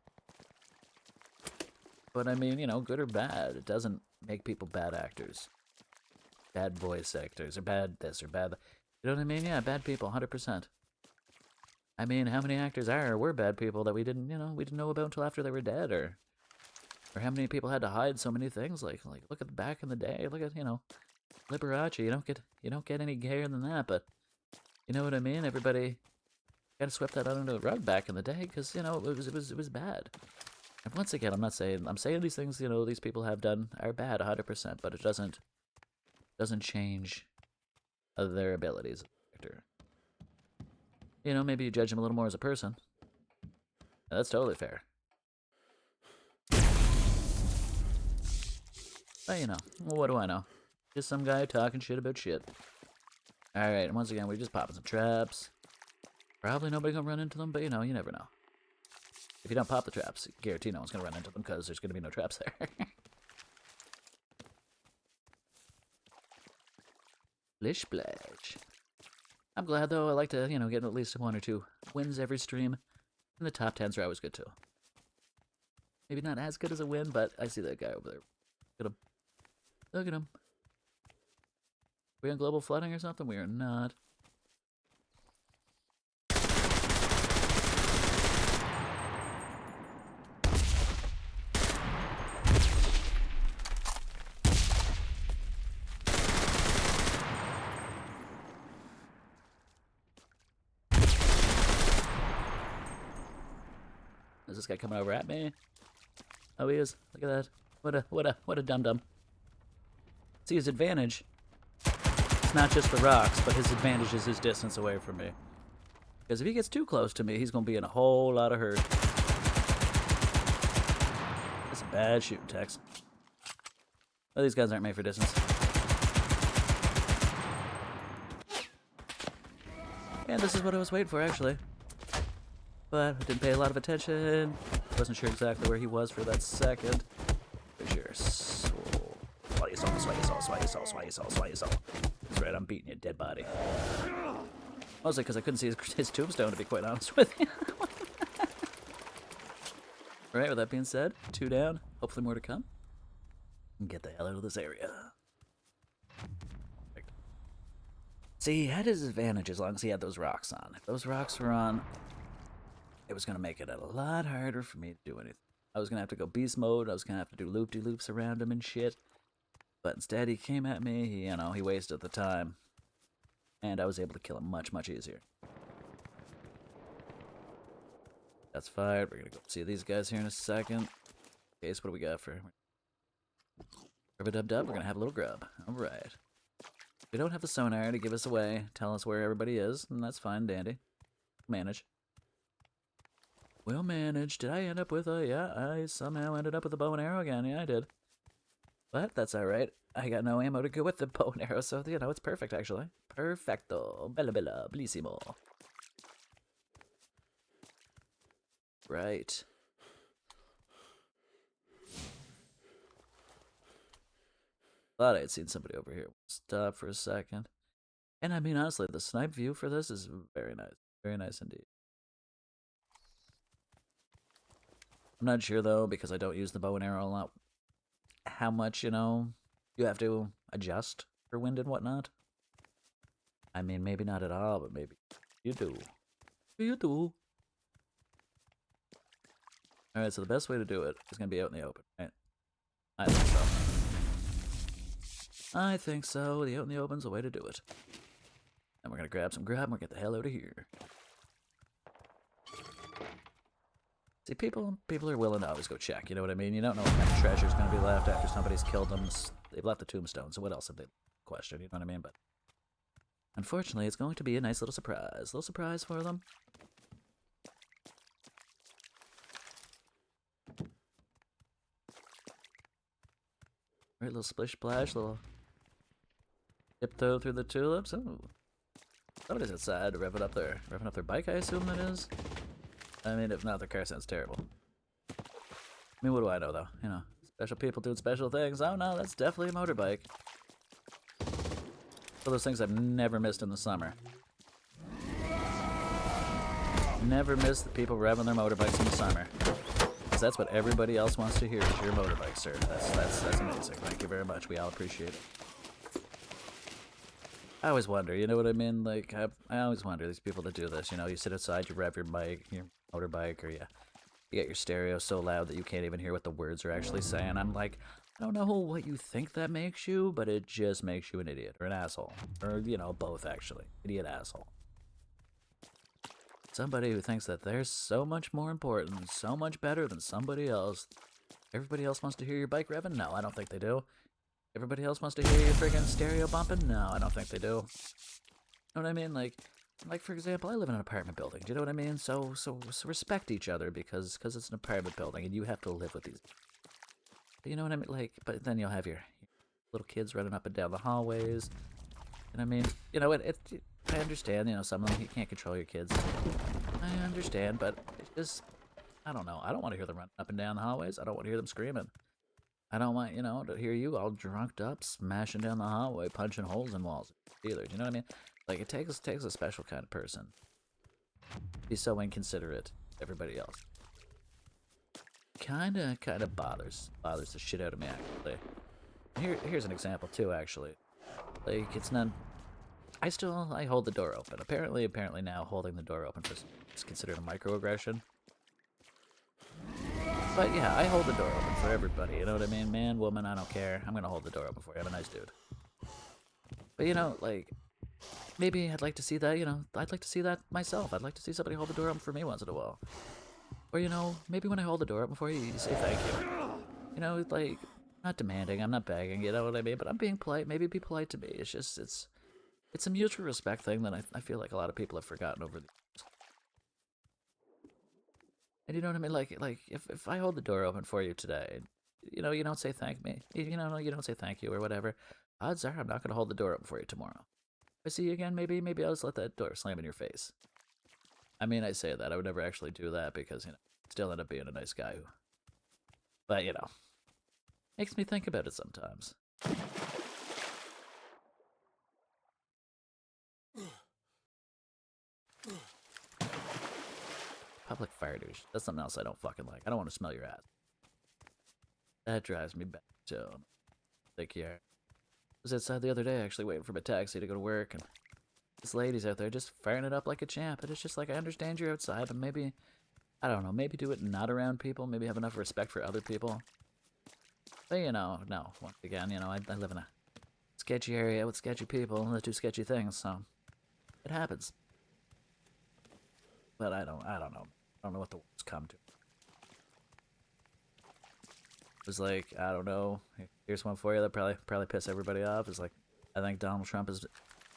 But I mean, you know, good or bad, it doesn't make people bad actors. Bad voice actors, or bad this, or bad that. You know what I mean? Yeah, bad people, 100%. I mean, how many actors were bad people that we didn't know about until after they were dead, or Or how many people had to hide so many things? Like look at back in the day. Look at, you know, Liberace. You don't get any gayer than that. But you know what I mean? Everybody kind of swept that under the rug back in the day because, you know, it was bad. And once again, I'm saying these things, you know, these people have done are bad 100%, but it doesn't change their abilities as a character. You know, maybe you judge them a little more as a person. Yeah, that's totally fair. But, you know, well, what do I know? Just some guy talking shit about shit. Alright, and once again, we're just popping some traps. Probably nobody gonna run into them, but, you know, you never know. If you don't pop the traps, guarantee no one's gonna run into them because there's gonna be no traps there. Splish splash. I'm glad though. I like to, you know, get at least 1 or 2 wins every stream. And the top 10s are always good too. Maybe not as good as a win, but I see that guy over there. Look at him. Look at him. We on global flooding or something? We are not. Is this guy coming over at me? Oh, he is. Look at that. What a dum-dum. See, his advantage, it's not just the rocks, but his advantage is his distance away from me. Because if he gets too close to me, he's going to be in a whole lot of hurt. That's a bad shooting, Tex. Well, these guys aren't made for distance. And this is what I was waiting for, actually. But I didn't pay a lot of attention. Wasn't sure exactly where he was for that second. For sure. Sway. That's right, I'm beating you, dead body. Mostly because I couldn't see his tombstone, to be quite honest with you. Alright, with that being said, 2 down. Hopefully more to come. And get the hell out of this area. See, he had his advantage as long as he had those rocks on. If those rocks were on, it was going to make it a lot harder for me to do anything. I was going to have to go beast mode. I was going to have to do loop-de-loops around him and shit. But instead, he came at me. He wasted the time. And I was able to kill him much, much easier. That's fired. We're going to go see these guys here in a second. Okay, so what do we got for... Rub-a-dub-dub. We're going to have a little grub. All right. We don't have the sonar to give us away, tell us where everybody is, and that's fine, dandy. Manage. We'll manage. Did I end up with a... Yeah, I somehow ended up with a bow and arrow again. Yeah, I did. But that's alright. I got no ammo to go with the bow and arrow, so, you know, it's perfect, actually. Perfecto. Bella bella. Bellissimo. Right. Thought I had seen somebody over here. Stop for a second. And I mean, honestly, the snipe view for this is very nice. Very nice indeed. I'm not sure, though, because I don't use the bow and arrow a lot, how much, you know, you have to adjust for wind and whatnot. I mean, maybe not at all, but maybe you do. You do. Alright, so the best way to do it is going to be out in the open, right? I think so. I think so. The out in the open's the way to do it. And we're going to grab some grub and we'll get the hell out of here. See, people are willing to always go check, you know what I mean? You don't know what kind of treasure's going to be left after somebody's killed them. They've left the tombstone, so what else have they questioned, you know what I mean? But unfortunately, it's going to be a nice little surprise. A little surprise for them. Right, little splish splash, little tiptoe through the tulips. Oh, somebody's outside revving up their bike, I assume that is. I mean, if not, their car sounds terrible. I mean, what do I know, though? You know, special people doing special things. Oh, no, that's definitely a motorbike. One of those things I've never missed in the summer. Never miss the people revving their motorbikes in the summer. Because that's what everybody else wants to hear is your motorbike, sir. That's amazing. Thank you very much. We all appreciate it. I always wonder, you know what I mean? Like, I always wonder, these people that do this, you know, you sit outside, you rev your bike, your motorbike, or you You get your stereo so loud that you can't even hear what the words are actually saying. I'm like, I don't know what you think that makes you, but it just makes you an idiot or an asshole. Or, you know, both actually. Idiot, asshole. Somebody who thinks that they're so much more important, so much better than somebody else. Everybody else wants to hear your bike revving? No, I don't think they do. Everybody else wants to hear your friggin' stereo bumping? No, I don't think they do. You know what I mean? Like for example, I live in an apartment building. Do you know what I mean? So respect each other because it's an apartment building and you have to live with these. You know what I mean? Like, but then you'll have your little kids running up and down the hallways. And I mean, you know, I understand, you know, some of them, you can't control your kids. I understand, but it's just, I don't know. I don't want to hear them running up and down the hallways. I don't want to hear them screaming. I don't want, you know, to hear you all drunked up, smashing down the hallway, punching holes in walls either. You know what I mean? Like, it takes a special kind of person. Be so inconsiderate to everybody else. Kinda bothers the shit out of me, actually. Here's an example too, actually. Like, it's not. I hold the door open. Apparently now holding the door open is considered a microaggression. But yeah, I hold the door open for everybody. You know what I mean? Man, woman, I don't care. I'm gonna hold the door open for you. I'm a nice dude. But you know, like, maybe I'd like to see that. You know, I'd like to see that myself. I'd like to see somebody hold the door open for me once in a while. Or, you know, maybe when I hold the door open for you, you say thank you. You know, like, not demanding, I'm not begging, you know what I mean? But I'm being polite. Maybe be polite to me. It's just, it's a mutual respect thing that I feel like a lot of people have forgotten over the years. And you know what I mean? Like if I hold the door open for you today, you know, you don't say thank me. You know, you don't say thank you or whatever. Odds are I'm not going to hold the door open for you tomorrow. If I see you again, maybe I'll just let that door slam in your face. I mean, I say that. I would never actually do that because, you know, still end up being a nice guy who... But, you know, makes me think about it sometimes. Public fire douche. That's something else I don't fucking like. I don't want to smell your ass. That drives me back to... Like, yeah. I was outside the other day actually waiting for my taxi to go to work, and this lady's out there just firing it up like a champ. And it's just like, I understand you're outside, but maybe... I don't know, maybe do it not around people, maybe have enough respect for other people. But, you know, no, once again, you know, I live in a sketchy area with sketchy people that do sketchy things, so it happens. But I don't know. I don't know what the world's come to. It was like, I don't know, here's one for you that probably piss everybody off. It's like, I think Donald Trump is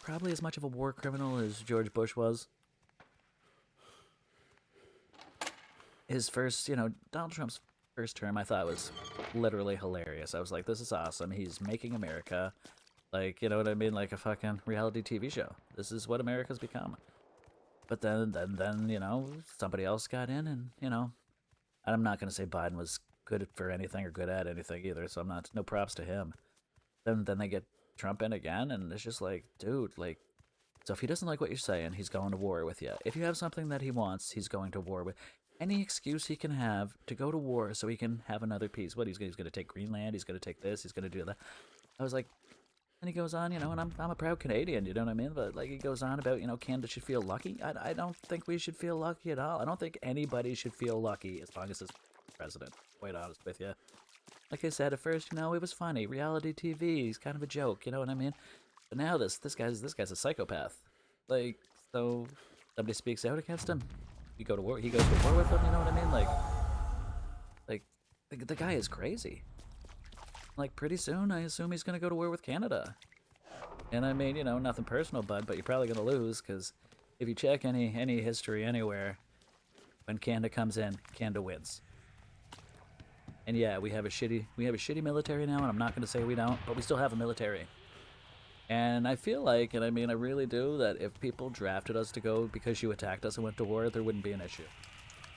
probably as much of a war criminal as George Bush was. His first, you know, Donald Trump's first term I thought was literally hilarious. I was like, this is awesome. He's making America, like, you know what I mean, like a fucking reality TV show. This is what America's become. But then, you know, somebody else got in and, you know, I'm not going to say Biden was good for anything or good at anything either, so no props to him. Then they get Trump in again, and it's just like, dude, like, so if he doesn't like what you're saying, he's going to war with you. If you have something that he wants, he's going to war with. Any excuse he can have to go to war so he can have another peace. What, he's going to take Greenland, he's going to take this, he's going to do that. I was like, and he goes on, you know, and I'm a proud Canadian, you know what I mean? But, like, he goes on about, you know, Canada should feel lucky. I don't think we should feel lucky at all. I don't think anybody should feel lucky as long as it's president. Quite honest with you. Like I said, at first, you know, it was funny. Reality TV, he's kind of a joke, you know what I mean? But now this guy's a psychopath. Like, so somebody speaks out against him. You go to war. He goes to war with them. You know what I mean? Like the guy is crazy. Like, pretty soon, I assume he's gonna go to war with Canada. And I mean, you know, nothing personal, bud, but you're probably gonna lose because if you check any history anywhere, when Canada comes in, Canada wins. And yeah, we have a shitty military now, and I'm not gonna say we don't, but we still have a military. And I feel like, and I mean I really do, that if people drafted us to go because you attacked us and went to war, there wouldn't be an issue.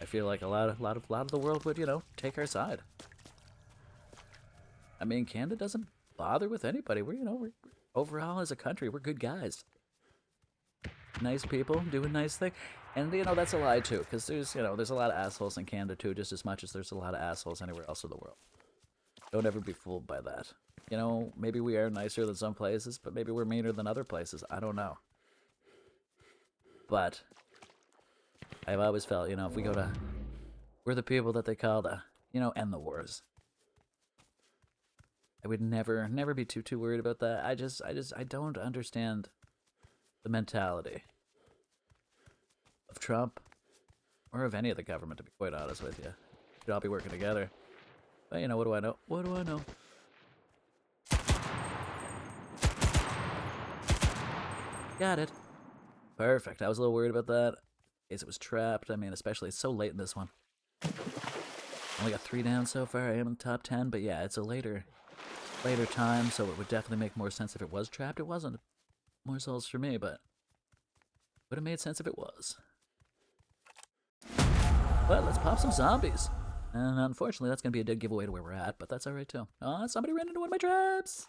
I feel like a lot of the world would, you know, take our side. I mean, Canada doesn't bother with anybody. We're overall as a country, we're good guys. Nice people doing nice things. And, you know, that's a lie too, because there's a lot of assholes in Canada too, just as much as there's a lot of assholes anywhere else in the world. Don't ever be fooled by that. You know, maybe we are nicer than some places, but maybe we're meaner than other places. I don't know. But I've always felt, you know, if we're we're the people that they call to, you know, end the wars. I would never be too worried about that. I don't understand the mentality of Trump or of any of the government, to be quite honest with you. Should all be working together. But, you know, what do I know? What do I know? Got it. Perfect. I was a little worried about that. In case it was trapped. I mean, especially it's so late in this one. Only got 3 down so far. I am in the top 10, but yeah, it's a later time, so it would definitely make more sense if it was trapped. It wasn't. More souls for me, but would have made sense if it was. But let's pop some zombies. And unfortunately, that's going to be a dead giveaway to where we're at, but that's alright too. Oh, somebody ran into one of my traps!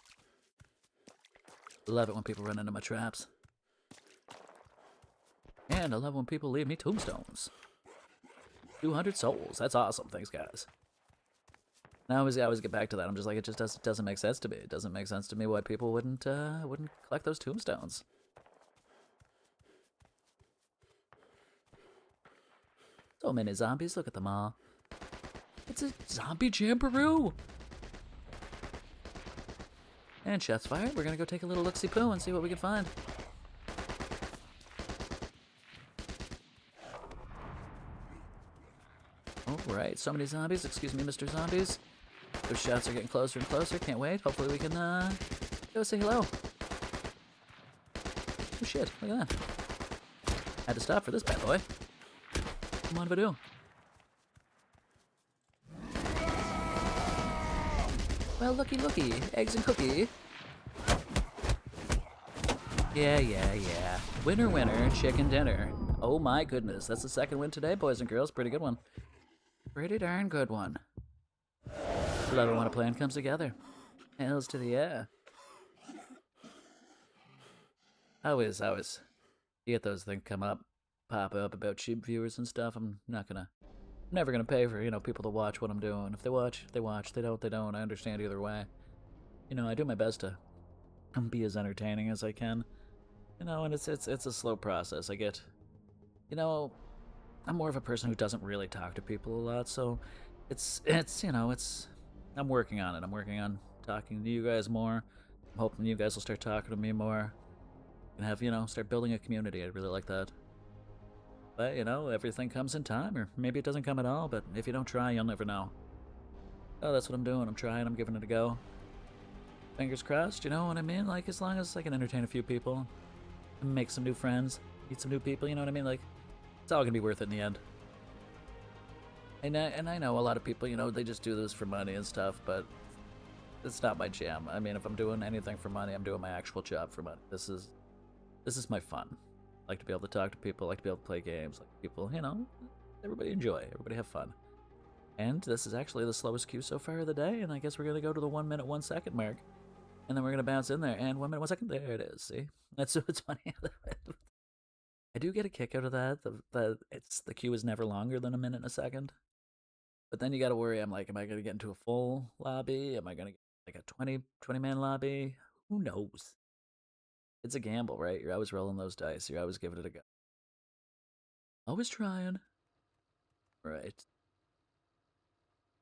Love it when people run into my traps. And I love when people leave me tombstones. 200 souls. That's awesome. Thanks, guys. Now I always get back to that. I'm just like, it just doesn't make sense to me. It doesn't make sense to me why people wouldn't collect those tombstones. So many zombies. Look at them all. It's a zombie jamboree. And shots fired. We're gonna go take a little look-see-poo and see what we can find. Alright, so many zombies. Excuse me, Mr. Zombies. Those shots are getting closer and closer. Can't wait. Hopefully we can go say hello. Oh shit, look at that. Had to stop for this bad boy. Come on, Vadoo. Well, looky. Eggs and cookie. Yeah. Winner, chicken dinner. Oh my goodness, that's the second win today, boys and girls. Pretty good one. Pretty darn good one. Love it when a plan comes together. Hells to the yeah. Always. You get those things pop up about cheap viewers and stuff. I'm never gonna pay for, you know, people to watch what I'm doing. If they watch, they watch. They don't. I understand either way. You know, I do my best to be as entertaining as I can. You know, and it's a slow process. I get, you know, I'm more of a person who doesn't really talk to people a lot, so it's you know, I'm working on it. I'm working on talking to you guys more. I'm hoping you guys will start talking to me more and have, you know, start building a community. I'd really like that. But, you know, everything comes in time, or maybe it doesn't come at all, but if you don't try, you'll never know. Oh, that's what I'm doing. I'm trying. I'm giving it a go. Fingers crossed, you know what I mean? Like, as long as I can entertain a few people, make some new friends, meet some new people, you know what I mean? Like, it's all gonna be worth it in the end. And I know a lot of people, you know, they just do this for money and stuff, but it's not my jam. I mean, if I'm doing anything for money, I'm doing my actual job for money. This is my fun. I like to be able to talk to people, I like to be able to play games, like people, you know, everybody enjoy, everybody have fun. And this is actually the slowest queue so far of the day, and I guess we're gonna go to the 1 minute 1 second mark, and then we're gonna bounce in there. And 1 minute 1 second, there it is. See, that's what's funny. I do get a kick out of that. The queue is never longer than 1 minute and a second. But then you gotta worry. I'm like, am I gonna get into a full lobby? Am I gonna get like a 20 man lobby? Who knows? It's a gamble, right? You're always rolling those dice. You're always giving it a go. Always trying. Right.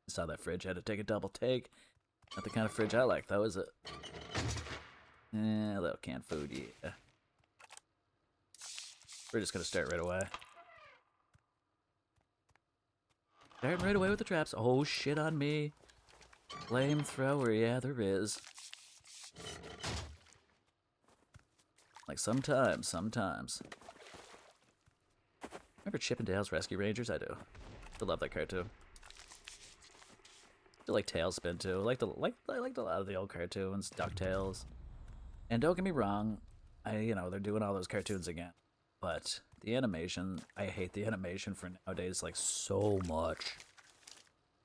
I saw that fridge. Had to take a double take. Not the kind of fridge I like, though, is it? A little canned food, yeah. We're just gonna start right away. Starting right away with the traps. Oh, shit on me. Flamethrower, yeah, there is. Like, sometimes. Remember Chip and Dale's Rescue Rangers? I do. I love that cartoon. I like Tailspin, too. I liked a lot of the old cartoons, DuckTales. And don't get me wrong, you know, they're doing all those cartoons again. But the animation, I hate the animation for nowadays, like, so much.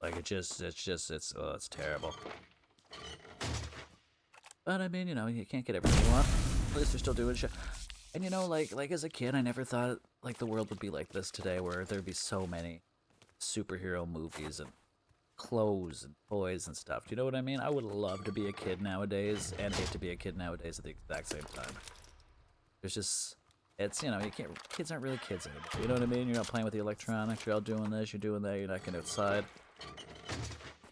Like, it's terrible. But, I mean, you know, you can't get everything you want. At least they're still doing shit. And, you know, like as a kid, I never thought, like, the world would be like this today, where there'd be so many superhero movies and clothes and toys and stuff. Do you know what I mean? I would love to be a kid nowadays and hate to be a kid nowadays at the exact same time. There's just It's, you know, you can't, kids aren't really kids anymore. You know what I mean? You're not playing with the electronics, you're all doing this, you're doing that, you're not getting outside.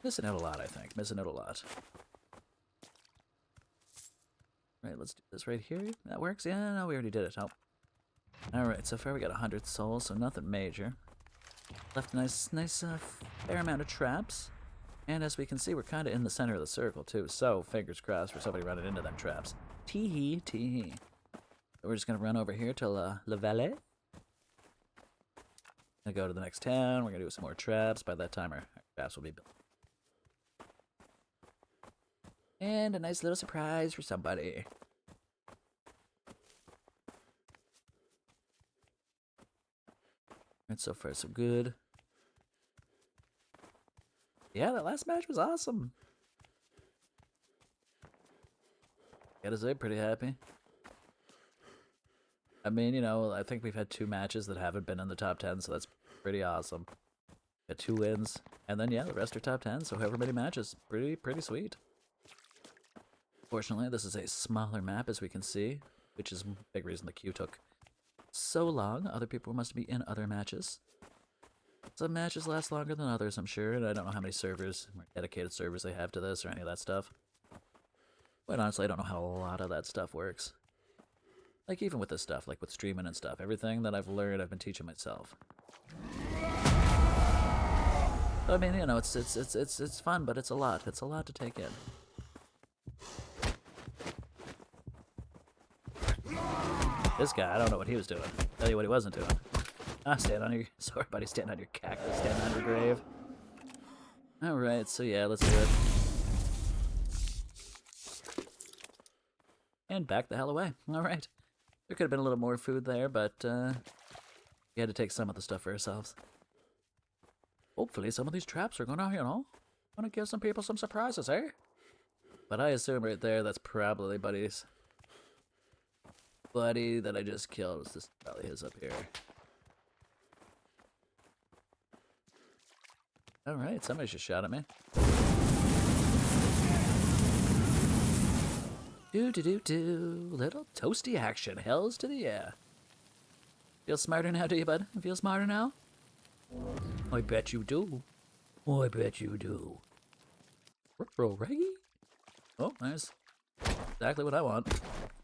Missing out a lot, I think. Missing out a lot. Right, let's do this right here. That works? Yeah, no, we already did it. Oh. Alright, so far we got 100 souls, so nothing major. Left a nice fair amount of traps. And as we can see, we're kind of in the center of the circle, too. So, fingers crossed for somebody running into them traps. Tee-hee, tee-hee. So we're just going to run over here to La Vallée. Gonna go to the next town. We're going to do some more traps. By that time, our traps will be built. And a nice little surprise for somebody. Alright, so far so good. Yeah, that last match was awesome. Gotta say, pretty happy. I mean, you know, I think we've had 2 matches that haven't been in the top 10, so that's pretty awesome. Got 2 wins, and then yeah, the rest are top 10, so however many matches, pretty sweet. Fortunately, this is a smaller map, as we can see, which is a big reason the queue took so long. Other people must be in other matches. Some matches last longer than others, I'm sure, and I don't know how many servers, or dedicated servers they have to this or any of that stuff. Quite honestly, I don't know how a lot of that stuff works. Like, even with this stuff, like with streaming and stuff, everything that I've learned, I've been teaching myself. So, I mean, you know, it's fun, but it's a lot. It's a lot to take in. This guy, I don't know what he was doing. Tell you what he wasn't doing. Ah, stand on your... Sorry, buddy, stand on your cactus, stand on your grave. Alright, so yeah, let's do it. And back the hell away. Alright. There could have been a little more food there, but we had to take some of the stuff for ourselves. Hopefully some of these traps are gonna, you know, gonna give some people some surprises, eh? But I assume right there that's probably Buddy's. Buddy that I just killed. This is probably his up here. Alright, somebody just shot at me. Do. Little toasty action. Hells to the yeah. Feel smarter now, do you, bud? Feel smarter now? I bet you do. I bet you do. Ruh-roh, Reggie? Oh, nice. Exactly what I want.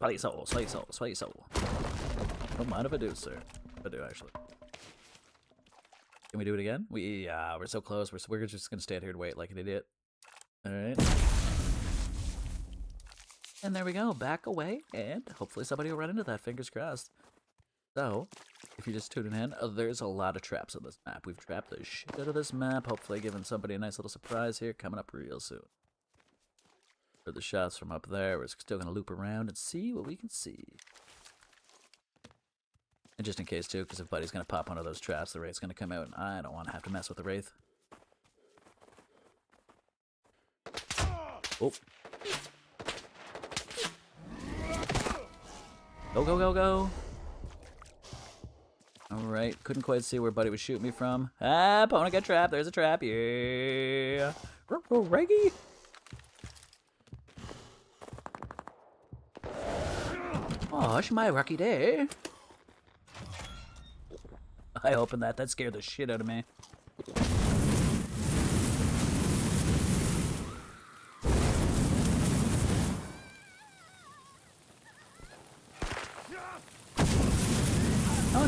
Sweet soul. Don't mind if I do, sir. I do, actually. Can we do it again? We're so close. We're just gonna stand here and wait like an idiot. Alright. And there we go. Back away. And hopefully somebody will run into that. Fingers crossed. So, if you're just tuning in, there's a lot of traps on this map. We've trapped the shit out of this map. Hopefully giving somebody a nice little surprise here coming up real soon. For the shots from up there, we're still gonna loop around and see what we can see. And just in case too, because if Buddy's gonna pop one of those traps, the Wraith's gonna come out, and I don't want to have to mess with the Wraith. Oh. Go. Alright, couldn't quite see where Buddy was shooting me from. Ah, opponent got trapped. There's a trap. Yeah. Reggie. Oh, it's my lucky day. I opened that. That scared the shit out of me.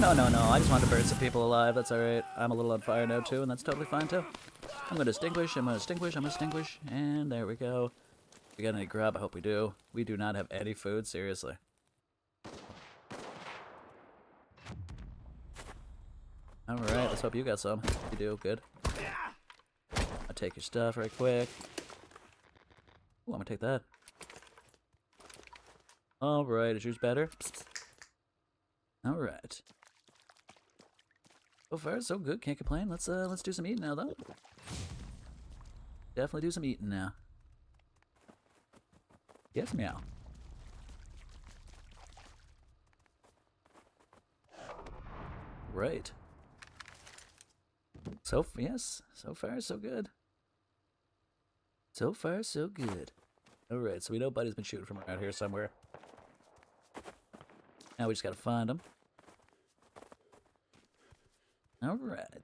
Oh, no. I just wanted to burn some people alive. That's alright. I'm a little on fire now, too, and that's totally fine, too. I'm gonna extinguish. And there we go. We got any grub? I hope we do. We do not have any food, seriously. Alright, let's hope you got some. You do, good. I'll take your stuff right quick. Ooh, I'm gonna take that. Alright, is yours better? Alright. So far, so good, can't complain. Let's do some eating now, though. Definitely do some eating now. Yes, meow. Right. Yes, so far so good. So far so good. Alright, so we know Buddy's been shooting from around here somewhere. Now we just gotta find him. Alright.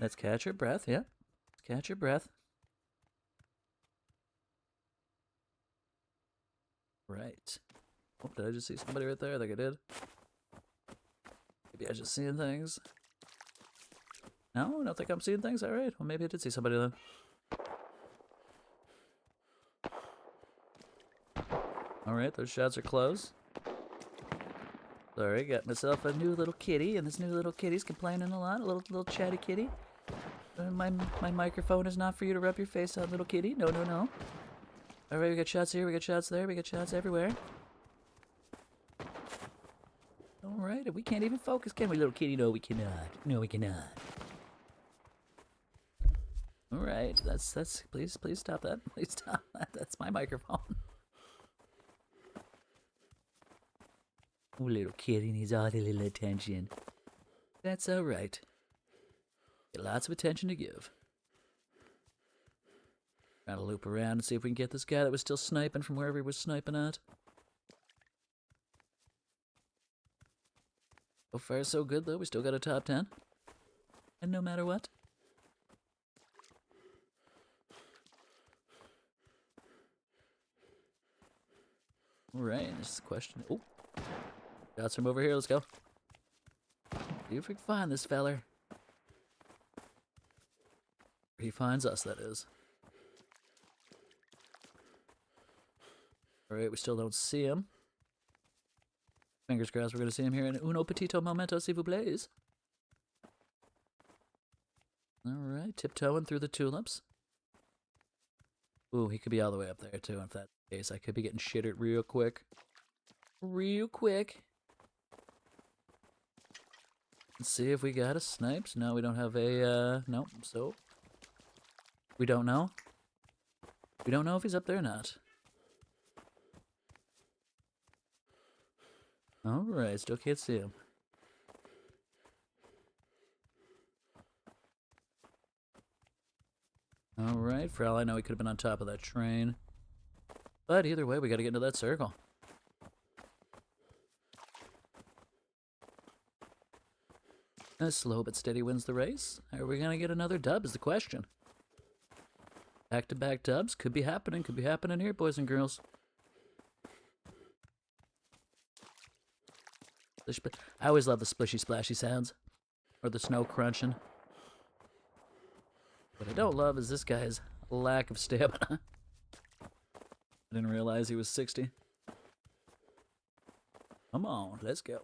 Let's catch your breath, yeah. Let's catch your breath. Right. Oh, did I just see somebody right there? I think I did. Maybe I just seeing things. No, I don't think I'm seeing things. Alright, well maybe I did see somebody then. Alright, those shots are close. Sorry, got myself a new little kitty, and this new little kitty's complaining a lot. A little chatty kitty. My microphone is not for you to rub your face on, little kitty. No, no, no. Alright, we got shots here, we got shots there, we got shots everywhere. Alright, we can't even focus, can we, little kitty? No, we cannot. No, we cannot. Alright, that's, please stop that. Please stop that. That's my microphone. Oh, little kitty needs all the little attention. That's alright. Get lots of attention to give. Trying to loop around and see if we can get this guy that was still sniping from wherever he was sniping at. So far, so good, though. We still got a top 10. And no matter what. Alright, this is the question. Oh, got some over here. Let's go. See if we can find this feller. He finds us, that is. Alright, we still don't see him. Fingers crossed we're going to see him here in uno petito momento, s'il vous plaît. Alright, tiptoeing through the tulips. Ooh, he could be all the way up there, too, if that's the case. I could be getting shitted real quick. Real quick. Let's see if we got a snipes. No, we don't have a, nope, so... We don't know. We don't know if he's up there or not. Alright, still can't see him. Alright, for all I know, he could have been on top of that train. But either way, we gotta get into that circle. Slow but steady wins the race. Are we gonna get another dub is the question. Back-to-back dubs could be happening here, boys and girls. I always love the splishy splashy sounds. Or the snow crunching. What I don't love is this guy's lack of stamina. I didn't realize he was 60. Come on, let's go.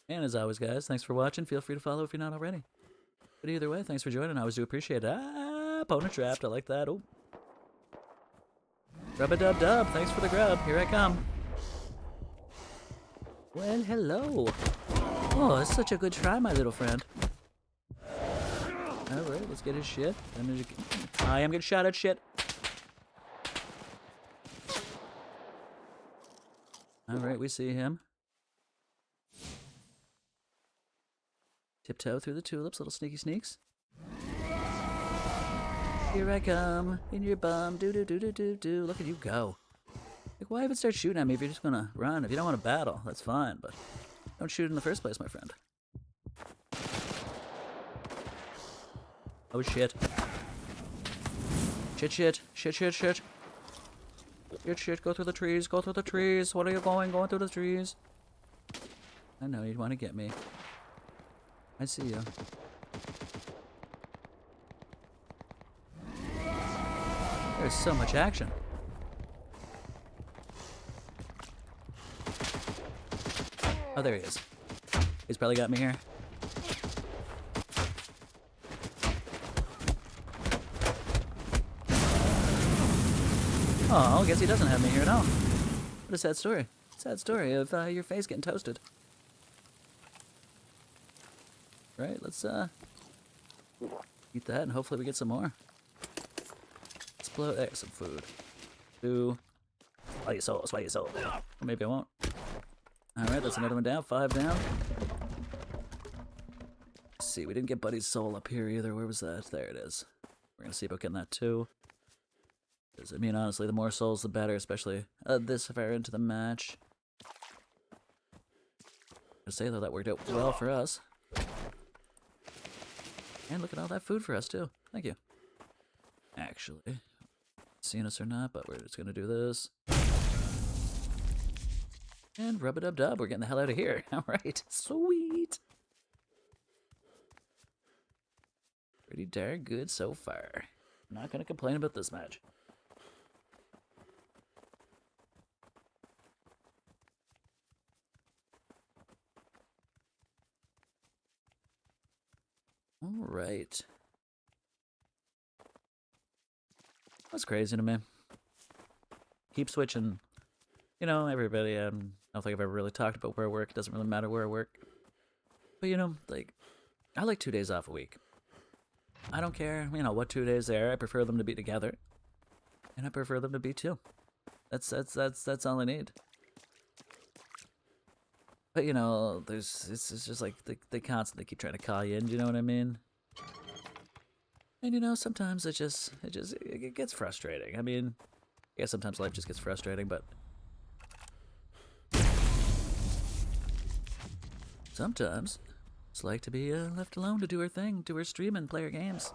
And as always, guys, thanks for watching. Feel free to follow if you're not already. But either way, thanks for joining. I always do appreciate it. Ah, opponent trapped. I like that. Oh. Rub-a-dub-dub. Thanks for the grub. Here I come. Well, hello. Oh, that's such a good try, my little friend. Alright, let's get his shit. I am getting shot at shit. Alright, we see him. Tiptoe through the tulips, little sneaky sneaks. Here I come, in your bum, do-do-do-do-do-do. Look at you go. Like, why even start shooting at me if you're just gonna run? If you don't want to battle, that's fine, but don't shoot in the first place, my friend. Oh shit. Shit. Shit, go through the trees, go through the trees. What are you going through the trees? I know, you'd want to get me. I see you. There's so much action. Oh, there he is. He's probably got me here. Oh, I guess he doesn't have me here at all. What a sad story. Sad story of your face getting toasted. Right, let's eat that and hopefully we get some more. Explode some food. 2. Swallow your soul, swallow your soul. Or maybe I won't. Alright, that's another one down. 5 down. Let's see, we didn't get Buddy's soul up here either. Where was that? There it is. We're gonna see about getting that too. I mean, honestly, the more souls, the better, especially this far into the match. I say, though, that worked out well for us. And look at all that food for us, too. Thank you. Actually, seen us or not, but we're just gonna do this. And rub-a-dub-dub, we're getting the hell out of here. Alright, sweet. Pretty darn good so far. I'm not gonna complain about this match. Alright. That's crazy to me. Keep switching. You know, everybody, I don't think I've ever really talked about where I work. It doesn't really matter where I work. But, you know, like, I like 2 days off a week. I don't care, you know, what 2 days they are. I prefer them to be together. And I prefer them to be 2. That's all I need. But, you know, it's just like, they constantly keep trying to call you in, do you know what I mean? And, you know, sometimes it gets frustrating. I mean, yeah, sometimes life just gets frustrating, but sometimes it's like to be left alone to do her thing, do her stream and play her games.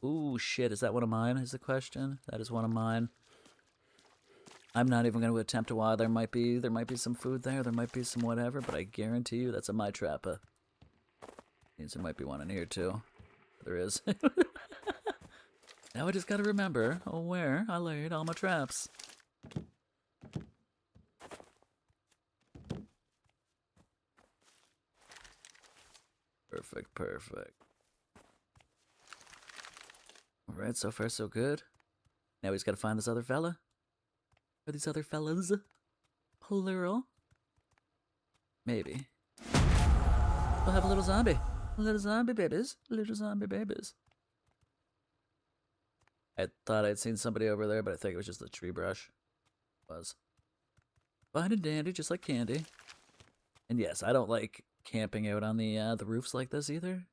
Ooh, shit, is that one of mine, is the question? That is one of mine. I'm not even going to attempt to why. There might be some food there, there might be some whatever, but I guarantee you that's a my trappa. Means there might be one in here too. There is. Now I just gotta remember where I laid all my traps. Perfect, perfect. Alright, so far so good. Now we just gotta find this other fella. Or these other fellas. Plural. Maybe. We'll have a little zombie. Little zombie babies. Little zombie babies. I thought I'd seen somebody over there, but I think it was just the tree brush. It was. Fine and dandy, just like candy. And yes, I don't like camping out on the roofs like this either.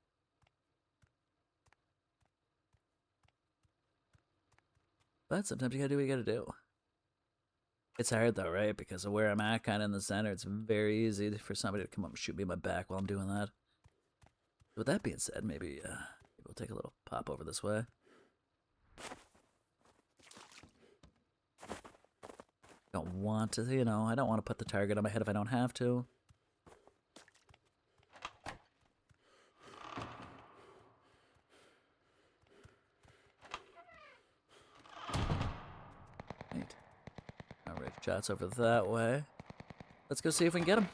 But sometimes you gotta do what you gotta do. It's hard though, right? Because of where I'm at, kind of in the center, it's very easy for somebody to come up and shoot me in my back while I'm doing that. With that being said, maybe we'll take a little pop over this way. Don't want to, you know, I don't want to put the target on my head if I don't have to. Right. Alright, shots over that way. Let's go see if we can get him.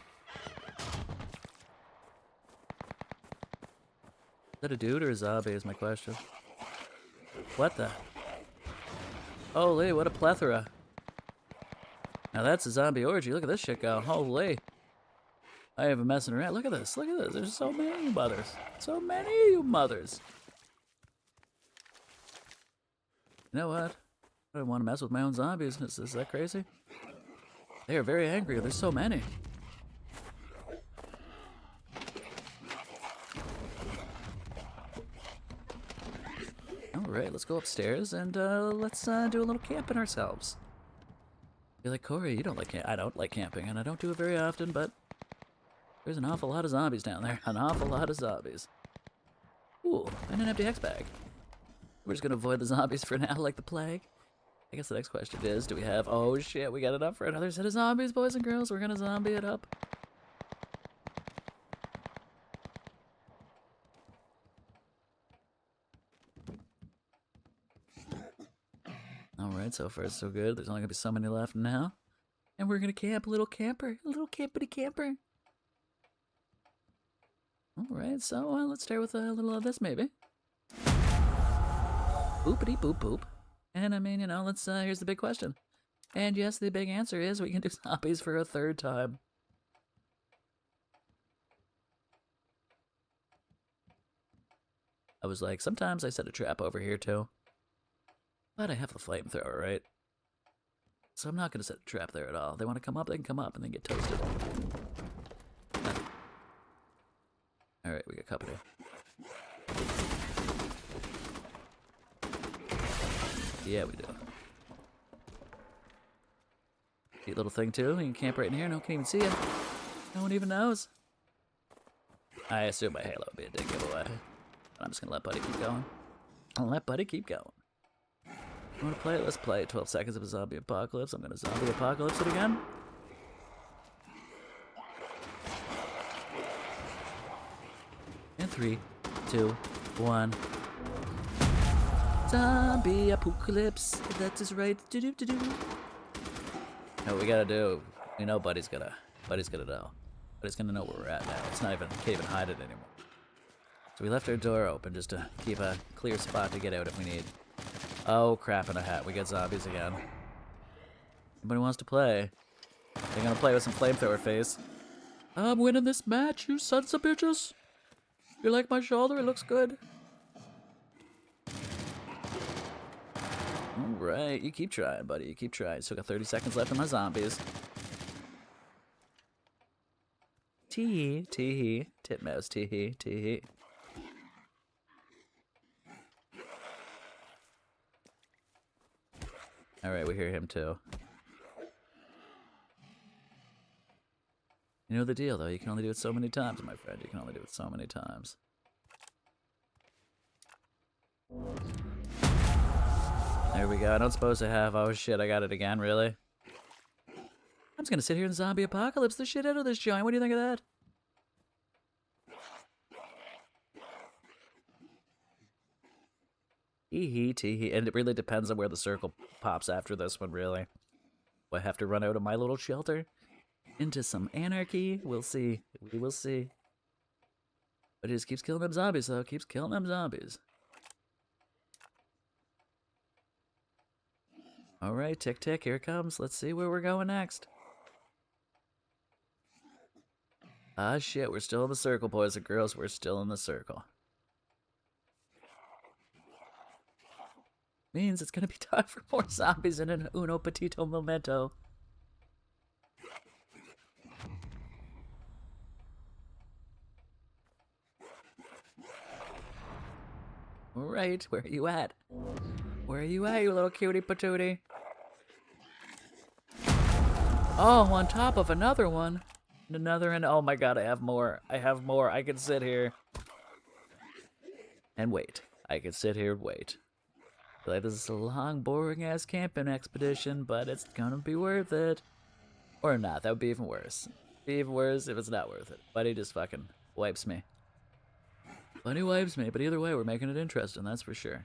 Is that a dude or a zombie is my question. What the? Holy, what a plethora. Now that's a zombie orgy. Look at this shit go. Holy. I ain't even messing around. Look at this. Look at this. There's so many of you mothers. So many of you mothers. You know what? I don't want to mess with my own zombies. Is that crazy? They are very angry. There's so many. Alright, let's go upstairs and let's do a little camping ourselves. You're like, Corey, you don't like I don't like camping, and I don't do it very often, but there's an awful lot of zombies down there. An awful lot of zombies. Ooh, and an empty X bag. We're just gonna avoid the zombies for now like the plague. I guess the next question is, do we have... Oh shit, we got enough for another set of zombies, boys and girls. We're gonna zombie it up. Alright, so far so good. There's only gonna be so many left now. And we're gonna camp, a little camper. A little campity camper. Alright, so let's start with a little of this maybe. Boopity boop boop. And I mean, you know, let's, here's the big question. And yes, the big answer is we can do zombies for a third time. I was like, sometimes I set a trap over here too. But I have the flamethrower, right? So I'm not going to set a trap there at all. They want to come up, they can come up and then get toasted. Alright, we got company. Yeah, we do. Cute little thing, too. You can camp right in here. No one can even see you. No one even knows. I assume my halo would be a dead giveaway. But I'm just gonna let Buddy keep going. I'll let Buddy keep going. You wanna play it? Let's play it. 12 seconds of a zombie apocalypse. I'm gonna zombie apocalypse it again. And 3, 2, 1. Zombie apocalypse. That is right. Do-do-do-do. Now what we gotta do, we know Buddy's gonna know. Buddy's gonna know where we're at now. It's not even, can't even hide it anymore. So we left our door open just to keep a clear spot to get out if we need. Oh crap in a hat, we get zombies again. Anybody wants to play? They're gonna play with some flamethrower face. I'm winning this match, you sons of bitches. You like my shoulder? It looks good. Alright, you keep trying, buddy. You keep trying. Still got 30 seconds left on my zombies. Tee-hee, tee-hee. Titmouse, tee-hee, tee-hee. Alright, we hear him too. You know the deal, though. You can only do it so many times, my friend. You can only do it so many times. There we go. I don't suppose to have. Oh shit, I got it again, really? I'm just gonna sit here and zombie apocalypse the shit out of this joint. What do you think of that? Tee-hee, tee-hee. And it really depends on where the circle pops after this one, really. Do I have to run out of my little shelter into some anarchy? We'll see. We will see. But he just keeps killing them zombies, though. Keeps killing them zombies. Alright, tick tick, here it comes. Let's see where we're going next. Ah shit, we're still in the circle, boys and girls. We're still in the circle. Means it's gonna be time for more zombies in an uno petito momento. Alright, where are you at? Where are you at, you little cutie patootie? Oh, on top of another one. And another, and oh my god, I have more. I have more. I can sit here and wait. I can sit here and wait. I feel like this is a long, boring-ass camping expedition, but it's gonna be worth it. Or not, that would be even worse. Be even worse if it's not worth it. Buddy just fucking wipes me. Buddy wipes me, but either way, we're making it interesting, that's for sure.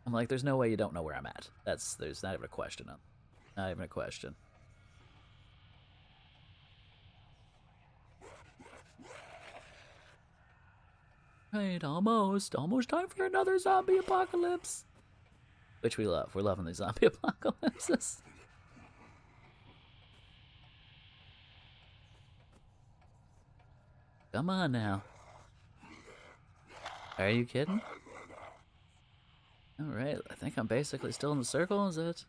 I'm like, there's no way you don't know where I'm at. There's not even a question on. Not even a question. Right, almost time for another zombie apocalypse. Which we love. We're loving these zombie apocalypses. Come on now. Are you kidding? Alright, I think I'm basically still in the circle, is it?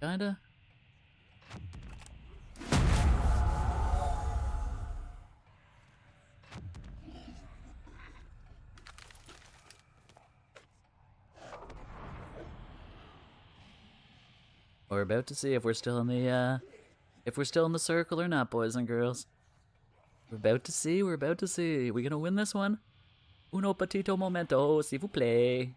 Kinda? We're about to see if we're still in the circle or not, boys and girls. We're about to see, we're about to see. We gonna win this one? Uno petito momento, s'il vous plaît.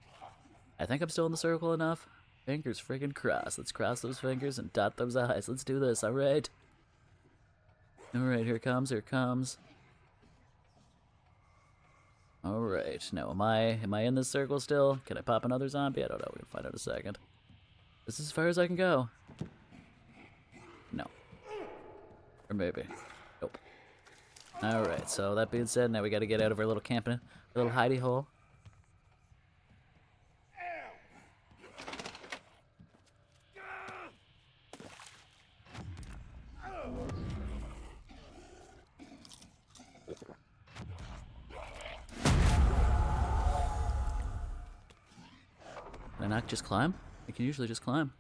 I think I'm still in the circle enough. Fingers friggin' crossed. Let's cross those fingers and dot those eyes. Let's do this, alright? Alright, here it comes, here it comes. Alright, now am I in this circle still? Can I pop another zombie? I don't know, we're gonna find out in a second. This is as far as I can go. No. Or maybe. Nope. Alright, so that being said, now we gotta get out of our little camping, our little hidey hole. Can I not just climb? I can usually just climb.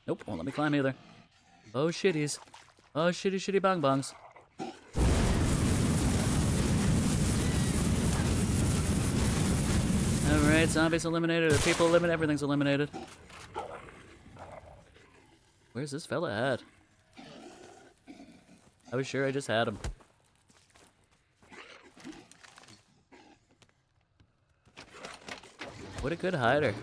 Nope, won't let me climb either. Oh shitties. Oh shitty bong bongs. Alright, zombies eliminated, or people eliminated, everything's eliminated. Where's this fella at? I was sure I just had him. What a good hider.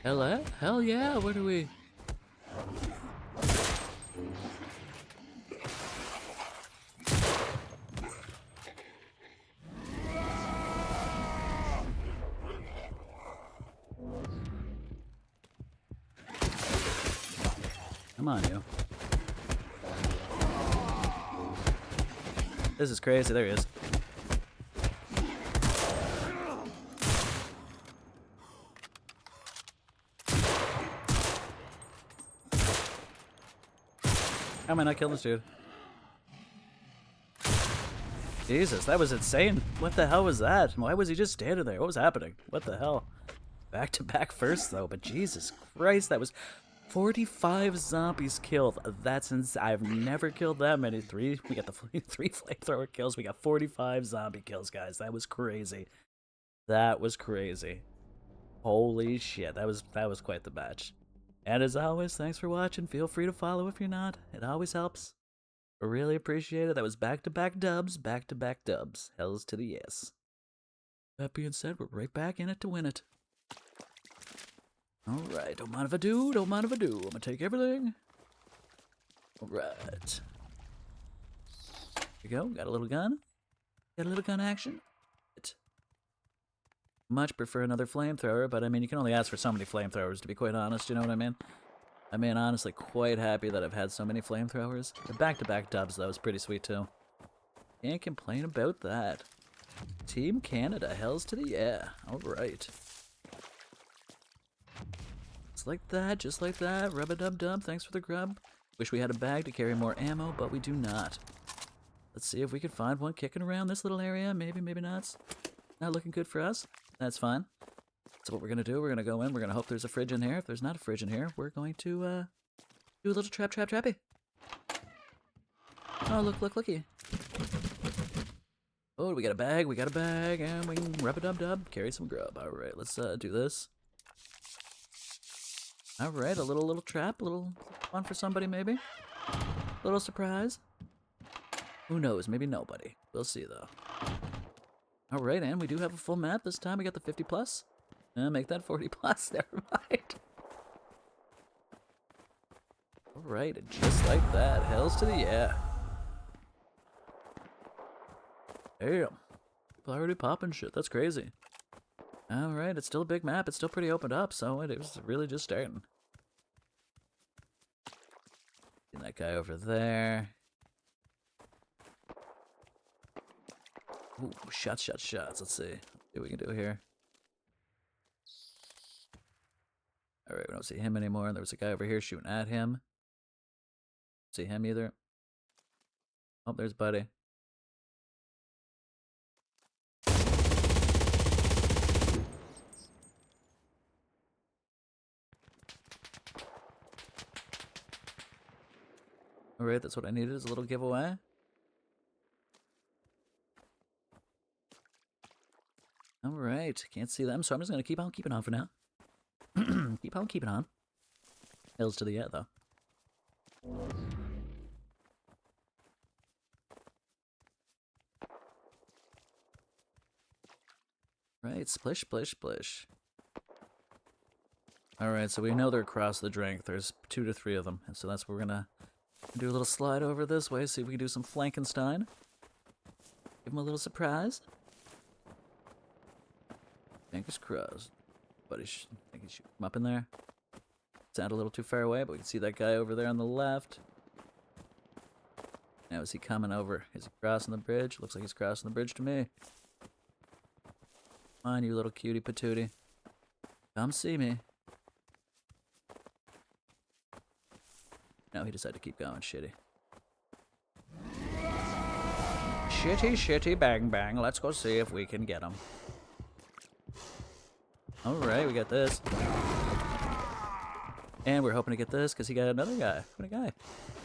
Hello? Hell yeah, where do we... Come on, you. This is crazy. There he is. How am I not killing this dude? Jesus, that was insane. What the hell was that? Why was he just standing there? What was happening? What the hell? Back to back first, though, but Jesus Christ, that was 45 zombies killed. That's insane. I've never killed that many. We got the 3 flamethrower kills. We got 45 zombie kills, guys. That was crazy. That was crazy. Holy shit, that was quite the match. And as always, thanks for watching. Feel free to follow if you're not. It always helps. I really appreciate it. That was back-to-back dubs. Back-to-back dubs. Hells to the yes. That being said, we're right back in it to win it. Alright, don't mind if I do, don't mind if I do. I'm gonna take everything. Alright. Here we go, got a little gun. Got a little gun action. Much prefer another flamethrower, but I mean, you can only ask for so many flamethrowers, to be quite honest, you know what I mean? I mean, honestly, quite happy that I've had so many flamethrowers. The back-to-back dubs, that was pretty sweet, too. Can't complain about that. Team Canada, hells to the yeah. Alright. Just like that, rub-a-dub-dub, thanks for the grub. Wish we had a bag to carry more ammo, but we do not. Let's see if we can find one kicking around this little area, maybe, maybe not. Not looking good for us. That's fine. So what we're going to do, we're going to go in, we're going to hope there's a fridge in here. If there's not a fridge in here, we're going to do a little trappy. Oh, looky. Oh, we got a bag, and we can rub-a-dub-dub, carry some grub. Alright, let's do this. Alright, a little trap, a little fun for somebody maybe. A little surprise. Who knows, maybe nobody. We'll see though. Alright, and we do have a full map this time. We got the 50 plus. Make that 40 plus, never mind. Alright, and just like that, hells to the yeah. Damn. People already popping shit, that's crazy. Alright, it's still a big map, it's still pretty opened up, so it was really just starting. See that guy over there. Ooh, shots. Let's see what we can do here. Alright, we don't see him anymore. There was a guy over here shooting at him. See him either. Oh, there's Buddy. Alright, that's what I needed, is a little giveaway. Alright, can't see them, so I'm just gonna keep on keeping on for now. Keep on keeping on. Hills to the yeah, though. Right, splish. Alright, so we know they're across the drink. There's 2 to 3 of them, and so that's what we're gonna do a little slide over this way, see if we can do some Flankenstein. Give them a little surprise. Fingers crossed. Buddy, I think he shoot him up in there. Sound a little too far away, but we can see that guy over there on the left. Now, is he coming over? Is he crossing the bridge? Looks like he's crossing the bridge to me. Come on, you little cutie patootie. Come see me. No, he decided to keep going. Shitty. Shitty, bang. Let's go see if we can get him. Alright, we got this. And we're hoping to get this because he got another guy. What a guy.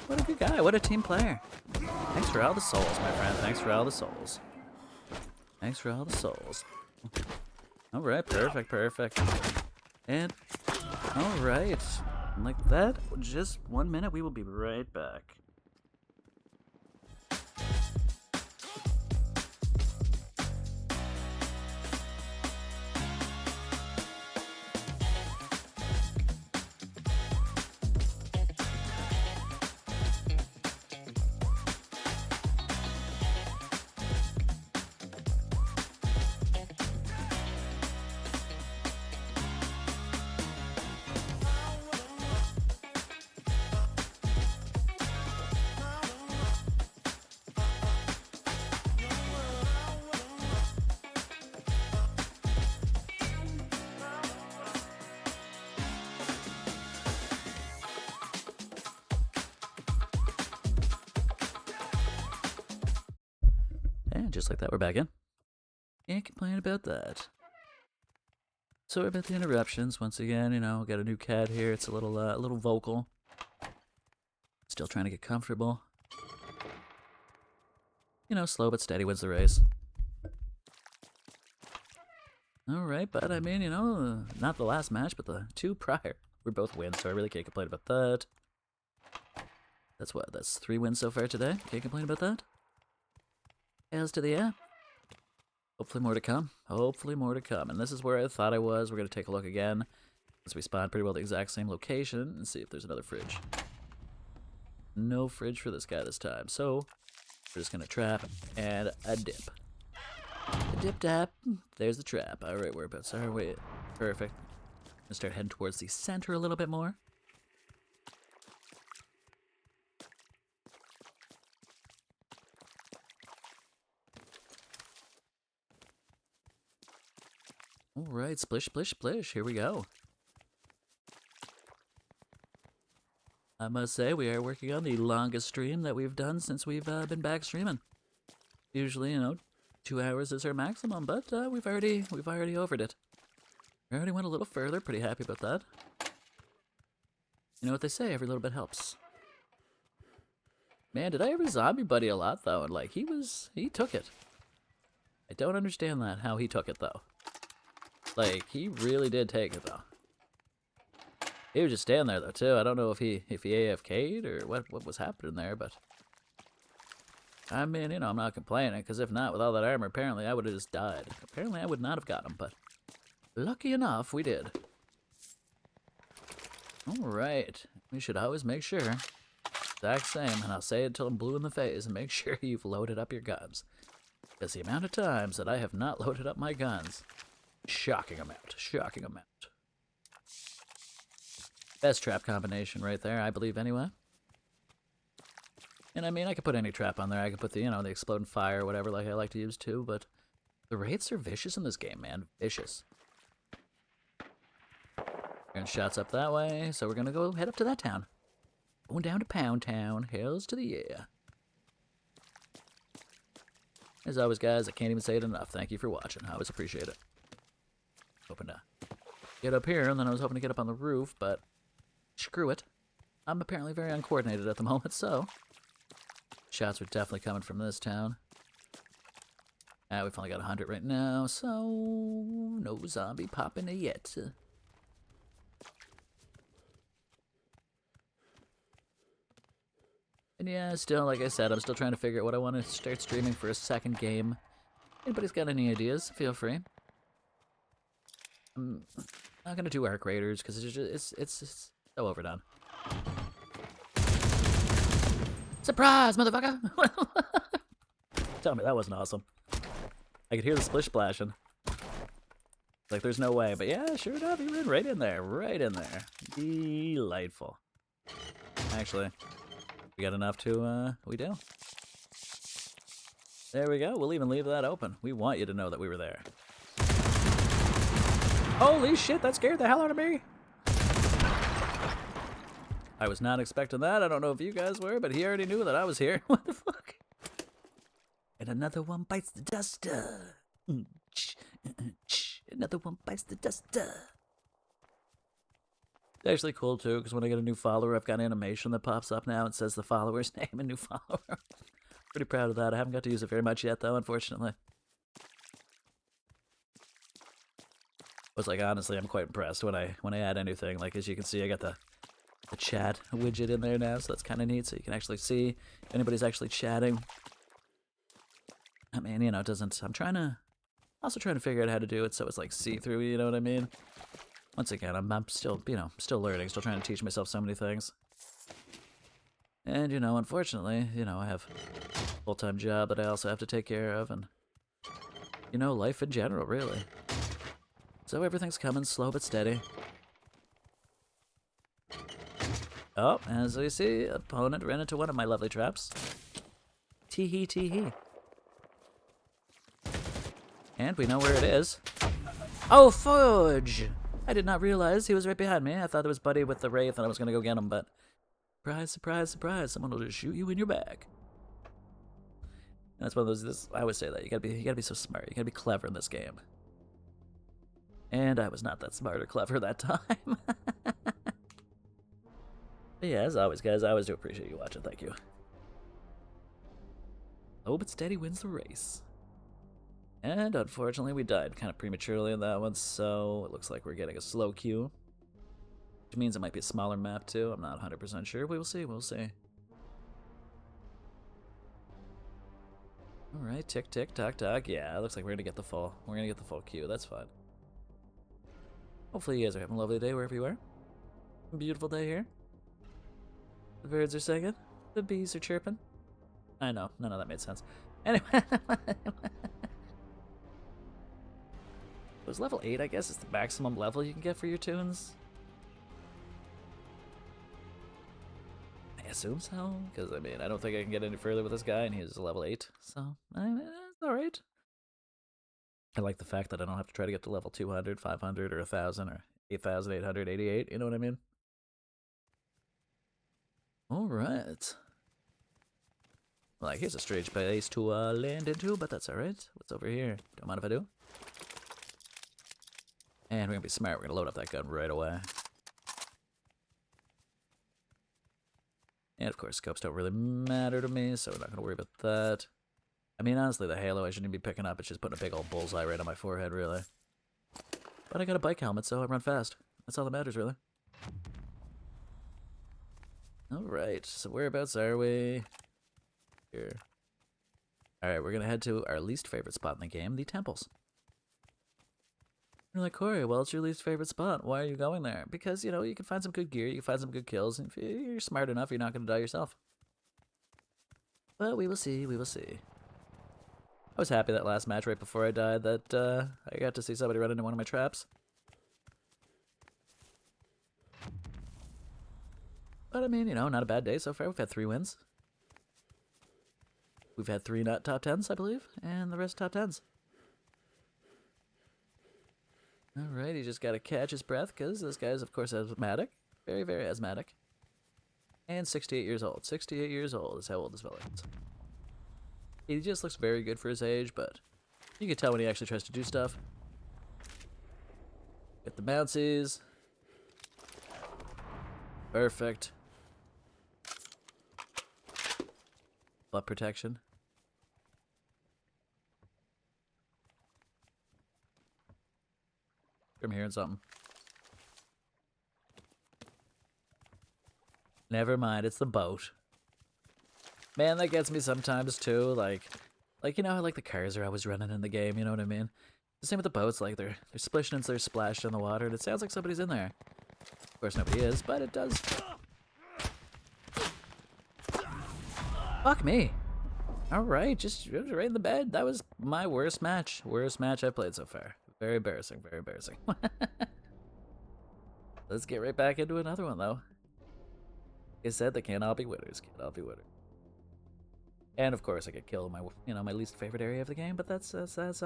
What a good guy. What a team player. Thanks for all the souls, my friend. Thanks for all the souls. Thanks for all the souls. Alright, perfect, perfect. And, alright. Like that, just 1 minute, we will be right back. And just like that, we're back in. Can't complain about that. Sorry about the interruptions. Once again, you know, got a new cat here. It's a little vocal. Still trying to get comfortable. You know, slow but steady wins the race. Alright, but I mean, you know, not the last match, but the two prior. We're both wins, so I really can't complain about that. That's what? That's 3 wins so far today? Can't complain about that? As to the air. Hopefully more to come. Hopefully more to come. And this is where I thought I was. We're going to take a look again. As we spawned pretty well the exact same location and see if there's another fridge. No fridge for this guy this time. So, we're just going to trap and a dip. A dip tap. There's the trap. Alright, whereabouts are we? Perfect. I'm going to start heading towards the center a little bit more. Alright, splish, splish, splish. Here we go. I must say, we are working on the longest stream that we've done since we've been back streaming. Usually, you know, 2 hours is our maximum, but we've already overed it. We already went a little further. Pretty happy about that. You know what they say? Every little bit helps. Man, did I ever zombie buddy a lot though? And like, he took it. I don't understand that, how he took it though. Like, he really did take it, though. He was just standing there, though, too. I don't know if he AFK'd or what was happening there, but... I mean, you know, I'm not complaining, because if not, with all that armor, apparently I would have just died. Apparently I would not have got him, but... lucky enough, we did. Alright. We should always make sure. Exact same, and I'll say it till I'm blue in the face, and make sure you've loaded up your guns. Because the amount of times that I have not loaded up my guns... shocking amount. Shocking amount. Best trap combination right there, I believe, anyway. And I mean, I could put any trap on there. I could put the, you know, the exploding fire or whatever, like I like to use too, but the rates are vicious in this game, man. Vicious. And shots up that way, so we're gonna go head up to that town. Going down to Pound Town. Hells to the yeah. As always, guys, I can't even say it enough. Thank you for watching. I always appreciate it. Hoping to get up here, and then I was hoping to get up on the roof, but screw it. I'm apparently very uncoordinated at the moment, so shots are definitely coming from this town. We've only got 100 right now, so no zombie popping yet. And yeah, still, like I said, I'm still trying to figure out what I want to start streaming for a second game. Anybody's got any ideas? Feel free. I'm not gonna do Arc Raiders because it's so overdone. Surprise, motherfucker! Tell me that wasn't awesome. I could hear the splish splashing. Like there's no way, but yeah, sure enough, he ran right in there, right in there. Delightful. Actually, we got enough to we do. There we go. We'll even leave that open. We want you to know that we were there. Holy shit, that scared the hell out of me. I was not expecting that. I don't know if you guys were, but he already knew that I was here. What the fuck? And another one bites the dust. Another one bites the dust. It's actually cool too, because when I get a new follower, I've got an animation that pops up now and says the follower's name and new follower. Pretty proud of that. I haven't got to use it very much yet, though, unfortunately. But like, honestly, I'm quite impressed when I add anything. Like, as you can see, I got the chat widget in there now, so that's kind of neat. So you can actually see if anybody's actually chatting. I mean, you know, it doesn't. Also trying to figure out how to do it so it's like see-through. You know what I mean? Once again, I'm still, you know, still learning, still trying to teach myself so many things. And, you know, unfortunately, you know, I have a full-time job that I also have to take care of, and, you know, life in general, really. So everything's coming slow but steady. Oh, as we see, opponent ran into one of my lovely traps. Tee-hee, tee-hee. And we know where it is. Oh, fudge! I did not realize he was right behind me. I thought it was Buddy with the Wraith and I was gonna go get him, but... Surprise, surprise, surprise, someone will just shoot you in your back. And that's one of those, I always say that, you gotta be so smart, you gotta be clever in this game. And I was not that smart or clever that time. But yeah, as always, guys, I always do appreciate you watching, thank you. Oh, but steady wins the race. And unfortunately, we died kind of prematurely in that one, so it looks like we're getting a slow queue. Which means it might be a smaller map, too. I'm not 100% sure. We will see, we'll see. Alright, tick, tick, tock, tock. Yeah, it looks like we're gonna get the full. We're gonna get the full queue, that's fine. Hopefully you guys are having a lovely day wherever you are. A beautiful day here. The birds are singing. The bees are chirping. I know, none of that made sense. Anyway. It was level 8, I guess, is the maximum level you can get for your tunes. I assume so, because, I mean, I don't think I can get any further with this guy, and he's level 8, so, I mean, it's alright. I like the fact that I don't have to try to get to level 200, 500, or 1,000, or 8,888, you know what I mean? Alright. Like, here's a strange place to land into, but that's alright. What's over here? Don't mind if I do. And we're gonna be smart, we're gonna load up that gun right away. And of course, scopes don't really matter to me, so we're not gonna worry about that. I mean, honestly, the halo I shouldn't be picking up, it's just putting a big old bullseye right on my forehead, really. But I got a bike helmet, so I run fast. That's all that matters, really. Alright, so whereabouts are we? Here. Alright, we're gonna head to our least favorite spot in the game, the temples. You're like, Corey, well, it's your least favorite spot. Why are you going there? Because, you know, you can find some good gear, you can find some good kills, and if you're smart enough, you're not going to die yourself. But we will see, we will see. I was happy that last match right before I died that I got to see somebody run into one of my traps. But, I mean, you know, not a bad day so far. We've had 3 wins. We've had 3 not top 10s, I believe, and the rest top 10s. Alright, he just gotta catch his breath, because this guy's, of course, asthmatic. Very, very asthmatic. And 68 years old. 68 years old is how old this fella is. He just looks very good for his age, but you can tell when he actually tries to do stuff. Get the bouncies. Perfect. Butt protection. I'm hearing something. Never mind, it's the boat. Man, that gets me sometimes too. Like you know how like the cars are always running in the game, you know what I mean? The same with the boats, like they're splishing and they're splashed in the water, and it sounds like somebody's in there. Of course nobody is, but it does. Fuck me. Alright, just right in the bed. That was my worst match. Worst match I've played so far. Very embarrassing, very embarrassing. Let's get right back into another one, though. Like I said, they can't all be winners. Can't all be winners. And of course, I get killed in my, you know, my least favorite area of the game, but that's all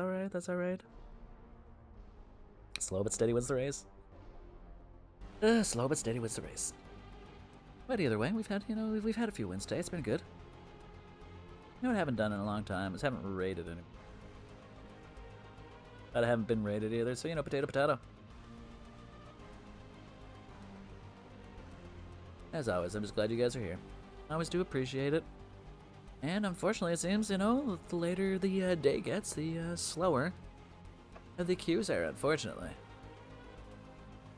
right. That's all right. Slow but steady wins the race. Slow but steady wins the race. But either way, we've had, you know, we've had a few wins today. It's been good. You know what I haven't done in a long time is haven't raided any. But I haven't been raided either, so, you know, potato, potato. As always, I'm just glad you guys are here. I always do appreciate it. And unfortunately, it seems, you know, the later the day gets, the slower the queues are, unfortunately.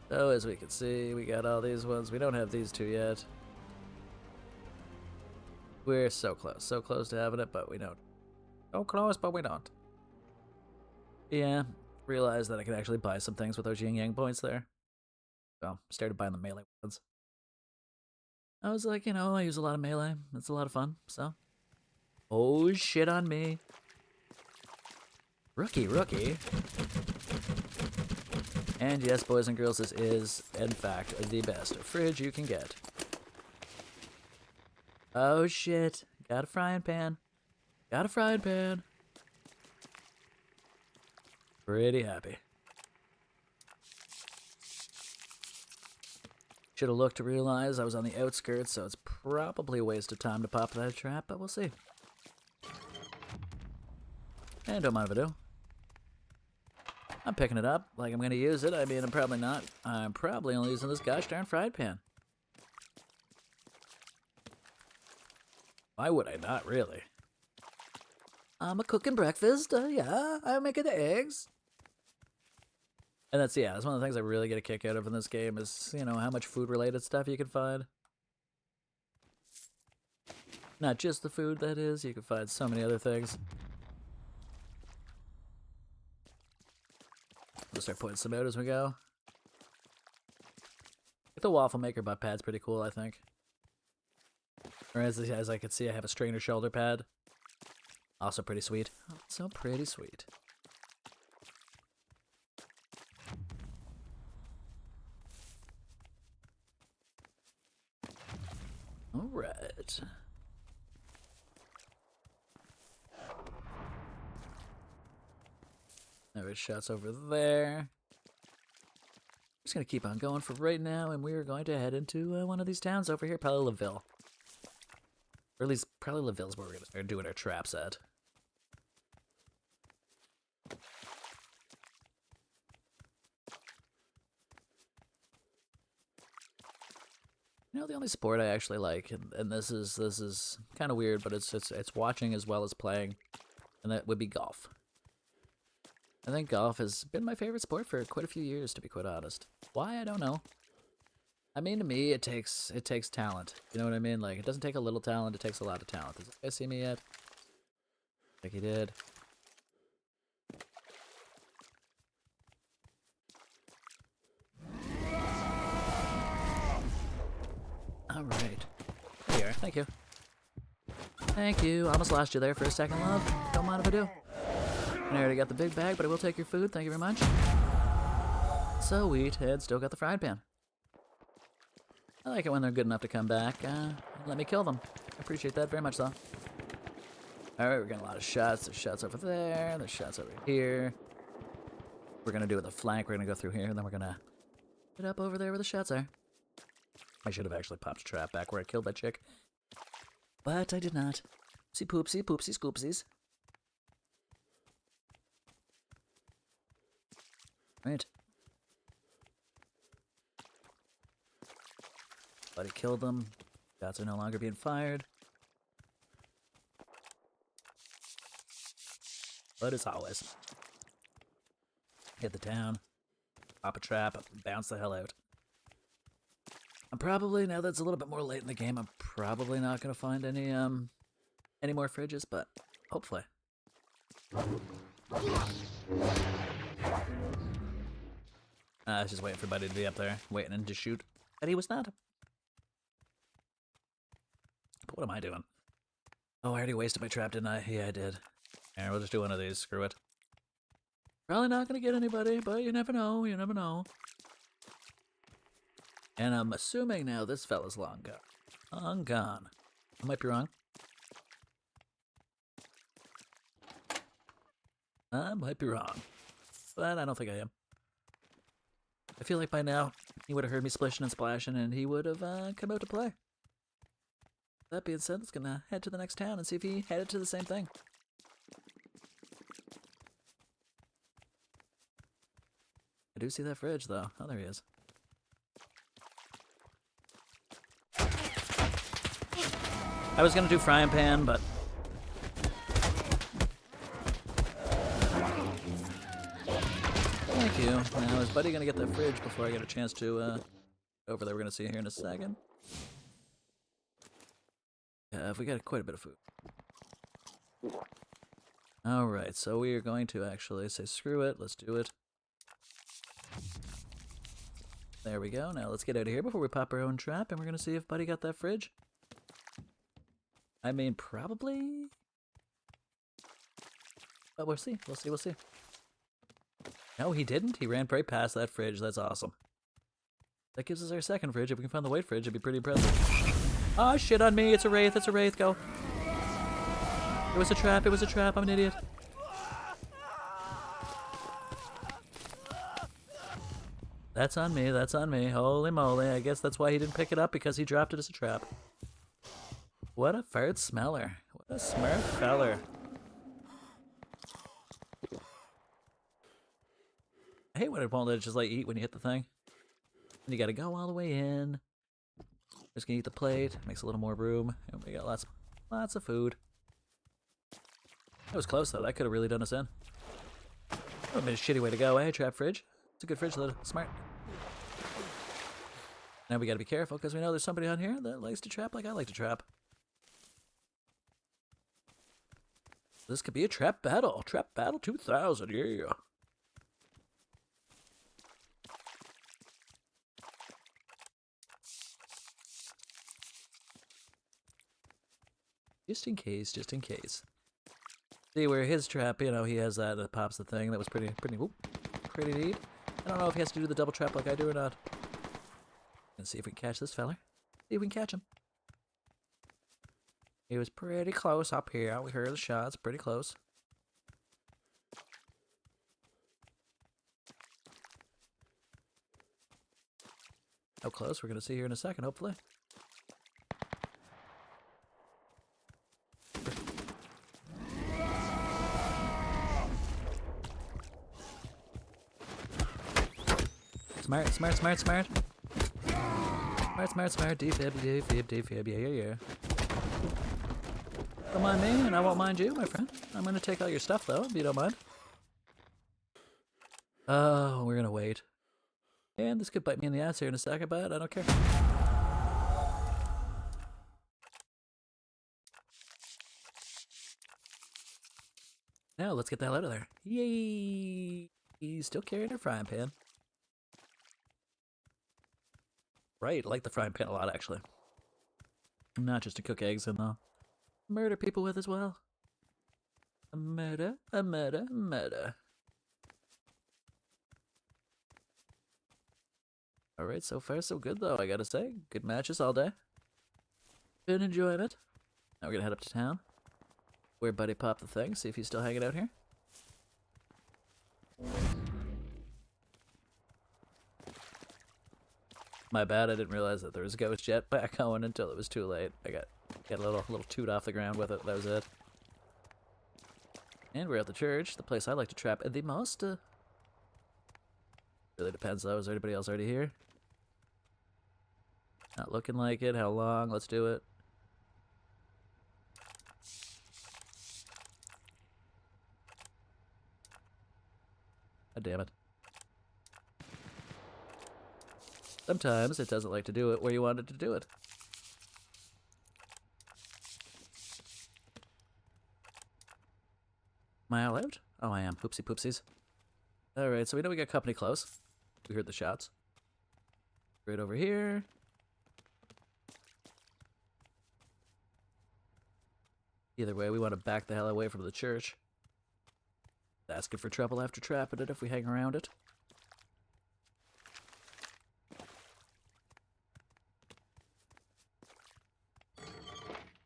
So, as we can see, we got all these ones. We don't have these two yet. We're so close to having it, but we don't. So close, but we don't. Yeah, realized that I could actually buy some things with those yin yang points there. So, started buying the melee ones. I was like, you know, I use a lot of melee. It's a lot of fun, so. Oh, shit on me. Rookie. And yes, boys and girls, this is, in fact, the best fridge you can get. Oh, shit. Got a frying pan. Pretty happy. Should have looked to realize I was on the outskirts, so it's probably a waste of time to pop that trap, but we'll see. And don't mind if I do. I'm picking it up like I'm going to use it. I mean, I'm probably not. I'm probably only using this gosh darn fried pan. Why would I not, really? I'm cooking breakfast. Yeah, I'm making the eggs. And that's one of the things I really get a kick out of in this game is, you know, how much food-related stuff you can find. Not just the food, that is. You can find so many other things. We'll start putting some out as we go. The waffle maker butt pad's pretty cool, I think. Or as I can see, I have a strainer shoulder pad. Also pretty sweet. Also pretty sweet. Alright. There is shots over there. Just gonna keep on going for right now, and we are going to head into one of these towns over here, probably LaVille. Or at least, probably LaVille's where we're gonna start doing our traps at. You know, the only sport I actually like, and this is kind of weird, but it's watching as well as playing, and that would be golf. I think golf has been my favorite sport for quite a few years, to be quite honest. Why, I don't know. I mean, to me, it takes talent. You know what I mean? Like, it doesn't take a little talent, it takes a lot of talent. Does this guy see me yet? I think he did. Alright. There you are. Thank you. Thank you. Almost lost you there for a second, love. Don't mind if I do. I already got the big bag, but I will take your food. Thank you very much. Sweet. And still got the fried pan. I like it when they're good enough to come back. Let me kill them. I appreciate that very much, though. Alright, we're getting a lot of shots. There's shots over there. There's shots over here. We're going to do it with a flank. We're going to go through here, and then we're going to get up over there where the shots are. I should have actually popped a trap back where I killed that chick. But I did not. Poopsie, scoopsies. Right. Buddy killed them. Shots are no longer being fired. But as always, hit the town, pop a trap, bounce the hell out. I'm probably, now that it's a little bit more late in the game, I'm probably not going to find any more fridges, but hopefully. I was just waiting for Buddy to be up there, waiting to shoot, but he was not. But what am I doing? Oh, I already wasted my trap, didn't I? Yeah, I did. Alright, we'll just do one of these, screw it. Probably not going to get anybody, but you never know, you never know. And I'm assuming now this fella's long gone. Long gone. I might be wrong. I might be wrong. But I don't think I am. I feel like by now, he would have heard me splishing and splashing, and he would have come out to play. That being said, let's gonna head to the next town and see if he headed to the same thing. I do see that fridge, though. Oh, there he is. I was gonna do frying pan, but thank you. Now is Buddy gonna get the fridge before I get a chance to over there? We're gonna see here in a second. Yeah, we got quite a bit of food. Alright, so we are going to actually say screw it, let's do it. There we go. Now let's get out of here before we pop our own trap, and we're gonna see if Buddy got that fridge. I mean, probably. But we'll see. We'll see. No, he didn't. He ran right past that fridge. That's awesome. That gives us our second fridge. If we can find the white fridge, it'd be pretty impressive. Oh, shit on me. It's a wraith. It's a wraith. Go. It was a trap. It was a trap. I'm an idiot. That's on me. That's on me. Holy moly. I guess that's why he didn't pick it up, because he dropped it as a trap. What a fart smeller. What a smart feller. I hate when it won't let it just like eat when you hit the thing. And you gotta go all the way in. Just gonna eat the plate. Makes a little more room. And we got lots of food. That was close though. That could have really done us in. That would have been a shitty way to go. Hey, trap fridge. It's a good fridge though. Smart. Now we gotta be careful because we know there's somebody on here that likes to trap like I like to trap. This could be a trap battle. Trap battle 2000, yeah. Just in case, just in case. See where his trap, you know, he has that pops the thing. That was pretty neat. I don't know if he has to do the double trap like I do or not. Let's see if we can catch this feller. See if we can catch him. He was pretty close up here. We heard the shots, pretty close. How close? We're gonna see here in a second, hopefully. Smart. Smart. Defib. Yeah. Don't mind me, and I won't mind you, my friend. I'm gonna take all your stuff, though, if you don't mind. Oh, we're gonna wait. And this could bite me in the ass here in a second, but I don't care. Now, let's get the hell out of there. Yay! He's still carrying her frying pan. Right, I like the frying pan a lot, actually. Not just to cook eggs in, though. Murder people with as well. A murder. Alright, so far so good, though, I gotta say. Good matches all day. Been enjoying it. Now we're gonna head up to town. Where Buddy popped the thing, see if he's still hanging out here. My bad, I didn't realize that there was a ghost jet back going until it was too late. I got a little toot off the ground with it, that was it. And we're at the church, the place I like to trap the most. Really depends though, is there anybody else already here? Not looking like it, how long? Let's do it. God damn it. Sometimes it doesn't like to do it where you want it to do it. Am I all out? Oh, I am. Poopsie poopsies. Alright, so we know we got company close. We heard the shots. Right over here. Either way, we want to back the hell away from the church. Asking for trouble after trapping it if we hang around it.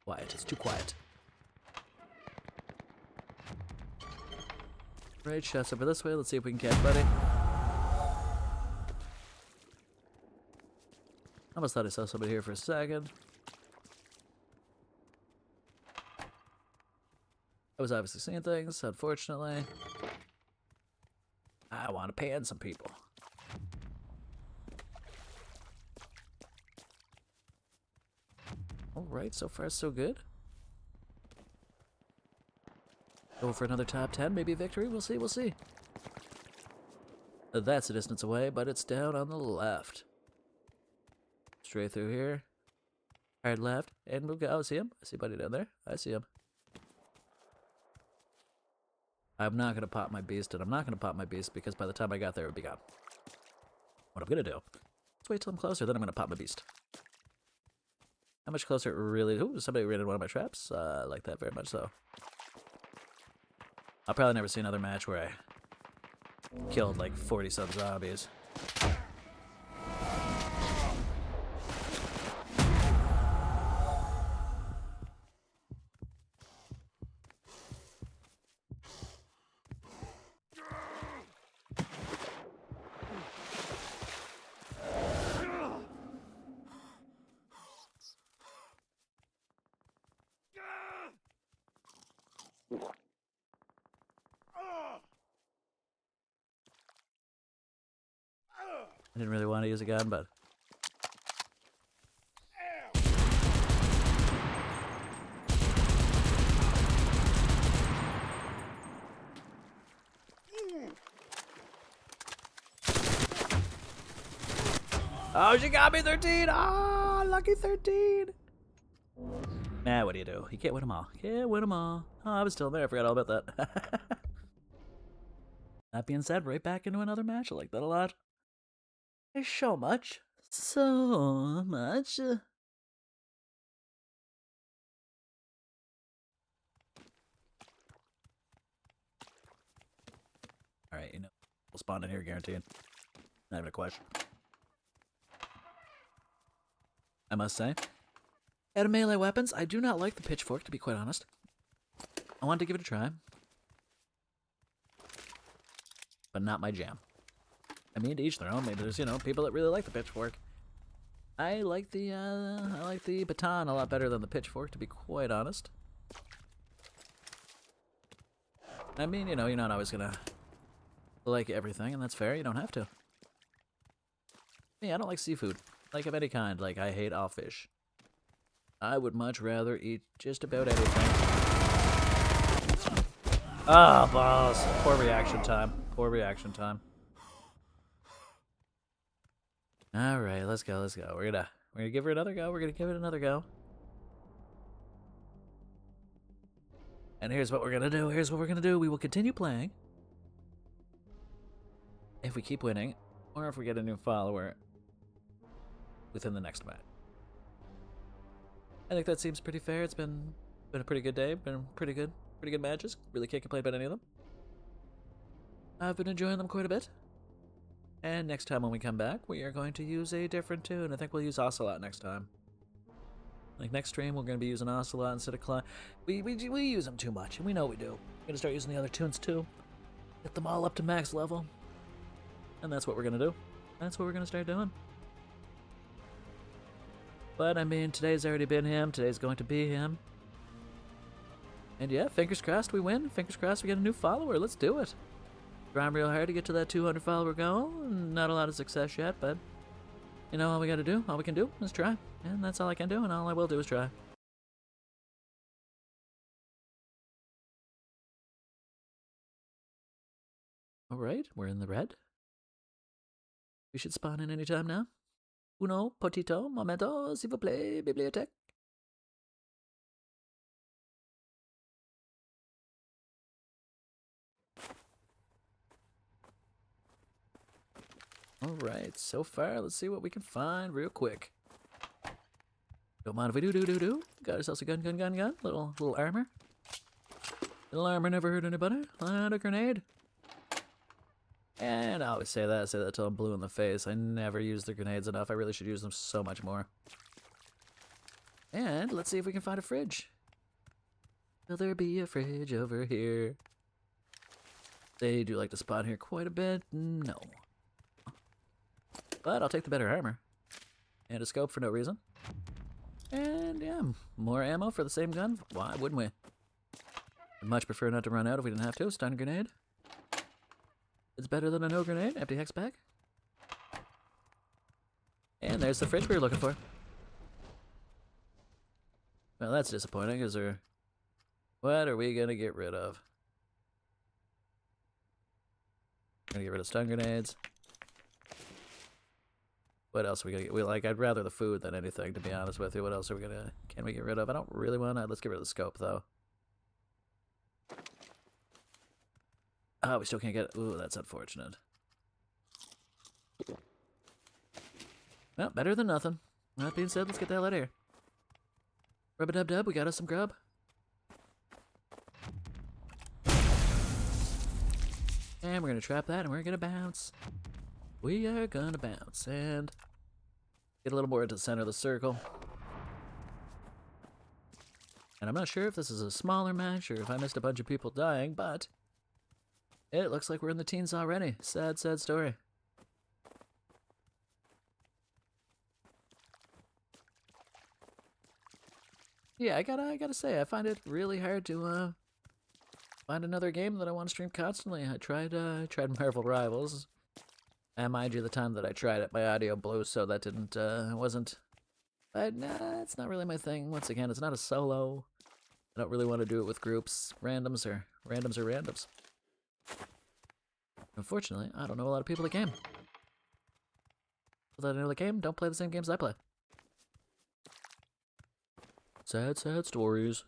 Quiet, it's too quiet. Right, shots over this way. Let's see if we can catch Buddy. Almost thought I saw somebody here for a second. I was obviously seeing things, unfortunately. I want to pan some people. Alright, so far so good. Go for another top 10, maybe a victory. We'll see, we'll see. That's a distance away, but it's down on the left. Straight through here. Hard left, and we'll go. Oh, see him? I see buddy down there. I see him. I'm not going to pop my beast, and I'm not going to pop my beast because by the time I got there, it would be gone. What I'm going to do, let's wait till I'm closer, then I'm going to pop my beast. How much closer it really... Ooh, somebody ran in one of my traps. I like that very much so. I'll probably never see another match where I killed like 40-some zombies. I didn't really want to use a gun, but... Oh, she got me 13! Ah, lucky 13! Nah, what do? You can't win them all. Can't win them all. Oh, I was still there. I forgot all about that. That being said, right back into another match. I like that a lot. There's so much. So much. Alright, you know, we'll spawn in here guaranteed. Not even a question. I must say, out of melee weapons, I do not like the pitchfork, to be quite honest. I wanted to give it a try. But not my jam. I mean, to each their own. Maybe there's, you know, people that really like the pitchfork. I like the baton a lot better than the pitchfork, to be quite honest. I mean, you know, you're not always gonna like everything, and that's fair. You don't have to. Me, I don't like seafood, like of any kind. Like, I hate all fish. I would much rather eat just about anything. Ah, oh, balls. Poor reaction time. Poor reaction time. All right, let's go. Let's go. We're gonna give her another go. We're gonna give it another go. And here's what we're gonna do. Here's what we're gonna do. We will continue playing. If we keep winning, or if we get a new follower within the next match. I think that seems pretty fair. It's been a pretty good day. Been pretty good matches. Really can't complain about any of them. I've been enjoying them quite a bit. And next time when we come back, we are going to use a different tune. I think we'll use Ocelot next time. Like next stream, we're going to be using Ocelot instead of Clyde. We use them too much, and we know we do. We're going to start using the other tunes too. Get them all up to max level. And that's what we're going to do. That's what we're going to start doing. But, I mean, today's already been him. Today's going to be him. And yeah, fingers crossed we win. Fingers crossed we get a new follower. Let's do it. Trying real hard to get to that 200 follower goal. Not a lot of success yet, but you know, all we gotta do, all we can do is try. And that's all I can do, and all I will do is try. Alright, we're in the red. We should spawn in any time now. Uno, potito, momento, s'il vous plaît, bibliothèque. Alright, so far, let's see what we can find real quick. Don't mind if we do. Got ourselves a gun. Little armor. Little armor never hurt anybody. And a grenade. And I always say that till I'm blue in the face. I never use the grenades enough. I really should use them so much more. And let's see if we can find a fridge. Will there be a fridge over here? They do like to spawn here quite a bit. No. But I'll take the better armor. And a scope for no reason. And yeah, more ammo for the same gun. Why wouldn't we? I'd much prefer not to run out if we didn't have to. Stun grenade. It's better than a no grenade. Empty hex pack. And there's the fridge we were looking for. Well, that's disappointing. Is there... What are we gonna get rid of? Gonna get rid of stun grenades. What else are we gonna get? I'd rather the food than anything, to be honest with you. What else are we gonna... Can we get rid of? I don't really want to... Let's get rid of the scope, though. Oh, we still can't get it. Ooh, that's unfortunate. Well, better than nothing. That being said, let's get the hell out of here. Rub-a-dub-dub, we got us some grub. And we're gonna trap that, and we're gonna bounce. We are gonna bounce, and get a little more into the center of the circle. And I'm not sure if this is a smaller match, or if I missed a bunch of people dying, but... It looks like we're in the teens already. Sad, sad story. Yeah, I gotta say, I find it really hard to find another game that I want to stream constantly. I tried Marvel Rivals, and mind you, the time that I tried it, my audio blew, so that didn't wasn't. But nah, it's not really my thing. Once again, it's not a solo. I don't really want to do it with groups. Randoms are randoms. Unfortunately, I don't know a lot of people that game. People that I know that game don't play the same games I play. Sad, sad stories.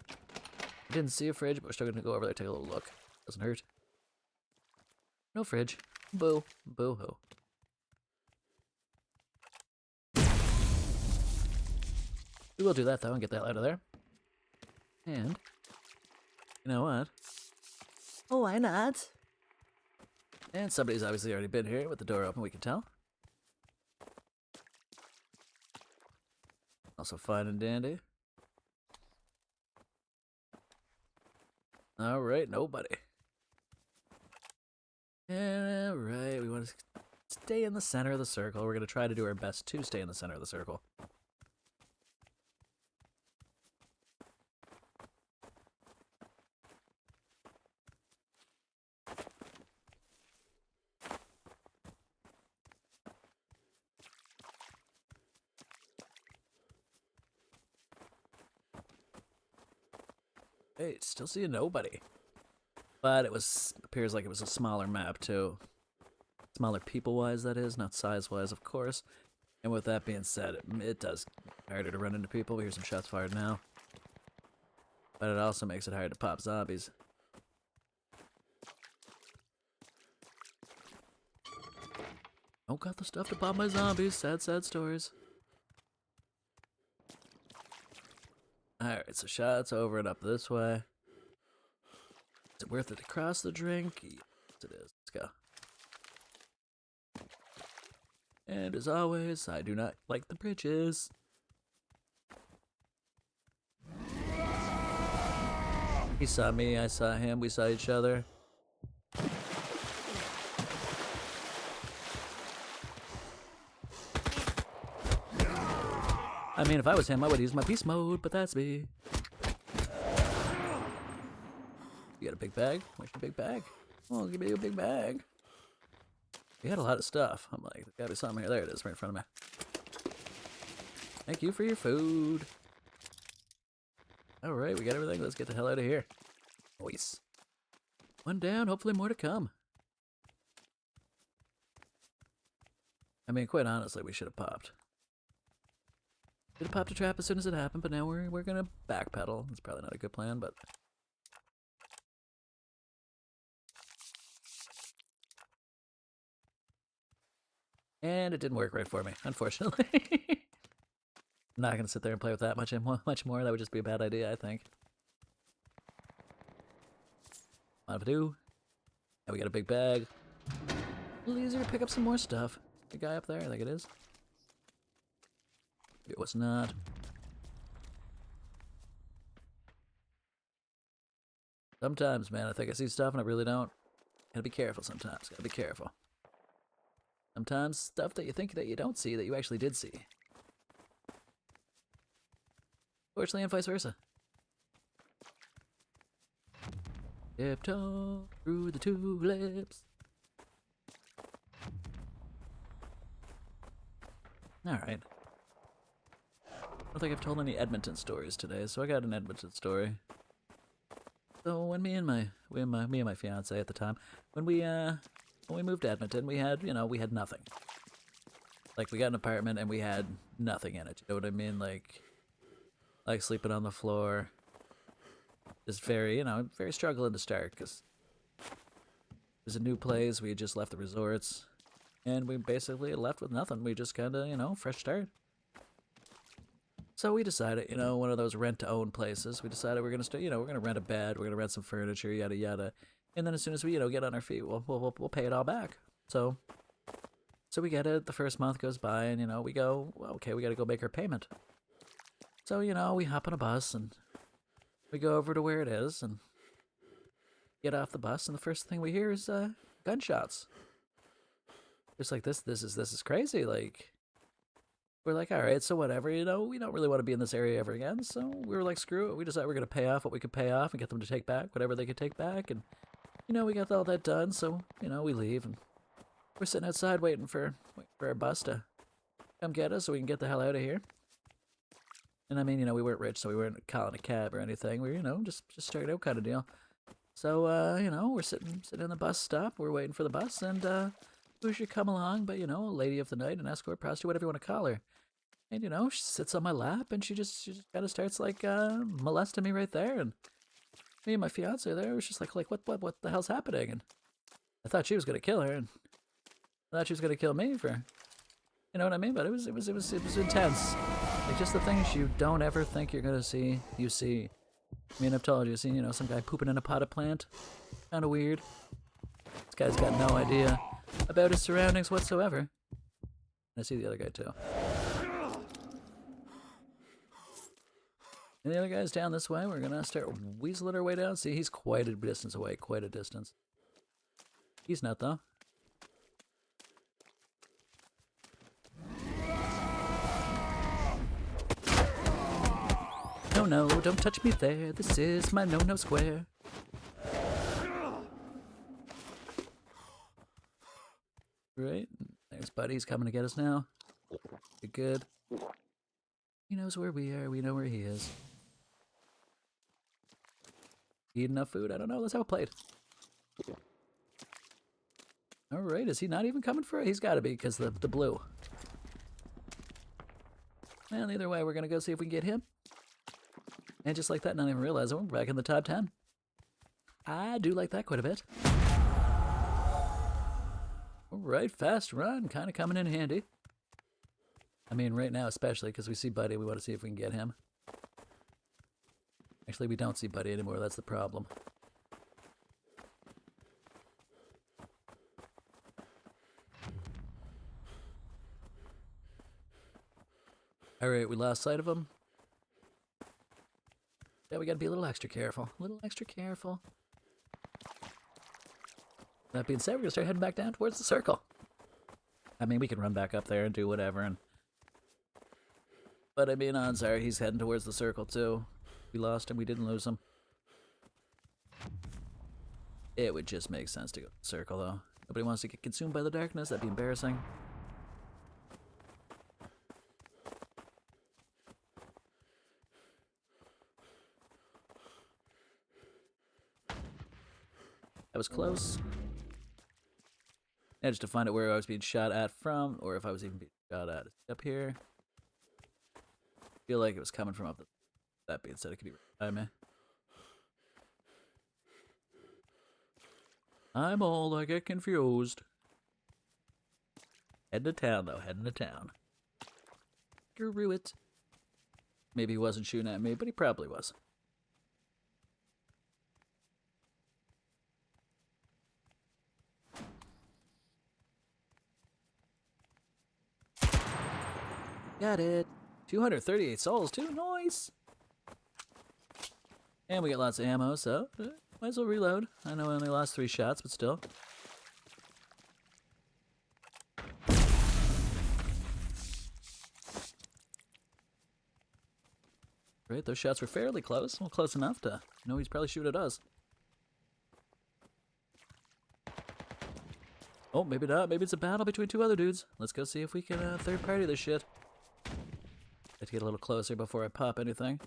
I didn't see a fridge, but we're still gonna go over there, take a little look. Doesn't hurt. No fridge. Boo. Boo-hoo. We will do that, though, and get that out of there. And, you know what? Oh, why not? And somebody's obviously already been here with the door open, we can tell. Also fine and dandy. Alright, nobody. Alright, we want to stay in the center of the circle. We're going to try to do our best to stay in the center of the circle. Hey, still seeing nobody. But it appears like it was a smaller map too. Smaller people-wise, that is, not size-wise, of course. And with that being said, it does harder to run into people. We hear some shots fired now. But it also makes it hard to pop zombies. Don't got the stuff to pop my zombies. Sad, sad stories. Alright, so shots over and up this way. Is it worth it to cross the drink? Yes, it is. Let's go. And as always, I do not like the bridges. He saw me, I saw him, we saw each other. I mean, if I was him, I would use my beast mode, but that's me. You got a big bag? Where's your big bag? Oh, give me a big bag. We had a lot of stuff. I'm like, there's gotta be something here. There it is, right in front of me. Thank you for your food. Alright, we got everything. Let's get the hell out of here. Nice. One down, hopefully more to come. I mean, quite honestly, we should have popped. Should have popped a trap as soon as it happened, but now we're gonna backpedal. It's probably not a good plan, but... And it didn't work right for me, unfortunately. I'm not gonna sit there and play with that much more. That would just be a bad idea, I think. What do? And we got a big bag. A little easier to pick up some more stuff. The guy up there, I think it is. It was not. Sometimes, man, I think I see stuff and I really don't. Gotta be careful sometimes. Gotta be careful. Sometimes stuff that you think that you don't see that you actually did see. Fortunately, and vice versa. Tiptoe through the tulips. Alright. I don't think I've told any Edmonton stories today, so I got an Edmonton story. So when me and my fiance at the time, when we moved to Edmonton, we had, we had nothing. Like, we got an apartment and we had nothing in it. You know what I mean? Like sleeping on the floor. Just very, very struggling to start, because it was a new place. We had just left the resorts, and we basically left with nothing. We just kind of, fresh start. So we decided, one of those rent-to-own places. We decided we're gonna start, we're gonna rent a bed, we're gonna rent some furniture, yada yada, and then as soon as we, get on our feet, we'll pay it all back. So we get it. The first month goes by, and we go, well, okay, we gotta go make our payment. So we hop on a bus and we go over to where it is and get off the bus, and the first thing we hear is gunshots. Just like this is crazy. Like, we're like, all right, so whatever, we don't really want to be in this area ever again. So we were like, screw it. We decided we're gonna pay off what we could pay off and get them to take back whatever they could take back, and we got all that done. So we leave, and we're sitting outside waiting for our bus to come get us so we can get the hell out of here. And I mean, we weren't rich, so we weren't calling a cab or anything. We were, just started out kind of deal. So, we're sitting in the bus stop. We're waiting for the bus, and who should come along but, a lady of the night, an escort, prostitute, whatever you want to call her. And, she sits on my lap, and she just kind of starts, like, molesting me right there. And me and my fiance there was just like, what the hell's happening? And I thought she was going to kill her, and I thought she was going to kill me for, you know what I mean? But it was intense. Like, just the things you don't ever think you're gonna see, you see. I mean, I've told you, I've seen, some guy pooping in a potted plant. Kinda weird. This guy's got no idea about his surroundings whatsoever. And I see the other guy too. And the other guy's down this way. We're gonna start weaseling our way down. See, he's quite a distance away, quite a distance. He's not, though. No, don't touch me there. This is my no-no square. Right, there's Buddy's coming to get us now. Good. He knows where we are. We know where he is. Eat enough food? I don't know. Let's have a plate. All right, is he not even coming for it? He's got to be, because the blue. Well, either way, we're gonna go see if we can get him. And just like that, not even realize it, we're back in the top 10. I do like that quite a bit. Alright, fast run, kind of coming in handy. I mean, right now especially, because we see Buddy, we want to see if we can get him. Actually, we don't see Buddy anymore, that's the problem. Alright, we lost sight of him. Yeah, we gotta be a little extra careful. A little extra careful. That being said, we're gonna start heading back down towards the circle. I mean, we can run back up there and do whatever, but I mean, odds are he's heading towards the circle too. We lost him, we didn't lose him. It would just make sense to go to the circle, though. Nobody wants to get consumed by the darkness, that'd be embarrassing. That was close. And just to find out where I was being shot at from, or if I was even being shot at. Up here. I feel like it was coming from up the... That being said, it could be right behind me. I'm old, I get confused. Heading to town, though. Heading to town. Screw it. Maybe he wasn't shooting at me, but he probably was. Got it. 238 souls too. Nice. And we got lots of ammo, so might as well reload. I know I only lost 3 shots, but still. Right, those shots were fairly close. Well, close enough to know he's probably shooting at us. Oh, maybe not. Maybe it's a battle between two other dudes. Let's go see if we can third party this shit. Let's get a little closer before I pop anything.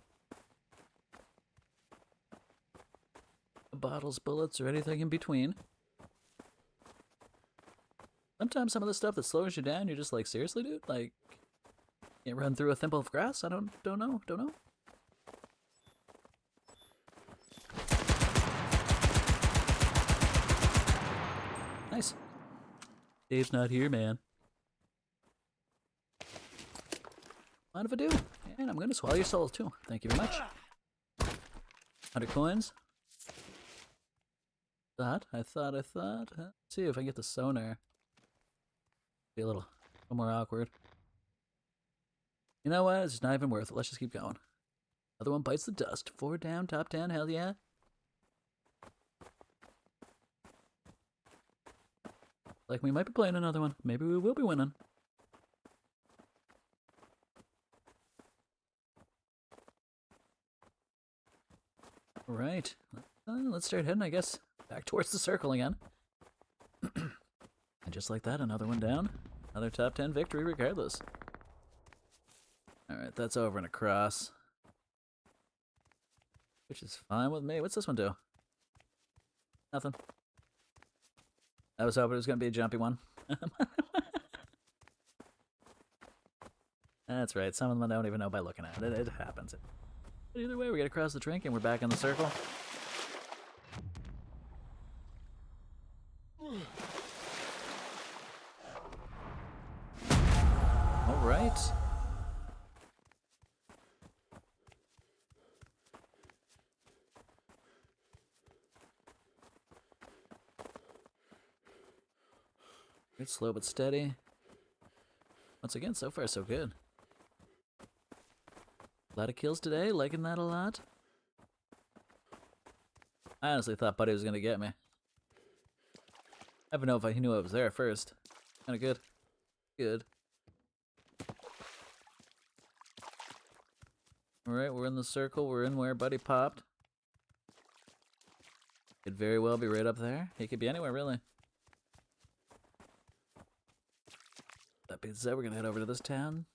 Bottles, bullets, or anything in between. Sometimes some of the stuff that slows you down, you're just like, seriously, dude? Like, can't run through a thimble of grass? I don't know. Nice. Dave's not here, man. Mind if I do? And I'm gonna swallow your souls too. Thank you very much. 100 coins. I thought. Let's see if I can get the sonar. Be a little more awkward. You know what? It's just not even worth it. Let's just keep going. Other one bites the dust. 4 down, top 10. Hell yeah. Like we might be playing another one. Maybe we will be winning. Alright. Let's start heading, I guess, back towards the circle again. And just like that, another one down. Another top 10 victory regardless. Alright, that's over and across. Which is fine with me. What's this one do? Nothing. I was hoping it was going to be a jumpy one. That's right. Some of them I don't even know by looking at it. It happens. But either way, we get across the drink and we're back in the circle. All right. It's slow but steady. Once again, so far so good. A lot of kills today, liking that a lot. I honestly thought Buddy was gonna get me. I don't know if he knew I was there first. Kinda good. Good. Alright, we're in the circle. We're in where Buddy popped. Could very well be right up there. He could be anywhere, really. That being said, we're gonna head over to this town.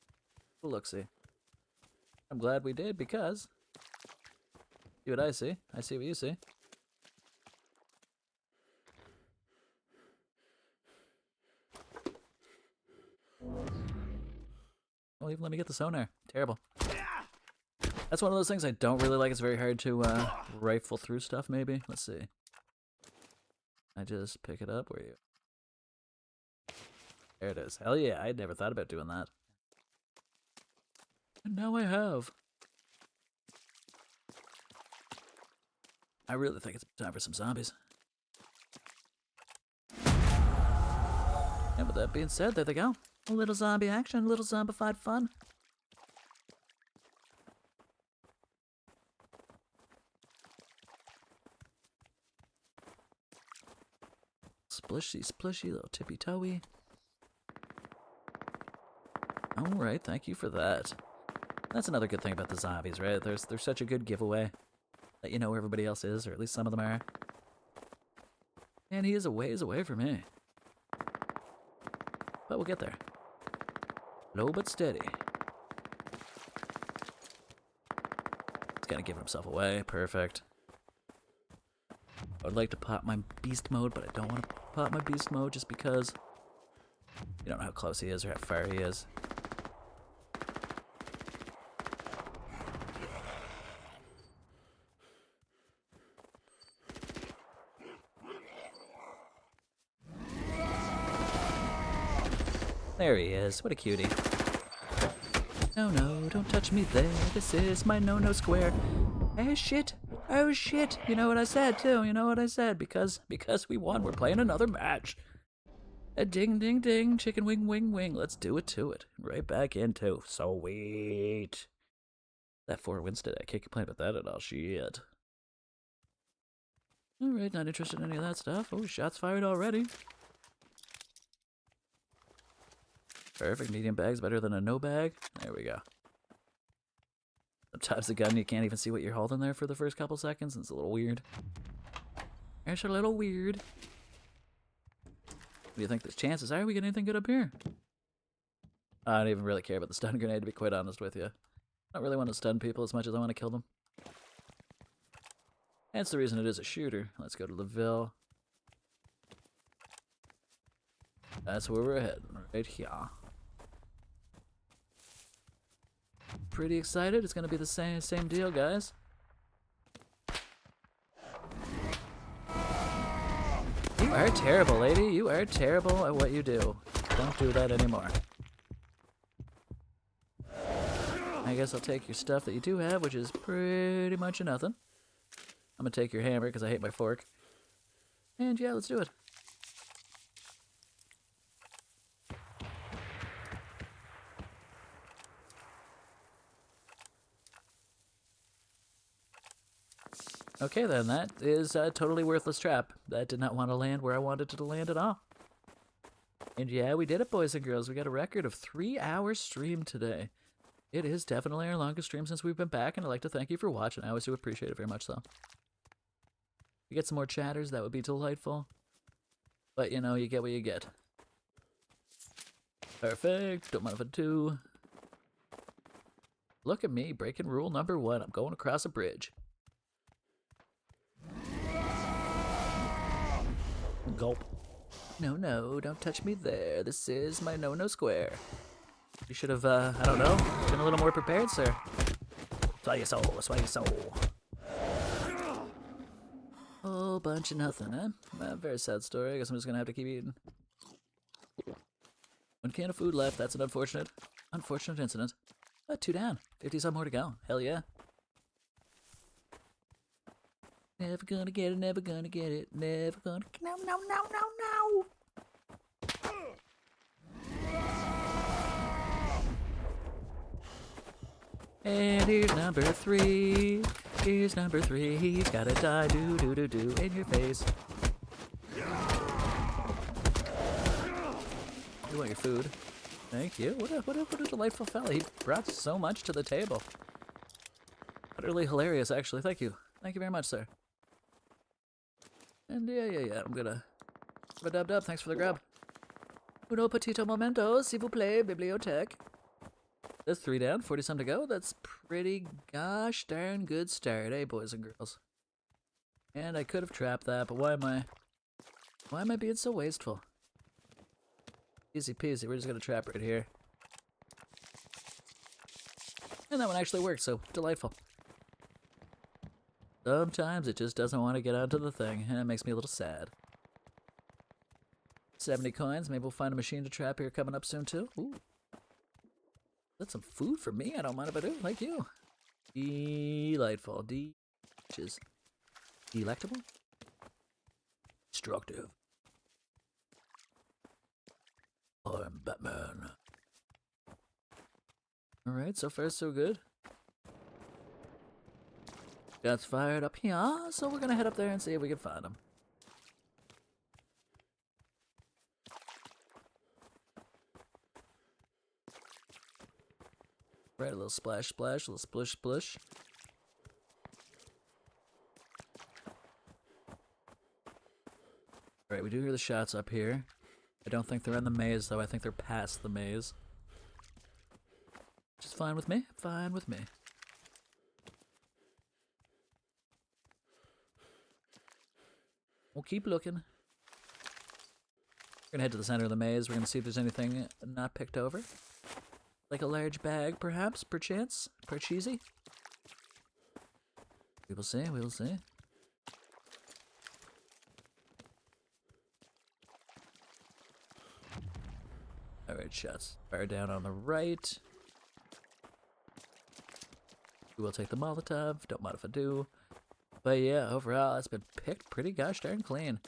We'll look-see. I'm glad we did because... See what I see. I see what you see. Oh, even let me get the sonar. Terrible. That's one of those things I don't really like. It's very hard to rifle through stuff, maybe. Let's see. I just pick it up. Where are you? There it is. Hell yeah, I'd never thought about doing that. And now I have. I really think it's time for some zombies. And with that being said, there they go. A little zombie action, a little zombified fun. Splishy, splishy, little tippy-toey. Alright, thank you for that. That's another good thing about the zombies, right? They're such a good giveaway. Let you know where everybody else is, or at least some of them are. And he is a ways away from me. But we'll get there. Low but steady. He's gonna give himself away. Perfect. I would like to pop my beast mode, but I don't want to pop my beast mode just because you don't know how close he is or how far he is. There he is. What a cutie. No, no, don't touch me there. This is my no-no square. Oh, shit. Oh, shit. You know what I said, too. You know what I said. Because we won. We're playing another match. A ding, ding, ding. Chicken wing, wing, wing. Let's do it to it. Right back into. Sweet. That 4 wins today. I can't complain about that at all. Shit. Alright, not interested in any of that stuff. Oh, shots fired already. Perfect. Medium bag's better than a no bag. There we go. Sometimes the gun, you can't even see what you're holding there for the first couple seconds. It's a little weird. It's a little weird. What do you think the chances are we get anything good up here? I don't even really care about the stun grenade, to be quite honest with you. I don't really want to stun people as much as I want to kill them. That's the reason it is a shooter. Let's go to LaVille. That's where we're heading, right here. Pretty excited. It's gonna be the same deal, guys. You are terrible, lady. You are terrible at what you do. Don't do that anymore. I guess I'll take your stuff that you do have, which is pretty much nothing. I'm gonna take your hammer because I hate my fork. And yeah, let's do it. Okay then, that is a totally worthless trap. That did not want to land where I wanted it to land at all. And yeah, we did it, boys and girls. We got a record of 3 hours stream today. It is definitely our longest stream since we've been back, and I'd like to thank you for watching. I always do appreciate it very much, though. If we get some more chatters, that would be delightful. But, you know, you get what you get. Perfect. Don't mind if I do. Look at me, breaking rule number 1. I'm going across a bridge. Gulp. No, don't touch me there. This is my no-no square. You should have, I don't know, been a little more prepared, sir. Swallow your soul, swallow your soul. Whole bunch of nothing, huh? Very sad story. I guess I'm just gonna have to keep eating. 1 can of food left. That's an unfortunate incident. 2 down. 50-some more to go. Hell yeah. Never gonna get it, never gonna get it, never gonna... No. And here's number 3. Here's number 3. He's gotta die, do in your face. You want your food? Thank you. What a delightful fella. He brought so much to the table. Utterly hilarious, actually. Thank you. Thank you very much, sir. And yeah. I'm gonna... Dub. Thanks for the grab. Uno petito momento, s'il vous plaît, bibliothèque. That's 3 down, 40-some to go. That's pretty gosh darn good start, eh, boys and girls? And I could have trapped that, but why am I being so wasteful? Easy peasy, we're just gonna trap right here. And that one actually worked, so delightful. Sometimes it just doesn't want to get onto the thing, and it makes me a little sad. 70 coins, maybe we'll find a machine to trap here coming up soon too. Ooh. That's some food for me, I don't mind if I do, like you. Delightful, delicious. Delectable? Destructive. I'm Batman. Alright, so far so good. Shots fired up here, so we're gonna head up there and see if we can find them. Right, a little splash, a little splish. Alright, we do hear the shots up here. I don't think they're in the maze, though. I think they're past the maze. Which is fine with me. Fine with me. We'll keep looking. We're gonna head to the center of the maze. We're gonna see if there's anything not picked over. Like a large bag, perhaps, perchance, percheesy. We will see, we will see. Alright, shots fired down on the right. We will take the Molotov, don't mind if I do. But yeah, overall, it's been picked pretty gosh darn clean.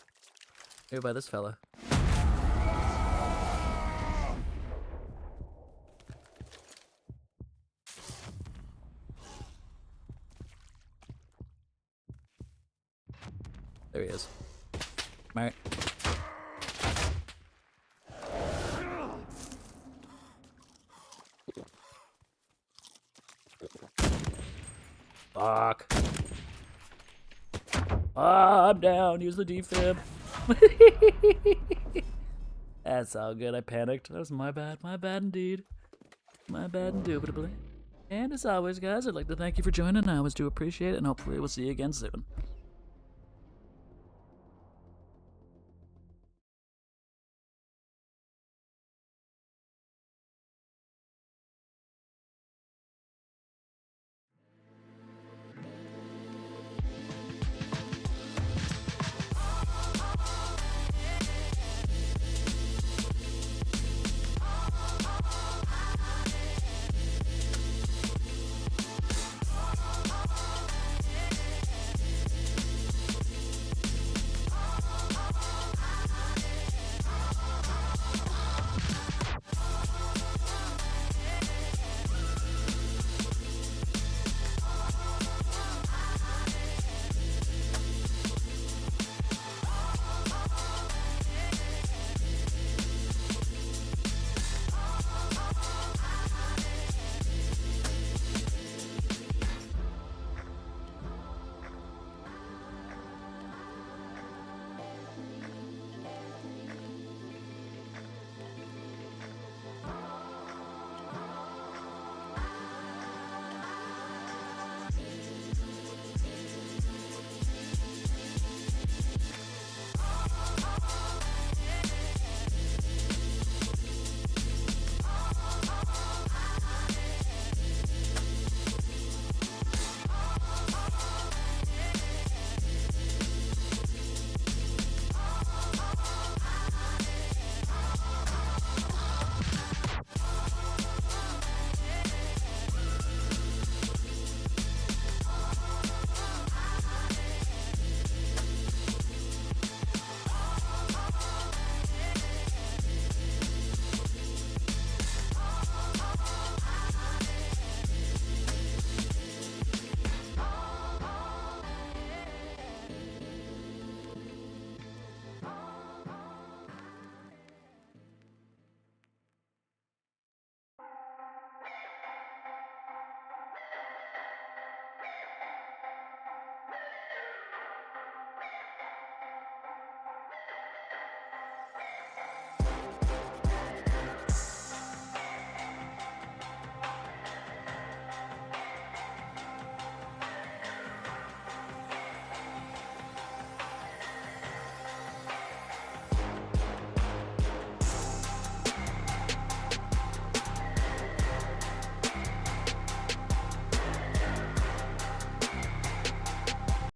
Here by this fella. There he is. Alright. Fuck. Ah, I'm down. Use the defib. That's all good. I panicked. That was my bad. My bad indeed. My bad indubitably. And as always, guys, I'd like to thank you for joining. I always do appreciate it, and hopefully we'll see you again soon.